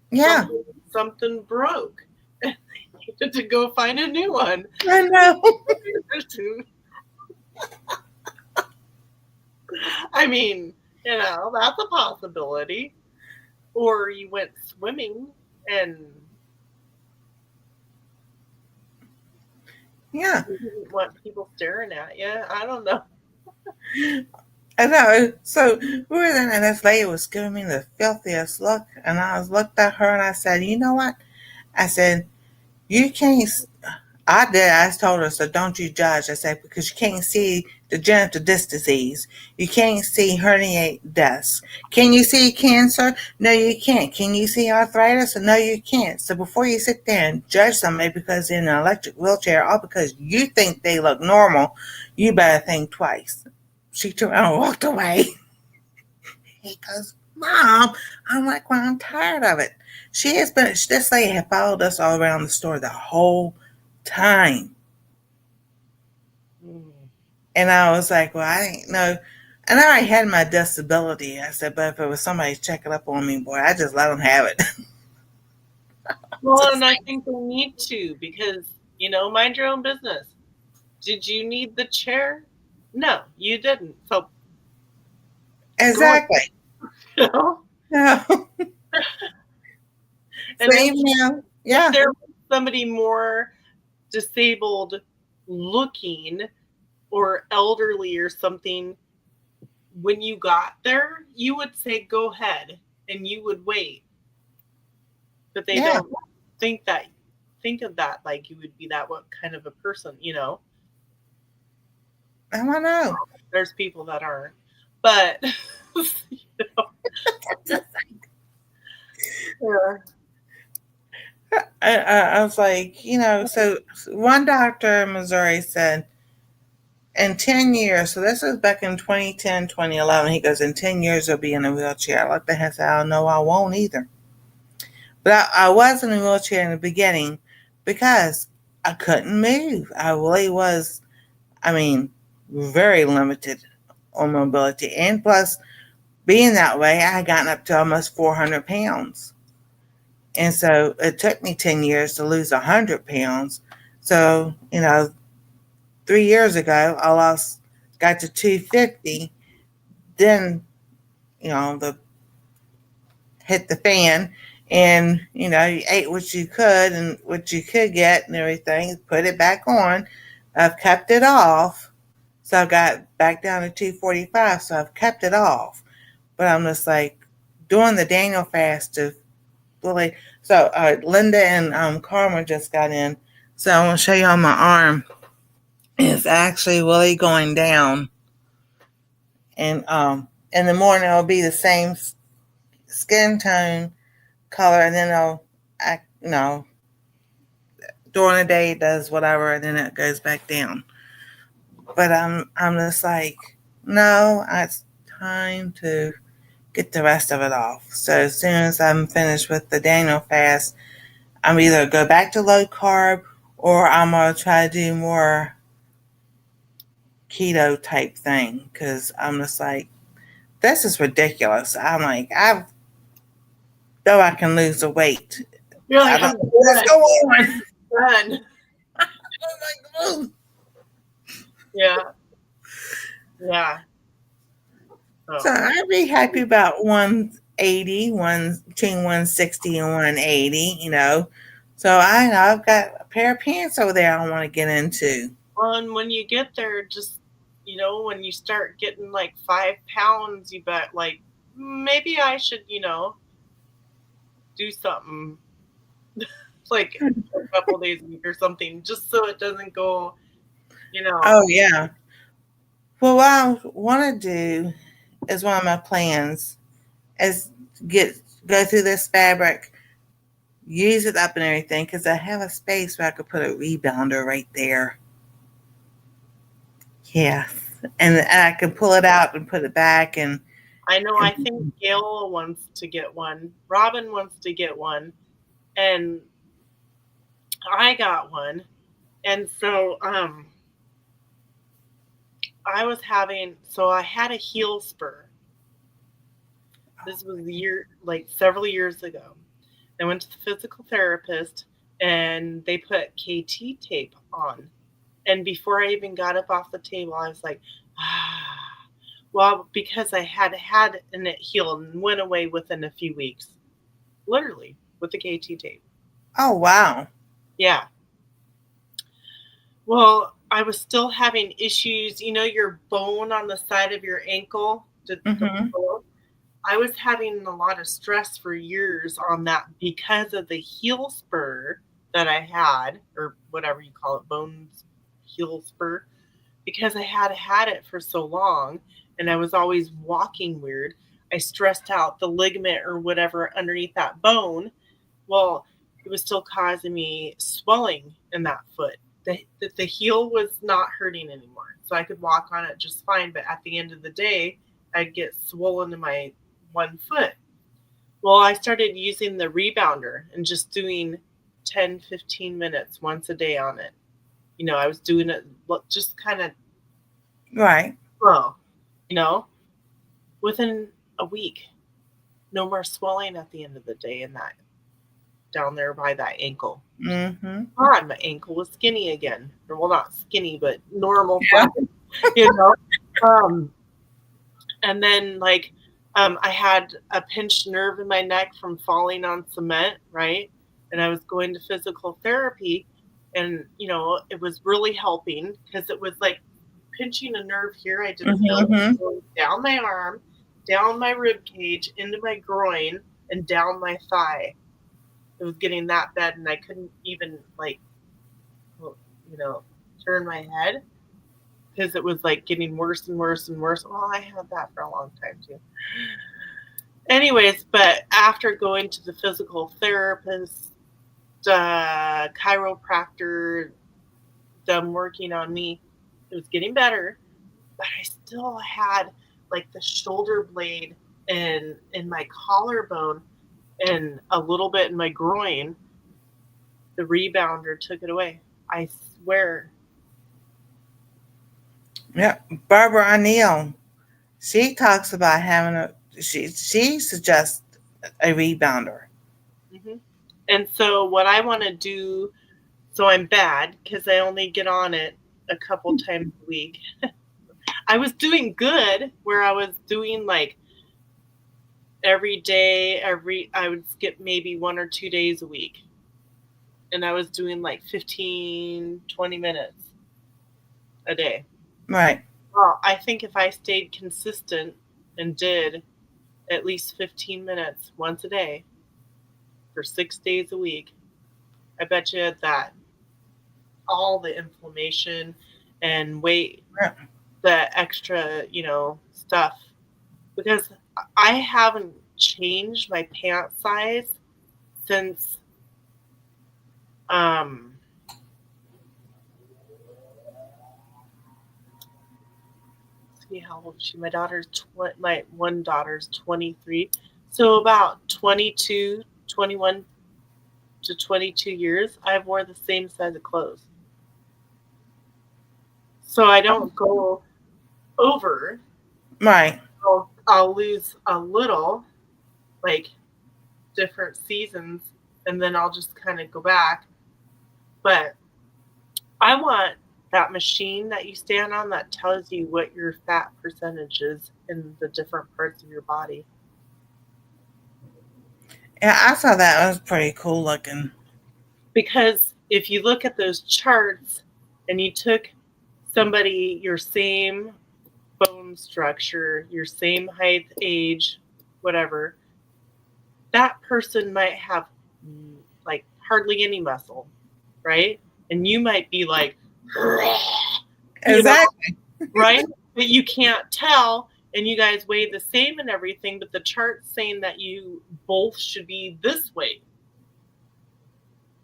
Yeah, Something broke. And they needed to go find a new one. I know. I mean, that's a possibility. Or you went swimming and Yeah, you didn't want people staring at you. I don't know. I know. So we were there, and this lady was giving me the filthiest look, and I was looked at her, and I said, "You know what?" I said, "You can't." I did. I told her, so don't you judge. I said, because you can't see degenerative disc disease. You can't see herniated discs. Can you see cancer? No, you can't. Can you see arthritis? No, you can't. So before you sit there and judge somebody because they're in an electric wheelchair or because you think they look normal, you better think twice. She turned around and walked away. He goes, Mom. I'm like, well, I'm tired of it. This lady had followed us all around the store the whole time. And I was like, well, I didn't know. And I already had my disability. I said, but if it was somebody checking up on me, boy, I just let them have it. Well, and I think they need to because, mind your own business. Did you need the chair? No, you didn't. So, Exactly. you know? Yeah. And Same now. Yeah. if there was somebody more disabled looking or elderly or something, when you got there, you would say, go ahead, and you would wait. But they Yeah. don't think of that like you would be that what kind of a person, I don't know. There's people that aren't. But yeah. I was like, so one doctor in Missouri said, in 10 years, so this was back in 2010, 2011, he goes, in 10 years, I'll be in a wheelchair. I looked at him and said, I don't know, I won't either. But I was in a wheelchair in the beginning because I couldn't move. I really was, very limited on mobility. And plus, being that way, I had gotten up to almost 400 pounds. And so it took me 10 years to lose 100 pounds. So, 3 years ago, got to 250. Then, the hit the fan, and you ate what you could and what you could get and everything, put it back on. I've kept it off, so I got back down to 245, so I've kept it off. But I'm just like doing the Daniel fast to really. So Linda and Karma just got in, so I want to show you on my arm. It's actually really going down, and in the morning it'll be the same skin tone color, and then it'll act, during the day it does whatever, and then it goes back down. But I'm just like, no, it's time to get the rest of it off. So as soon as I'm finished with the Daniel fast, I'm either go back to low carb or I'm gonna try to do more keto type thing because I'm just like, this is ridiculous. I'm like, I know I can lose the weight. You're like, I don't know what's going on. done. I'm like, Yeah. Yeah. Oh. so I'd be happy about 180, between 160 and 180, So I know I've got a pair of pants over there I want to get into. Well, and when you get there, just, when you start getting like 5 pounds, you bet, like, maybe I should, do something like a couple days a week or something, just so it doesn't go, Oh, yeah. Well, what I want to do is one of my plans is go through this fabric use it up and everything because I have a space where I could put a rebounder right there. Yes. And I can pull it out and put it back and I know. I think Gail wants to get one. Robin wants to get one, and I got one. And so I was I had a heel spur. This was several years ago. I went to the physical therapist and they put KT tape on. And before I even got up off the table, I was like, well, because I had and it healed and went away within a few weeks, literally with the KT tape. Oh, wow. Yeah. Well, I was still having issues. You know, your bone on the side of your ankle, I was having a lot of stress for years on that because of the heel spur that I had, or whatever you call it, bones heel spur, because I had it for so long and I was always walking weird. I stressed out the ligament or whatever underneath that bone. Well, it was still causing me swelling in that foot. The heel was not hurting anymore. So I could walk on it just fine. But at the end of the day, I'd get swollen in my one foot. Well, I started using the rebounder and just doing 10, 15 minutes once a day on it. You know, I was doing it just kind of Right. slow, you know, within a week. No more swelling at the end of the day in that down there by that ankle. Mm-hmm. God, my ankle was skinny again. Or, well, not skinny, but normal size, you know. And then I had a pinched nerve in my neck from falling on cement, right? And I was going to physical therapy, and you know, it was really helping because it was like pinching a nerve here. I didn't feel it going down my arm, down my rib cage, into my groin, and down my thigh. It was getting that bad, and I couldn't even turn my head because it was like getting worse and worse and worse. Well, I had that for a long time too. Anyways, but after going to the physical therapist, chiropractor, them working on me, it was getting better, but I still had like the shoulder blade and in my collarbone and a little bit in my groin. The rebounder took it away. I swear. Yeah. Barbara O'Neill, she talks about she suggests a rebounder. Mm-hmm. And so what I want to do, so I'm bad because I only get on it a couple times a week. I was doing good where I was doing like every day, I would skip maybe 1 or 2 days a week. And I was doing like 15, 20 minutes a day. Right. Well, I think if I stayed consistent and did at least 15 minutes once a day for 6 days a week, I bet you that all the inflammation and weight, the extra, stuff, because I haven't changed my pant size since see how old is she? My one daughter's 23, so about 22, 21 to 22 years I've wore the same size of clothes, so I don't go over. Right. I'll lose a little, like different seasons, and then I'll just kind of go back. But I want that machine that you stand on that tells you what your fat percentage is in the different parts of your body. Yeah, I saw that. It was pretty cool looking. Because if you look at those charts and you took somebody your same bone structure, your same height, age, whatever, that person might have like hardly any muscle, right? And you might be like, exactly, right? But you can't tell, and you guys weigh the same and everything, but the chart's saying that you both should be this way.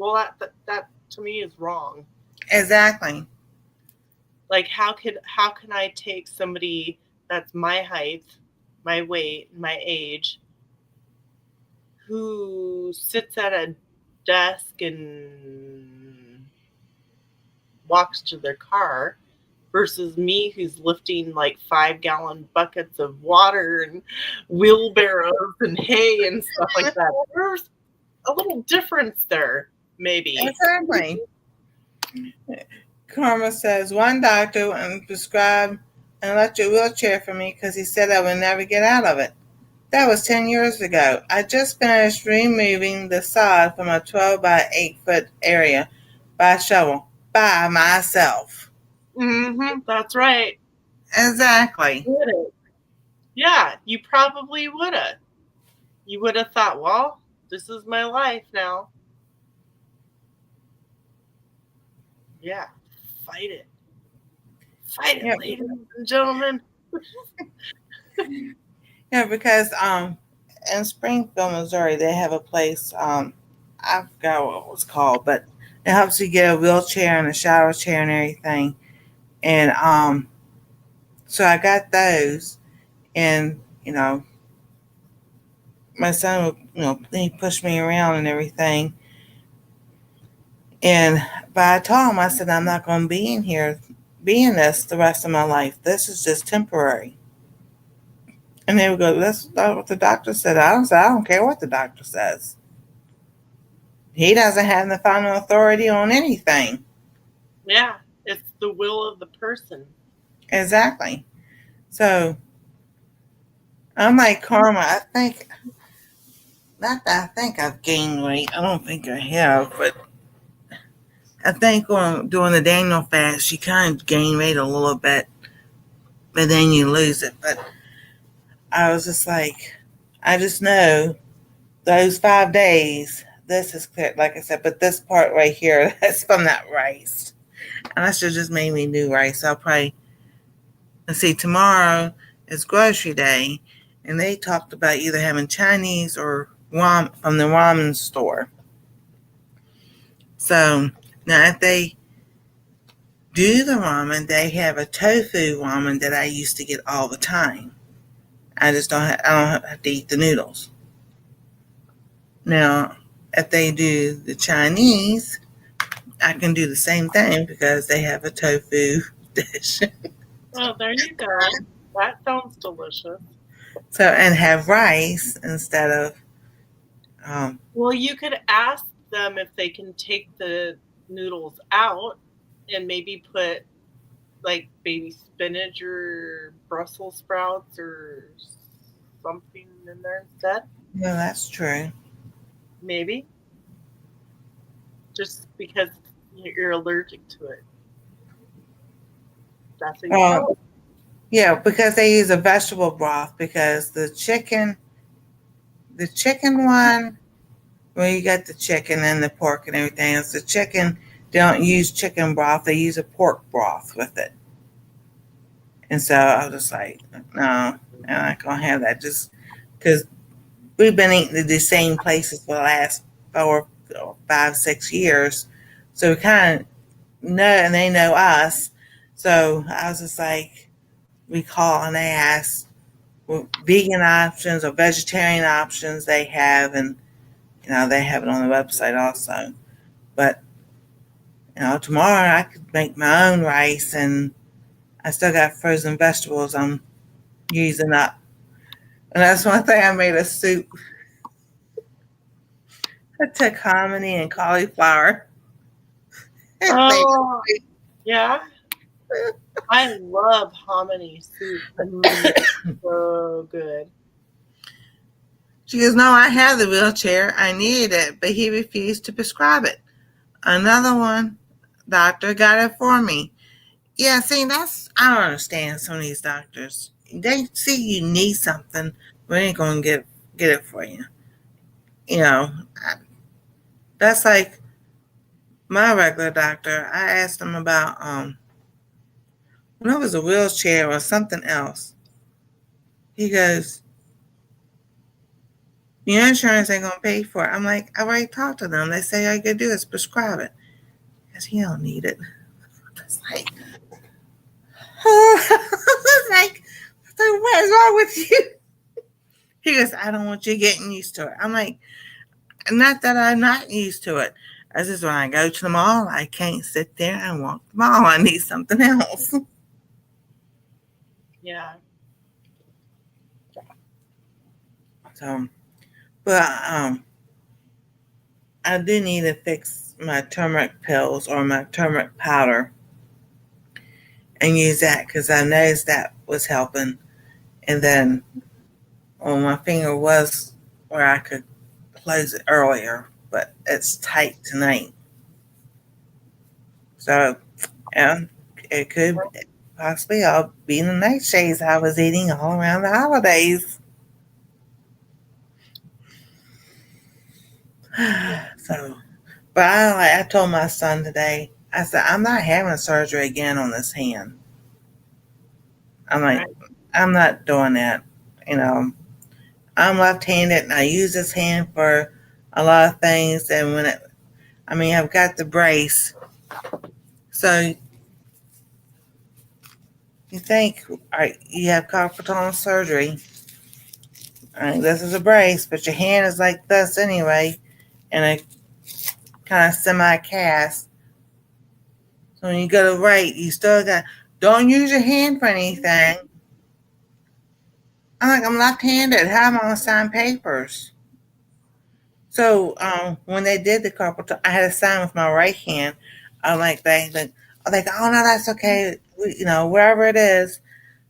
Well, that to me is wrong. Exactly. Like, how can I take somebody that's my height, my weight, my age, who sits at a desk and walks to their car, versus me who's lifting like 5-gallon buckets of water and wheelbarrows and hay and stuff like that. There's a little difference there, maybe. Exactly. Karma says, one doctor wouldn't prescribe an electric wheelchair for me because he said I would never get out of it. That was 10 years ago. I just finished removing the sod from a 12 by 8 foot area by shovel by myself. Mm-hmm, that's right. Exactly. Yeah, you probably would have. You would have thought, well, this is my life now. Yeah, fight it. Fight it, Yep. ladies and gentlemen. Yeah, because in Springfield, Missouri, they have a place, I forgot what it was called, but it helps you get a wheelchair and a shower chair and everything. And so I got those, and my son would, he pushed me around and everything. But I told him, I said, I'm not going to be be in this the rest of my life. This is just temporary. And they would go, that's not what the doctor said. I don't care what the doctor says. He doesn't have the final authority on anything. Yeah, it's the will of the person. Exactly. So I'm like, Karma, I think, not that I think I've gained weight. I don't think I have, but I think when doing the Daniel fast, you kind of gain weight a little bit, but then you lose it. But I was just like, I just know those 5 days, this is clear, like I said, but this part right here, that's from that rice. And that should just made me new rice. I'll probably, let's see, tomorrow is grocery day, and they talked about either having Chinese or ramen from the ramen store. So now if they do the ramen, they have a tofu ramen that I used to get all the time. I just I don't have to eat the noodles. Now, if they do the Chinese, I can do the same thing because they have a tofu dish. Oh, there you go. That sounds delicious. So, and have rice instead of. Well, you could ask them if they can take the noodles out and maybe put like baby spinach or Brussels sprouts or something in there instead. Yeah, that's true. Maybe. Just because you're allergic to it. That's what you Well, yeah, because they use a vegetable broth because the chicken one, well, you got the chicken and the pork and everything else. The chicken, they don't use chicken broth. They use a pork broth with it. And so I was just like, no, I'm not going to have that just because we've been eating the same places for the last 4, 5, 6 years. So we kind of know, and they know us. So I was just like, we call and they ask what vegan options or vegetarian options they have. And, they have it on the website also. But, tomorrow I could make my own rice and I still got frozen vegetables I'm using up. And that's one thing, I made a soup. I took hominy and cauliflower. Oh, yeah. I love hominy soup. So good. She goes, no, I have the wheelchair. I needed it, but he refused to prescribe it. Another one, doctor got it for me. Yeah, see, I don't understand some of these doctors. They see you need something, but they ain't going to get it for you. That's like my regular doctor. I asked him about when it was a wheelchair or something else. He goes, Your insurance ain't gonna pay for it. I'm like, I already talked to them. They say all you gotta do is prescribe it. Because you don't need it. It's like, it's like, what is wrong with you? He goes, I don't want you getting used to it. I'm like, not that I'm not used to it. I just when I go to the mall, I can't sit there and walk the mall. I need something else. Yeah. So, but I do need to fix my turmeric pills or my turmeric powder and use that because I noticed that was helping. And then, well, my finger was where I could close it earlier, but it's tight tonight. So, yeah, it could possibly all be the nightshades I was eating all around the holidays. So, but I told my son today, I said, I'm not having surgery again on this hand. I'm like, Right. I'm not doing that. You know, I'm left-handed and I use this hand for a lot of things. And I've got the brace. So you think, all right, you have carpal tunnel surgery. All right, this is a brace, but your hand is like this anyway, and a kind of semi-cast. So when you go to write, you still got, don't use your hand for anything. I'm like, I'm left-handed. How am I going to sign papers? So when they did the carpal tunnel, I had to sign with my right hand. I'm like, oh no, that's okay. Wherever it is.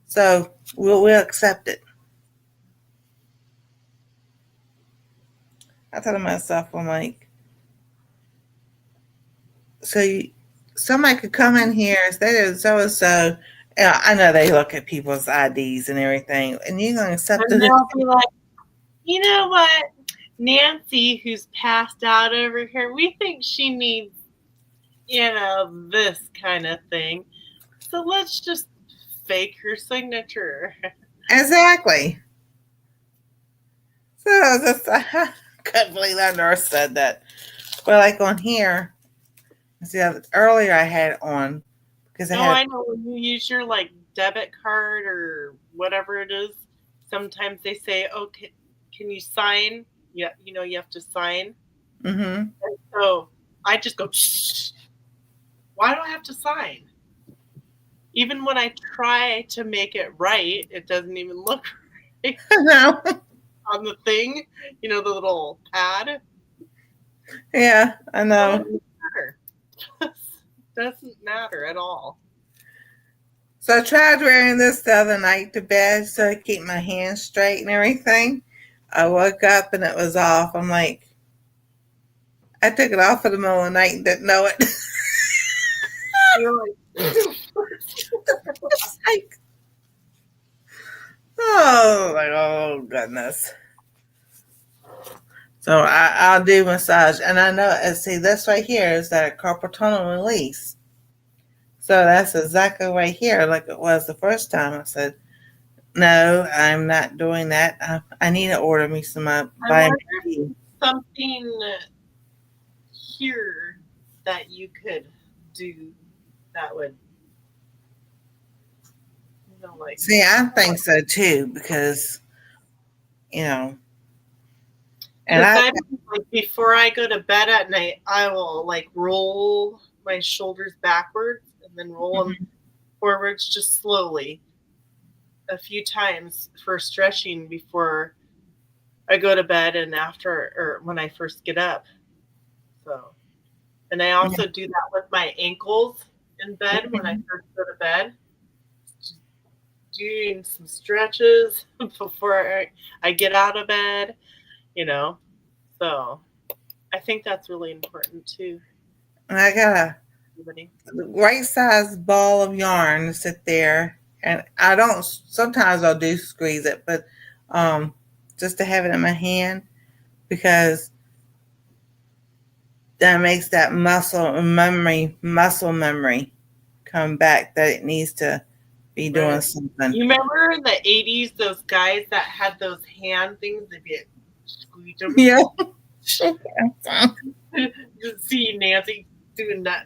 So we'll accept it. I thought to myself, I'm like, so somebody could come in here and say there's so and so. I know they look at people's IDs and everything, and you're gonna accept And it. they'll be like, you know what? Nancy, who's passed out over here, we think she needs, this kind of thing. So let's just fake her signature. Exactly. So I couldn't believe I never said that. But like on here, see, earlier I had it on because I Oh, had. I know. When you use your debit card or whatever it is, sometimes they say, "Oh, can you sign?" Yeah, you have to sign. Mm-hmm. And so I just go, shh. Why do I have to sign? Even when I try to make it right, it doesn't even look right No. on the thing. The little pad. Yeah, I know. Doesn't matter. Doesn't matter at all. So I tried wearing this the other night to bed so I keep my hands straight and everything. I woke up and it was off. I'm like, I took it off in the middle of the night and didn't know it. You're like, It's like, oh goodness. So I'll do massage, and I know. And see, this right here is that carpal tunnel release. So that's exactly right here, like it was the first time. I said, no, I'm not doing that. I need to order me some I vitamin wonder D. if something here that you could do that would, like. See, I think so too because you know, and Because I. I'm like, before I go to bed at night, I will roll my shoulders backwards and then roll them forwards just slowly a few times for stretching before I go to bed and after or when I first get up. So, and I also do that with my ankles in bed when I first go to bed. Just doing some stretches before I get out of bed, you know. So I think that's really important too. And I got a Everybody. right size ball of yarn to sit there, and I don't. Sometimes I'll do squeeze it, but just to have it in my hand because that makes that muscle memory come back that it needs to be doing Right. something. You remember in the 80s, those guys that had those hand things? They'd be Squeeze them. Yeah. Just see Nancy doing that.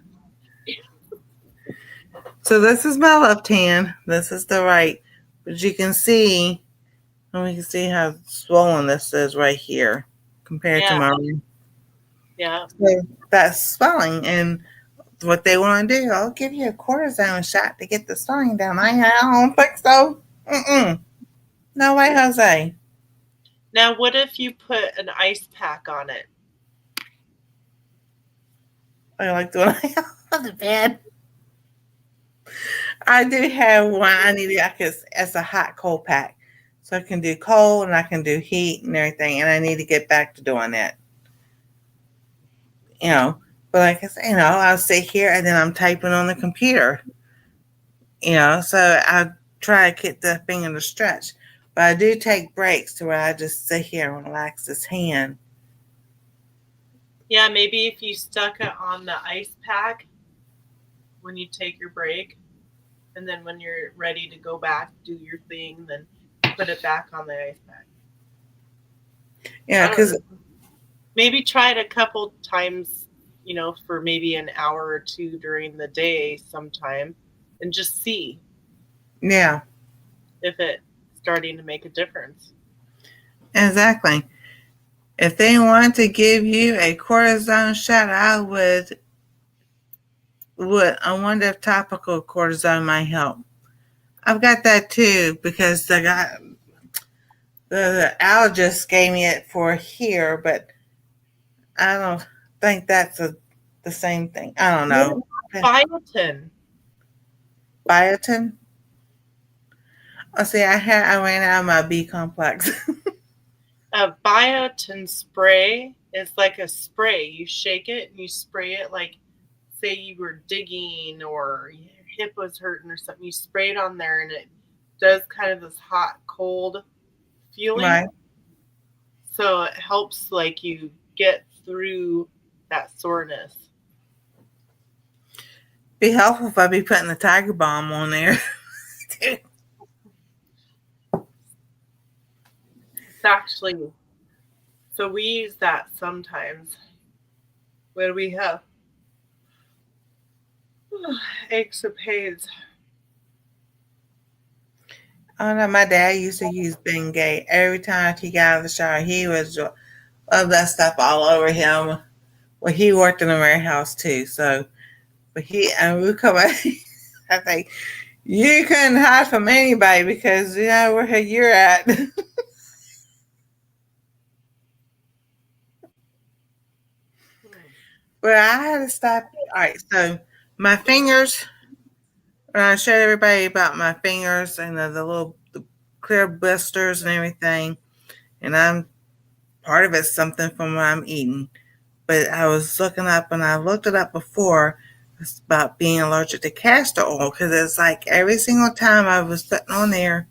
So this is my left hand. This is the right. But you can see, and we can see how swollen this is right here compared to my right. Yeah. So that's swelling. And what they want to do, I'll give you a cortisone shot to get the swelling down. I don't think so. Mm-mm. No way, Jose. Now, what if you put an ice pack on it? I like the one I have on the bed. I do have one. I need it as a hot cold pack. So I can do cold and I can do heat and everything. And I need to get back to doing that. You know, but like I said, I'll sit here and then I'm typing on the computer. So I try to get the finger to stretch. But I do take breaks to where I just sit here and relax this hand. Yeah, maybe if you stuck it on the ice pack when you take your break, and then when you're ready to go back, do your thing, then put it back on the ice pack. Yeah, because maybe try it a couple times, for maybe an hour or two during the day sometime, and just see. Yeah. If it's starting to make a difference. Exactly. If they want to give you a cortisone shot, I would. I wonder if topical cortisone might help. I've got that too because the allergist gave me it for here, but I don't think that's the same thing. I don't know. Biotin. Biotin? Oh, see, I ran out of my B complex. A biotin spray is like a spray. You shake it and you spray it like, say you were digging or your hip was hurting or something. You spray it on there and it does kind of this hot, cold feeling. Right. So it helps like you get through that soreness. Be helpful if I be putting the Tiger Balm on there. Actually, so we use that sometimes. What do we have? Aches or pains. Oh no, my dad used to use Bengay every time he got out of the shower. He was of that stuff all over him. Well, he worked in a warehouse too, so but we come out. I think you couldn't hide from anybody because where you're at. But I had to stop. All right, so my fingers. I showed everybody about my fingers and the clear blisters and everything, and part of it's something from what I'm eating. But I was looking up, and I looked it up before. It's about being allergic to castor oil because it's like every single time I was putting on there,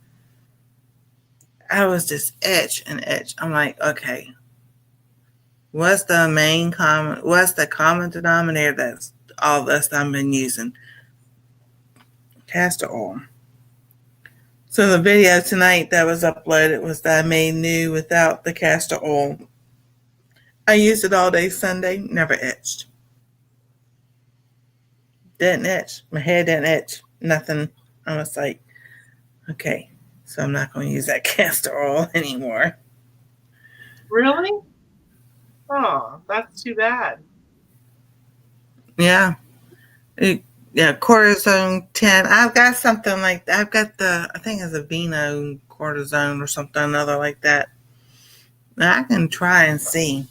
I was just itch and itch. I'm like, okay, what's the common denominator that's all this I've been using? Castor oil. So the video tonight that was uploaded was that I made new without the castor oil. I used it all day Sunday, never itched. Didn't itch. My head didn't itch. Nothing. I was like, okay, so I'm not going to use that castor oil anymore. Really? Oh, that's too bad. Yeah. Cortisone 10. I've got something like that. I've got I think it's a Vino cortisone or something, another like that. Now I can try and see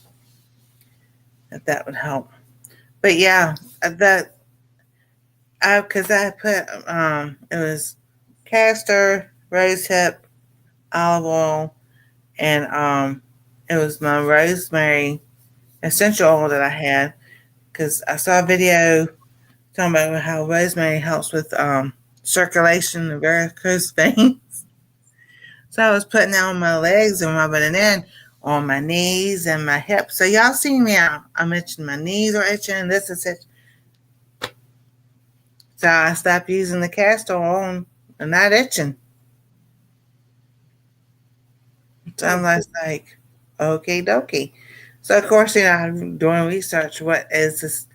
if that would help. But yeah, because I put, it was castor, rosehip, olive oil, and it was my rosemary essential oil that I had because I saw a video talking about how rosemary helps with circulation and varicose veins. So I was putting that on my legs and rubbing it in on my knees and my hips. So y'all see me out. I'm itching. My knees are itching. And this is it. So I stopped using the castor oil and not itching. So I'm like, Okay, dokie. So of course, I'm doing research. What is this?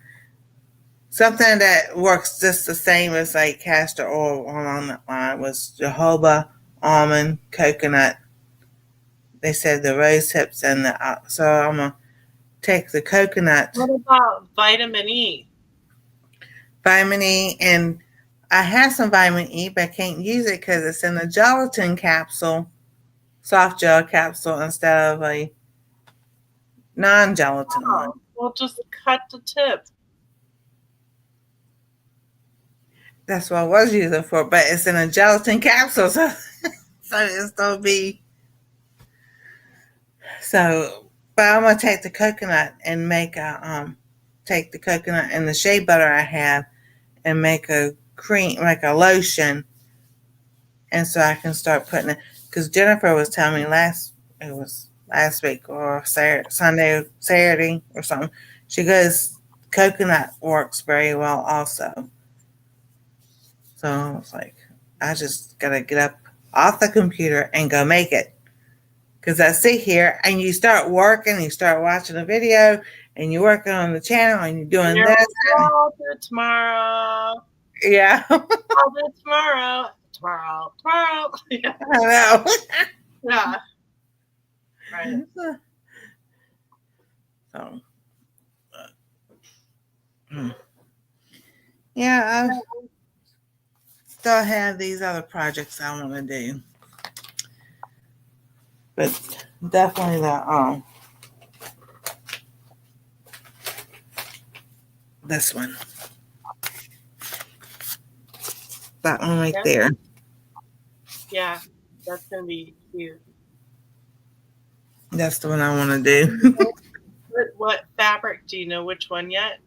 Something that works just the same as like castor oil on that line was jojoba, almond, coconut. They said the rose hips and the so I'm gonna take the coconut, What about vitamin E? vitamin E, and I have some vitamin E, but I can't use it because it's in a gelatin capsule, soft gel capsule instead of a non-gelatin one. Oh, well, just cut the tip. That's what I was using for, but it's in a gelatin capsule, so so it's still be so. But I'm gonna take the coconut and make a take the coconut and the shea butter I have and make a cream, like a lotion, and so I can start putting it. Because Jennifer was telling me last week or Saturday or something. She goes, coconut works very well also. So I was like, I just gotta get up off the computer and go make it. Because I sit here and you start working, you start watching a video, and you're working on the channel and you're doing this. I'll do it tomorrow. Yeah, I'll do it tomorrow. Tomorrow. Yeah. I know. Yeah. Right. So, yeah, I still have these other projects I want to do, but definitely the this one, that one right there. Yeah, that's gonna be cute. That's the one I want to do. What fabric? Do you know which one yet?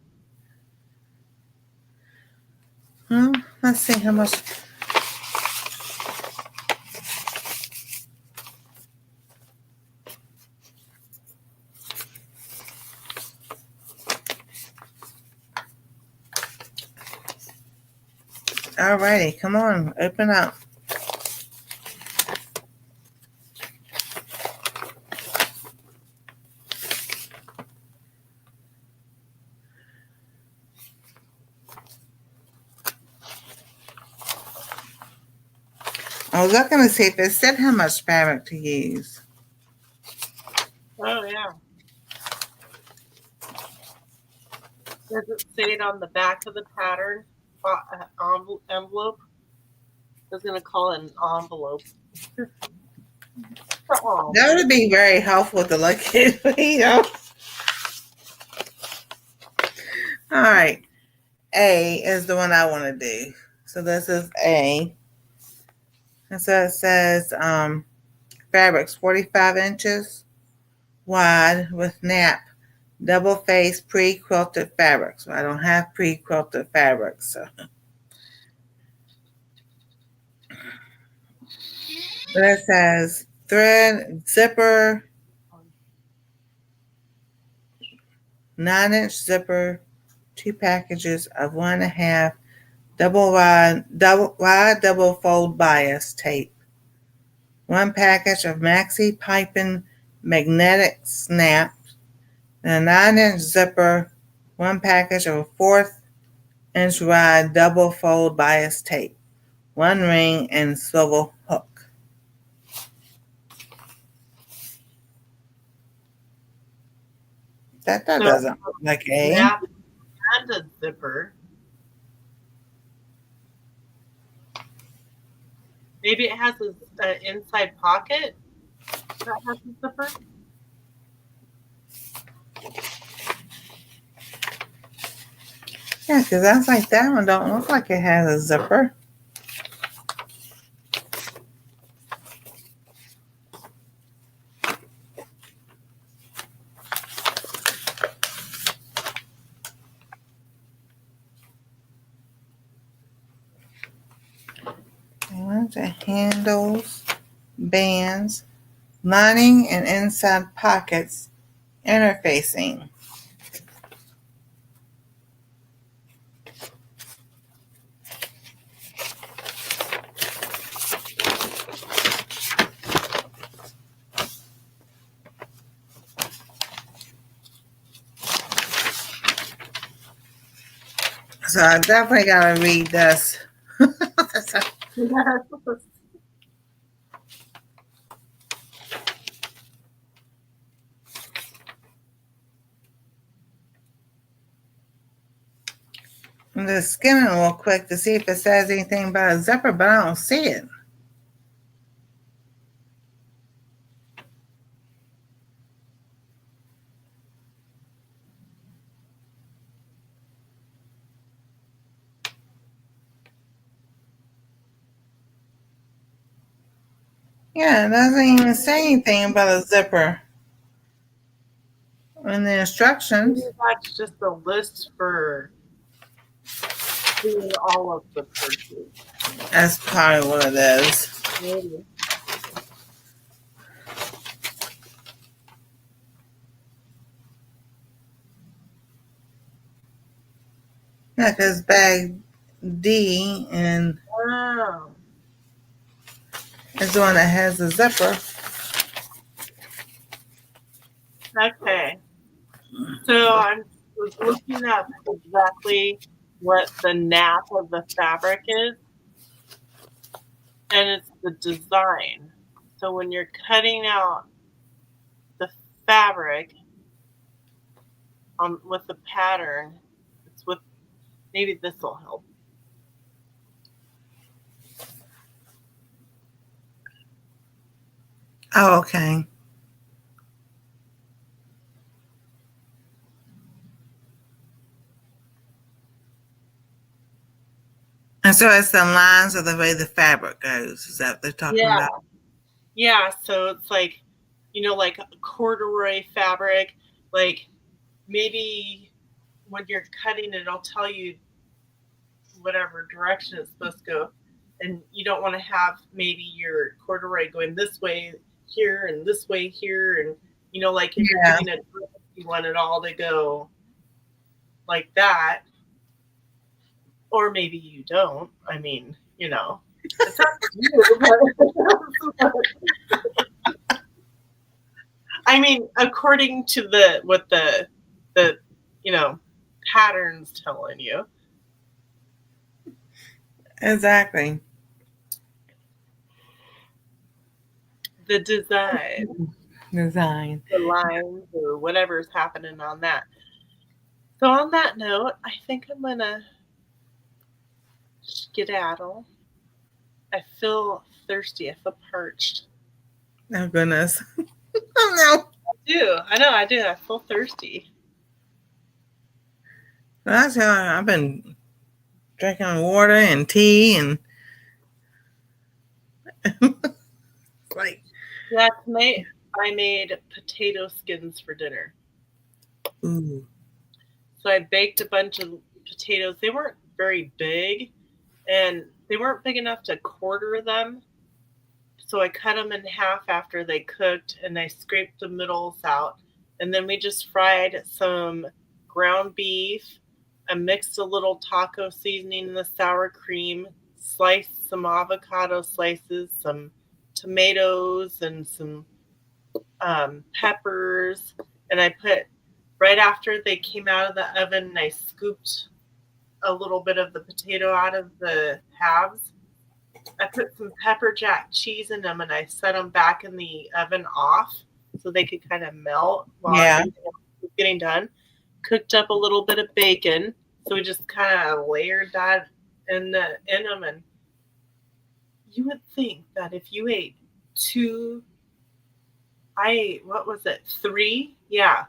Let's see how much. Alrighty, come on, open up. I was looking to see if it said how much fabric to use. Oh yeah. Does it say it on the back of the pattern envelope? I was gonna call it an envelope. That would be very helpful to look at, you know. All right, A is the one I want to do. So this is A. And so it says fabrics 45 inches wide with nap, double face pre-quilted fabrics. I don't have pre-quilted fabrics, so. But it says thread zipper, 9-inch zipper, 2 packages of 1.5 double fold bias tape, 1 package of maxi piping magnetic snaps, and a 9-inch zipper, 1 package of a 1/4-inch wide double fold bias tape, 1 ring and swivel hook. That doesn't look like A. Yeah, and a zipper. Maybe it has an inside pocket that has a zipper. Yeah, because that's like that one don't look like it has a zipper. The handles, bands, lining, and inside pockets interfacing. So I definitely gotta read this. I'm just skimming real quick to see if it says anything about a zipper, but I don't see it. Yeah, it doesn't even say anything about a zipper in the instructions. Maybe that's just a list for doing all of the purses. That's probably what it is. Maybe. Yeah, because bag D and Wow. is the one that has the zipper. Okay. So I was looking up exactly what the nap of the fabric is, and it's the design. So when you're cutting out the fabric with the pattern, it's with, maybe this will help. Oh, okay. And so it's the lines of the way the fabric goes. Is that what they're talking about? Yeah, so it's like, like a corduroy fabric, like maybe when you're cutting it, it'll tell you whatever direction it's supposed to go. And you don't want to have maybe your corduroy going this way here and this way here. And, like if you're doing a dress, you want it all to go like that. Or maybe you don't. I mean, it's up to you. But I mean, according to what the pattern's telling you. Exactly. The design. The lines or whatever's happening on that. So on that note, I think I'm going to skedaddle. I feel thirsty. I feel parched. Oh, goodness. Oh, no. I do. I feel thirsty. That's how I've been drinking water and tea and like. Yeah, tonight I made potato skins for dinner. Ooh. So I baked a bunch of potatoes. They weren't very big, and they weren't big enough to quarter them. So I cut them in half after they cooked, and I scraped the middles out. And then we just fried some ground beef. I mixed a little taco seasoning in the sour cream, sliced some avocado slices, some tomatoes, and some peppers. And I put, right after they came out of the oven, I scooped a little bit of the potato out of the halves. I put some pepper jack cheese in them, and I set them back in the oven off so they could kind of melt while everything was getting done. Cooked up a little bit of bacon, so we just kind of layered that in them. And you would think that if you ate what was it? 3? Yeah,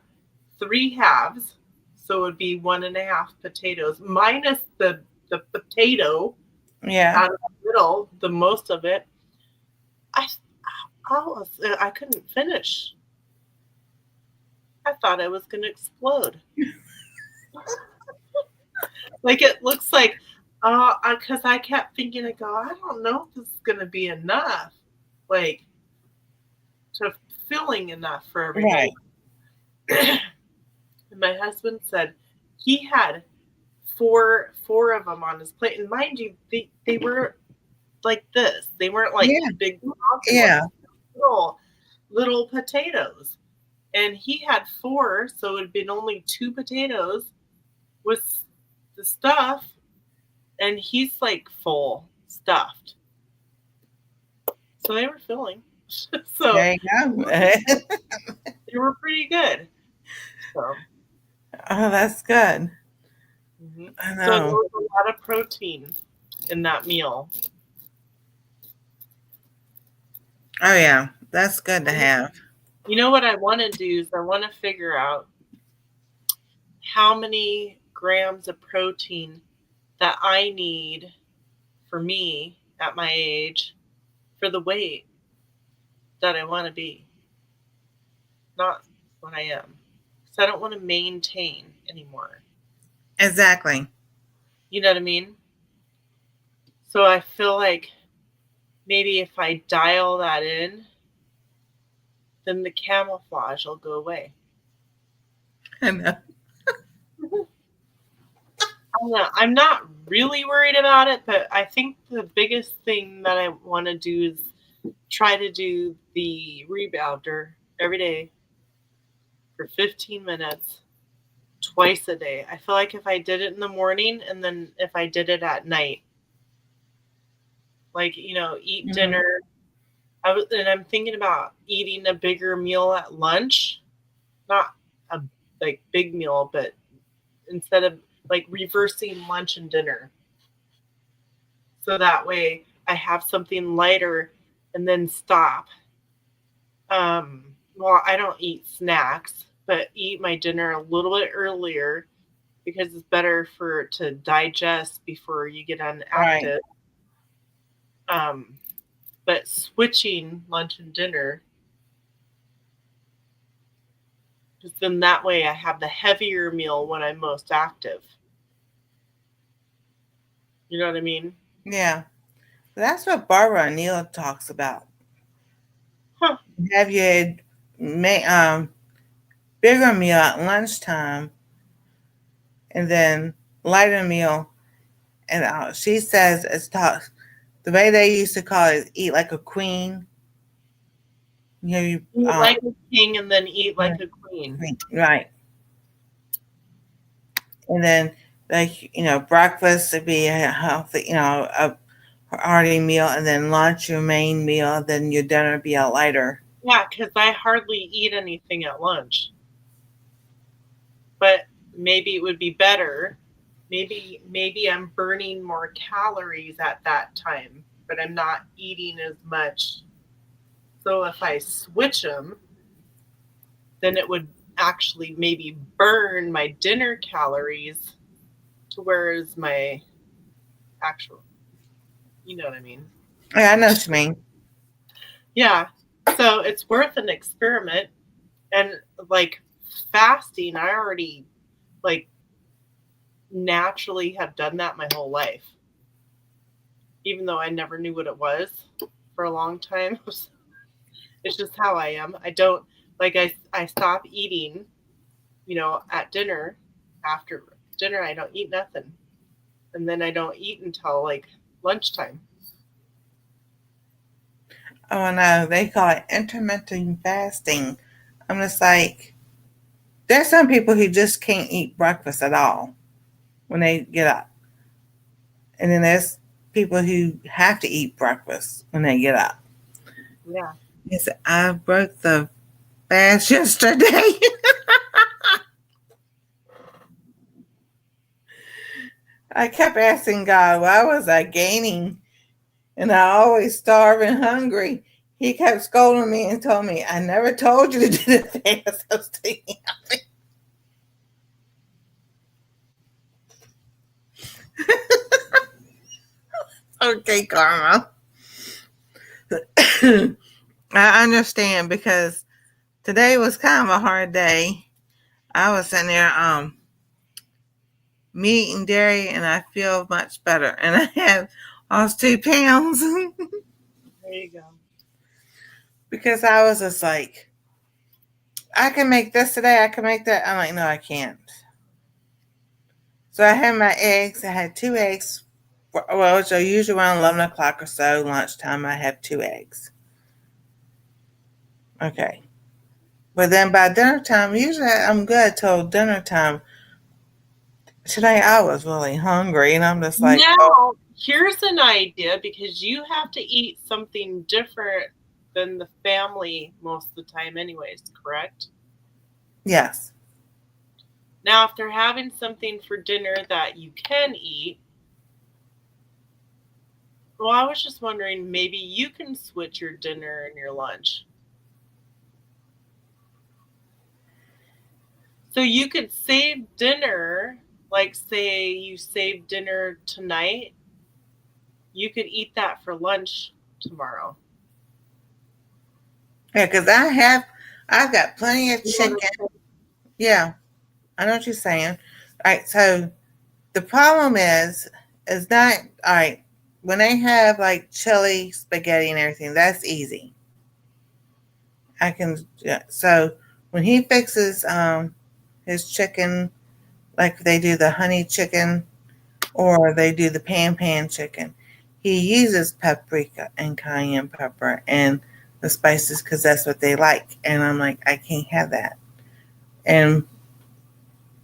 3 halves. So it would be 1.5 potatoes minus the potato. Yeah. Out of the middle, the most of it. I couldn't finish. I thought I was going to explode. Like it looks like, because I kept thinking, I don't know if this is going to be enough, like to filling enough for everybody. Right. And my husband said he had four of them on his plate, and mind you, they were like this. They weren't like big, little potatoes. And he had 4, so it had been only 2 potatoes with the stuff. and he's like full stuffed. So they were filling. So There you go. they were pretty good. So, Oh, that's good. I so there know. was a lot of protein in that meal. Oh yeah, that's good to have. You know what I want to do is I want to figure out how many grams of protein that I need for me at my age for the weight that I want to be, not what I am. Because I don't want to maintain anymore. Exactly. You know what I mean? So I feel like maybe if I dial that in, then the camouflage will go away. I know. I'm not really worried about it, but I think the biggest thing that I want to do is try to do the rebounder every day for 15 minutes, twice a day. I feel like if I did it in the morning and then if I did it at night, like, eat dinner. And I'm thinking about eating a bigger meal at lunch, not a like big meal, but instead of like reversing lunch and dinner. So that way I have something lighter and then stop. Well, I don't eat snacks, but eat my dinner a little bit earlier because it's better for it to digest before you get Right. unactive. But switching lunch and dinner, because then that way I have the heavier meal when I'm most active. You know what I mean? Yeah. That's what Barbara O'Neill talks about. Huh. Have your bigger meal at lunchtime and then lighter meal. And she says it's taught the way they used to call it is eat like a queen. You know, you Eat like a king and then eat like a queen. right. And then breakfast would be a healthy, a hearty meal, and then lunch your main meal, then your dinner would be a lighter. Yeah, because I hardly eat anything at lunch. But maybe it would be better. Maybe I'm burning more calories at that time, but I'm not eating as much. So if I switch them, then it would actually maybe burn my dinner calories to whereas my actual, you know what I mean? Yeah, I know what you mean. Yeah. So it's worth an experiment. And like fasting, I already like naturally have done that my whole life. Even though I never knew what it was for a long time. It's just how I am. I don't like I stop eating, at dinner. After dinner I don't eat nothing. And then I don't eat until like lunchtime. Oh no, they call it intermittent fasting. I'm just like, there's some people who just can't eat breakfast at all when they get up. And then there's people who have to eat breakfast when they get up. Yeah. He said, I broke the fast yesterday. I kept asking God, why was I gaining? And I always starve and hungry. He kept scolding me and told me, I never told you to do the fast. I was thinking, okay, Karma. I understand because today was kind of a hard day. I was sitting there meat and dairy, and I feel much better. And I have lost 2 pounds There you go. because I was just like, I can make this today. I can make that. I'm like, no, I can't. So I had my eggs. I had 2 eggs. Well, so usually around 11 o'clock or so, lunchtime, I have 2 eggs. Okay. But then by dinner time, usually I'm good till dinner time. Today I was really hungry, and I'm just like, oh, Now, here's an idea, because you have to eat something different than the family most of the time anyways, correct? yes. Now, if they're having something for dinner that you can eat, well, I was just wondering, maybe you can switch your dinner and your lunch. So you could save dinner, like say you save dinner tonight, you could eat that for lunch tomorrow. Yeah, because I've got plenty of chicken. Yeah, I know what you're saying. All right, so the problem is not, all right, when they have like chili, spaghetti, and everything, that's easy. I can, yeah. So when he fixes his chicken, like they do the honey chicken or they do the pan chicken, he uses paprika and cayenne pepper and the spices because that's what they like. And I'm like, I can't have that. And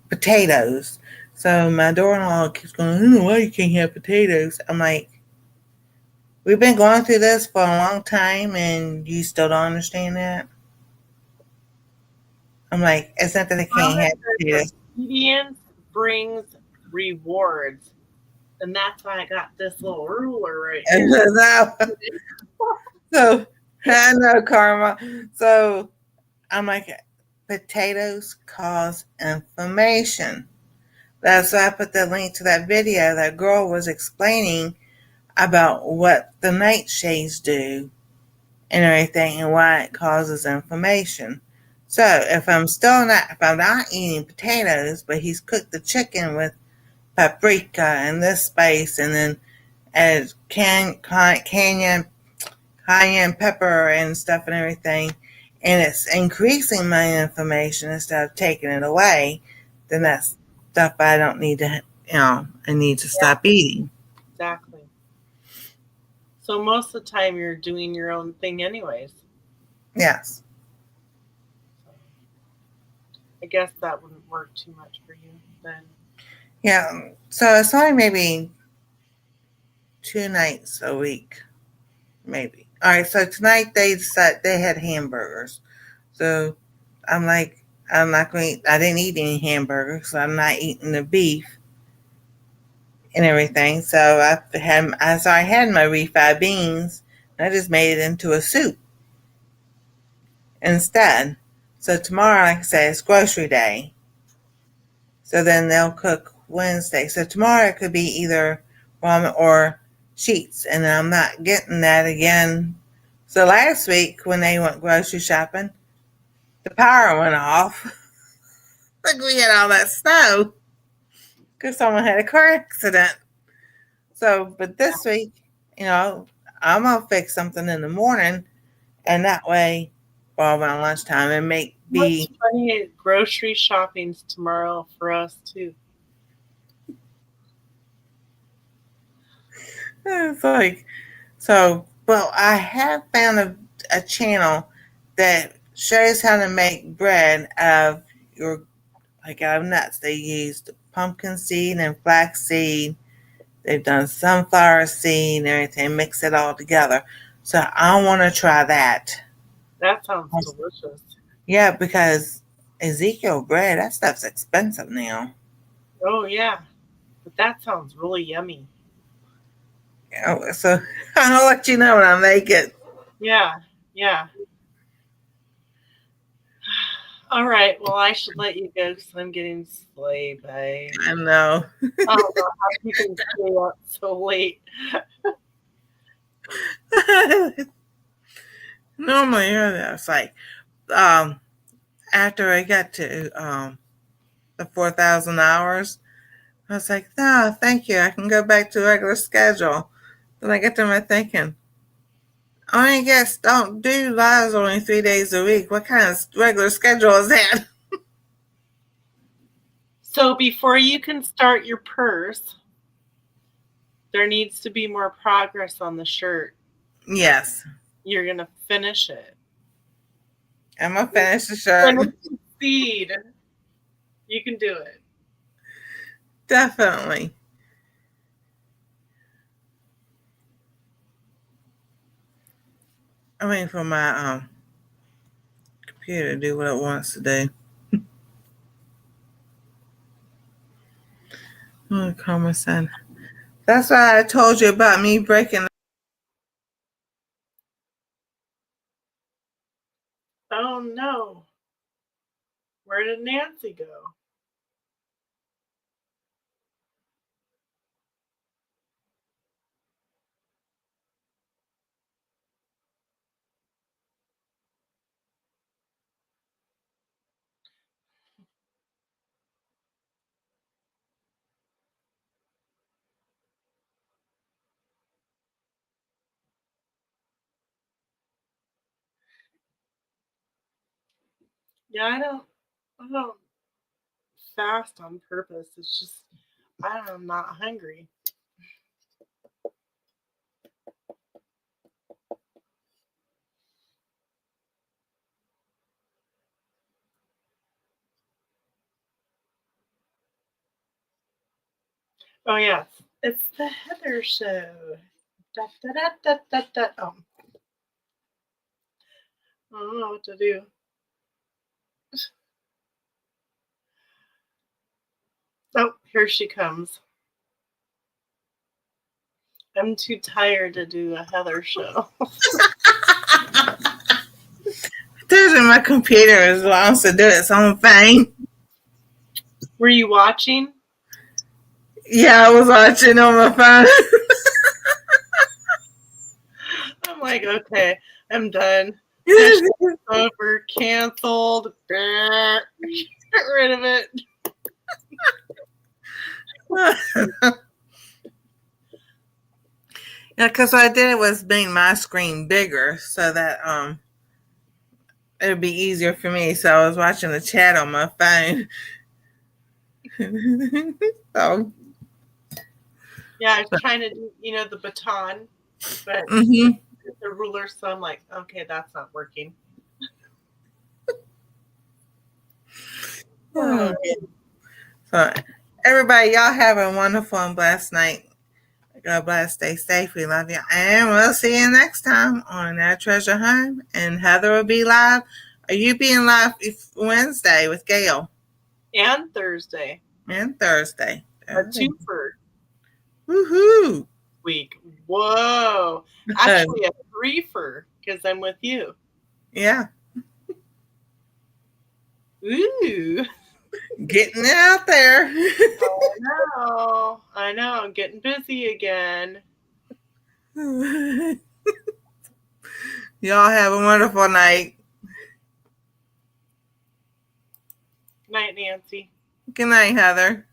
potatoes. So my daughter-in-law keeps going, I don't know why you can't have potatoes. I'm like, we've been going through this for a long time and you still don't understand that? I'm like, it's not that I can't have potatoes. Obedience brings rewards. And that's why I got this little ruler right here. So I know karma. So I'm like, potatoes cause inflammation. That's why I put the link to that video. That girl was explaining about what the nightshades do and everything and why it causes inflammation. So if I'm not eating potatoes, but he's cooked the chicken with paprika and this spice and then added cayenne pepper and stuff and everything, and it's increasing my inflammation instead of taking it away, then that's stuff I don't need to, I need to stop eating. Exactly. So most of the time you're doing your own thing anyways. Yes. I guess that wouldn't work too much for you then. Yeah. So it's only maybe 2 nights a week, maybe. All right. So tonight they decided they had hamburgers. So I'm like, I'm not going. I didn't eat any hamburgers, so I'm not eating the beef and everything. So I had my refried beans. And I just made it into a soup instead. So tomorrow, like I said, it's grocery day. So then they'll cook Wednesday. So tomorrow it could be either ramen or sheets, and I'm not getting that again. So last week when they went grocery shopping, the power went off. Like we had all that snow because someone had a car accident. So, but this week, I'm gonna fix something in the morning, and that way, while around lunchtime, it may What's be. funny, grocery shopping's tomorrow for us too. It's like so. Well, I have found a channel that shows how to make bread out of out of nuts. They used pumpkin seed and flax seed. They've done sunflower seed and everything, mix it all together. So I want to try that. That sounds delicious. Yeah, because Ezekiel bread, that stuff's expensive now. Oh yeah, but that sounds really yummy. So I'll let you know when I make it. Yeah, yeah. All right. Well, I should let you go because I'm getting slayed by. I know. I don't know how you can stay up so late. Normally, it's like um, after I got to the 4,000 hours, I was like, no, thank you. I can go back to regular schedule. Then I get to my thinking, I guess don't do lives only 3 days a week. What kind of regular schedule is that? So before you can start your purse, there needs to be more progress on the shirt. Yes. You're going to finish it. I'm going to finish the shirt. Succeed. You can do it. Definitely. I mean, for my computer to do what it wants to do. Oh, Karma son. That's why I told you about me breaking. Oh no. Where did Nancy go? Yeah, I don't fast on purpose. It's just I'm not hungry. Oh yes, it's the Heather show. Da, da, da, da, da, da. Oh, I don't know what to do. Oh, here she comes. I'm too tired to do a Heather show. There's my computer as long to do its own thing. Were you watching? Yeah, I was watching on my phone. I'm like, okay, I'm done. Over, canceled. Get rid of it. Yeah, because what I did was make my screen bigger so that it would be easier for me. So I was watching the chat on my phone. So Yeah, I was trying to do, the baton, but the ruler. So I'm like, okay, that's not working. So everybody, y'all have a wonderful and blessed night. God bless. Stay safe. We love you. And we'll see you next time on Our Treasure Home. And Heather will be live. Are you being live Wednesday with Gail? And Thursday. And Thursday. A twofer. Woohoo. Week. Whoa. Actually, a threefer because I'm with you. Yeah. Ooh. Getting it out there. I know. I'm getting busy again. Y'all have a wonderful night. Good night, Nancy. Good night, Heather.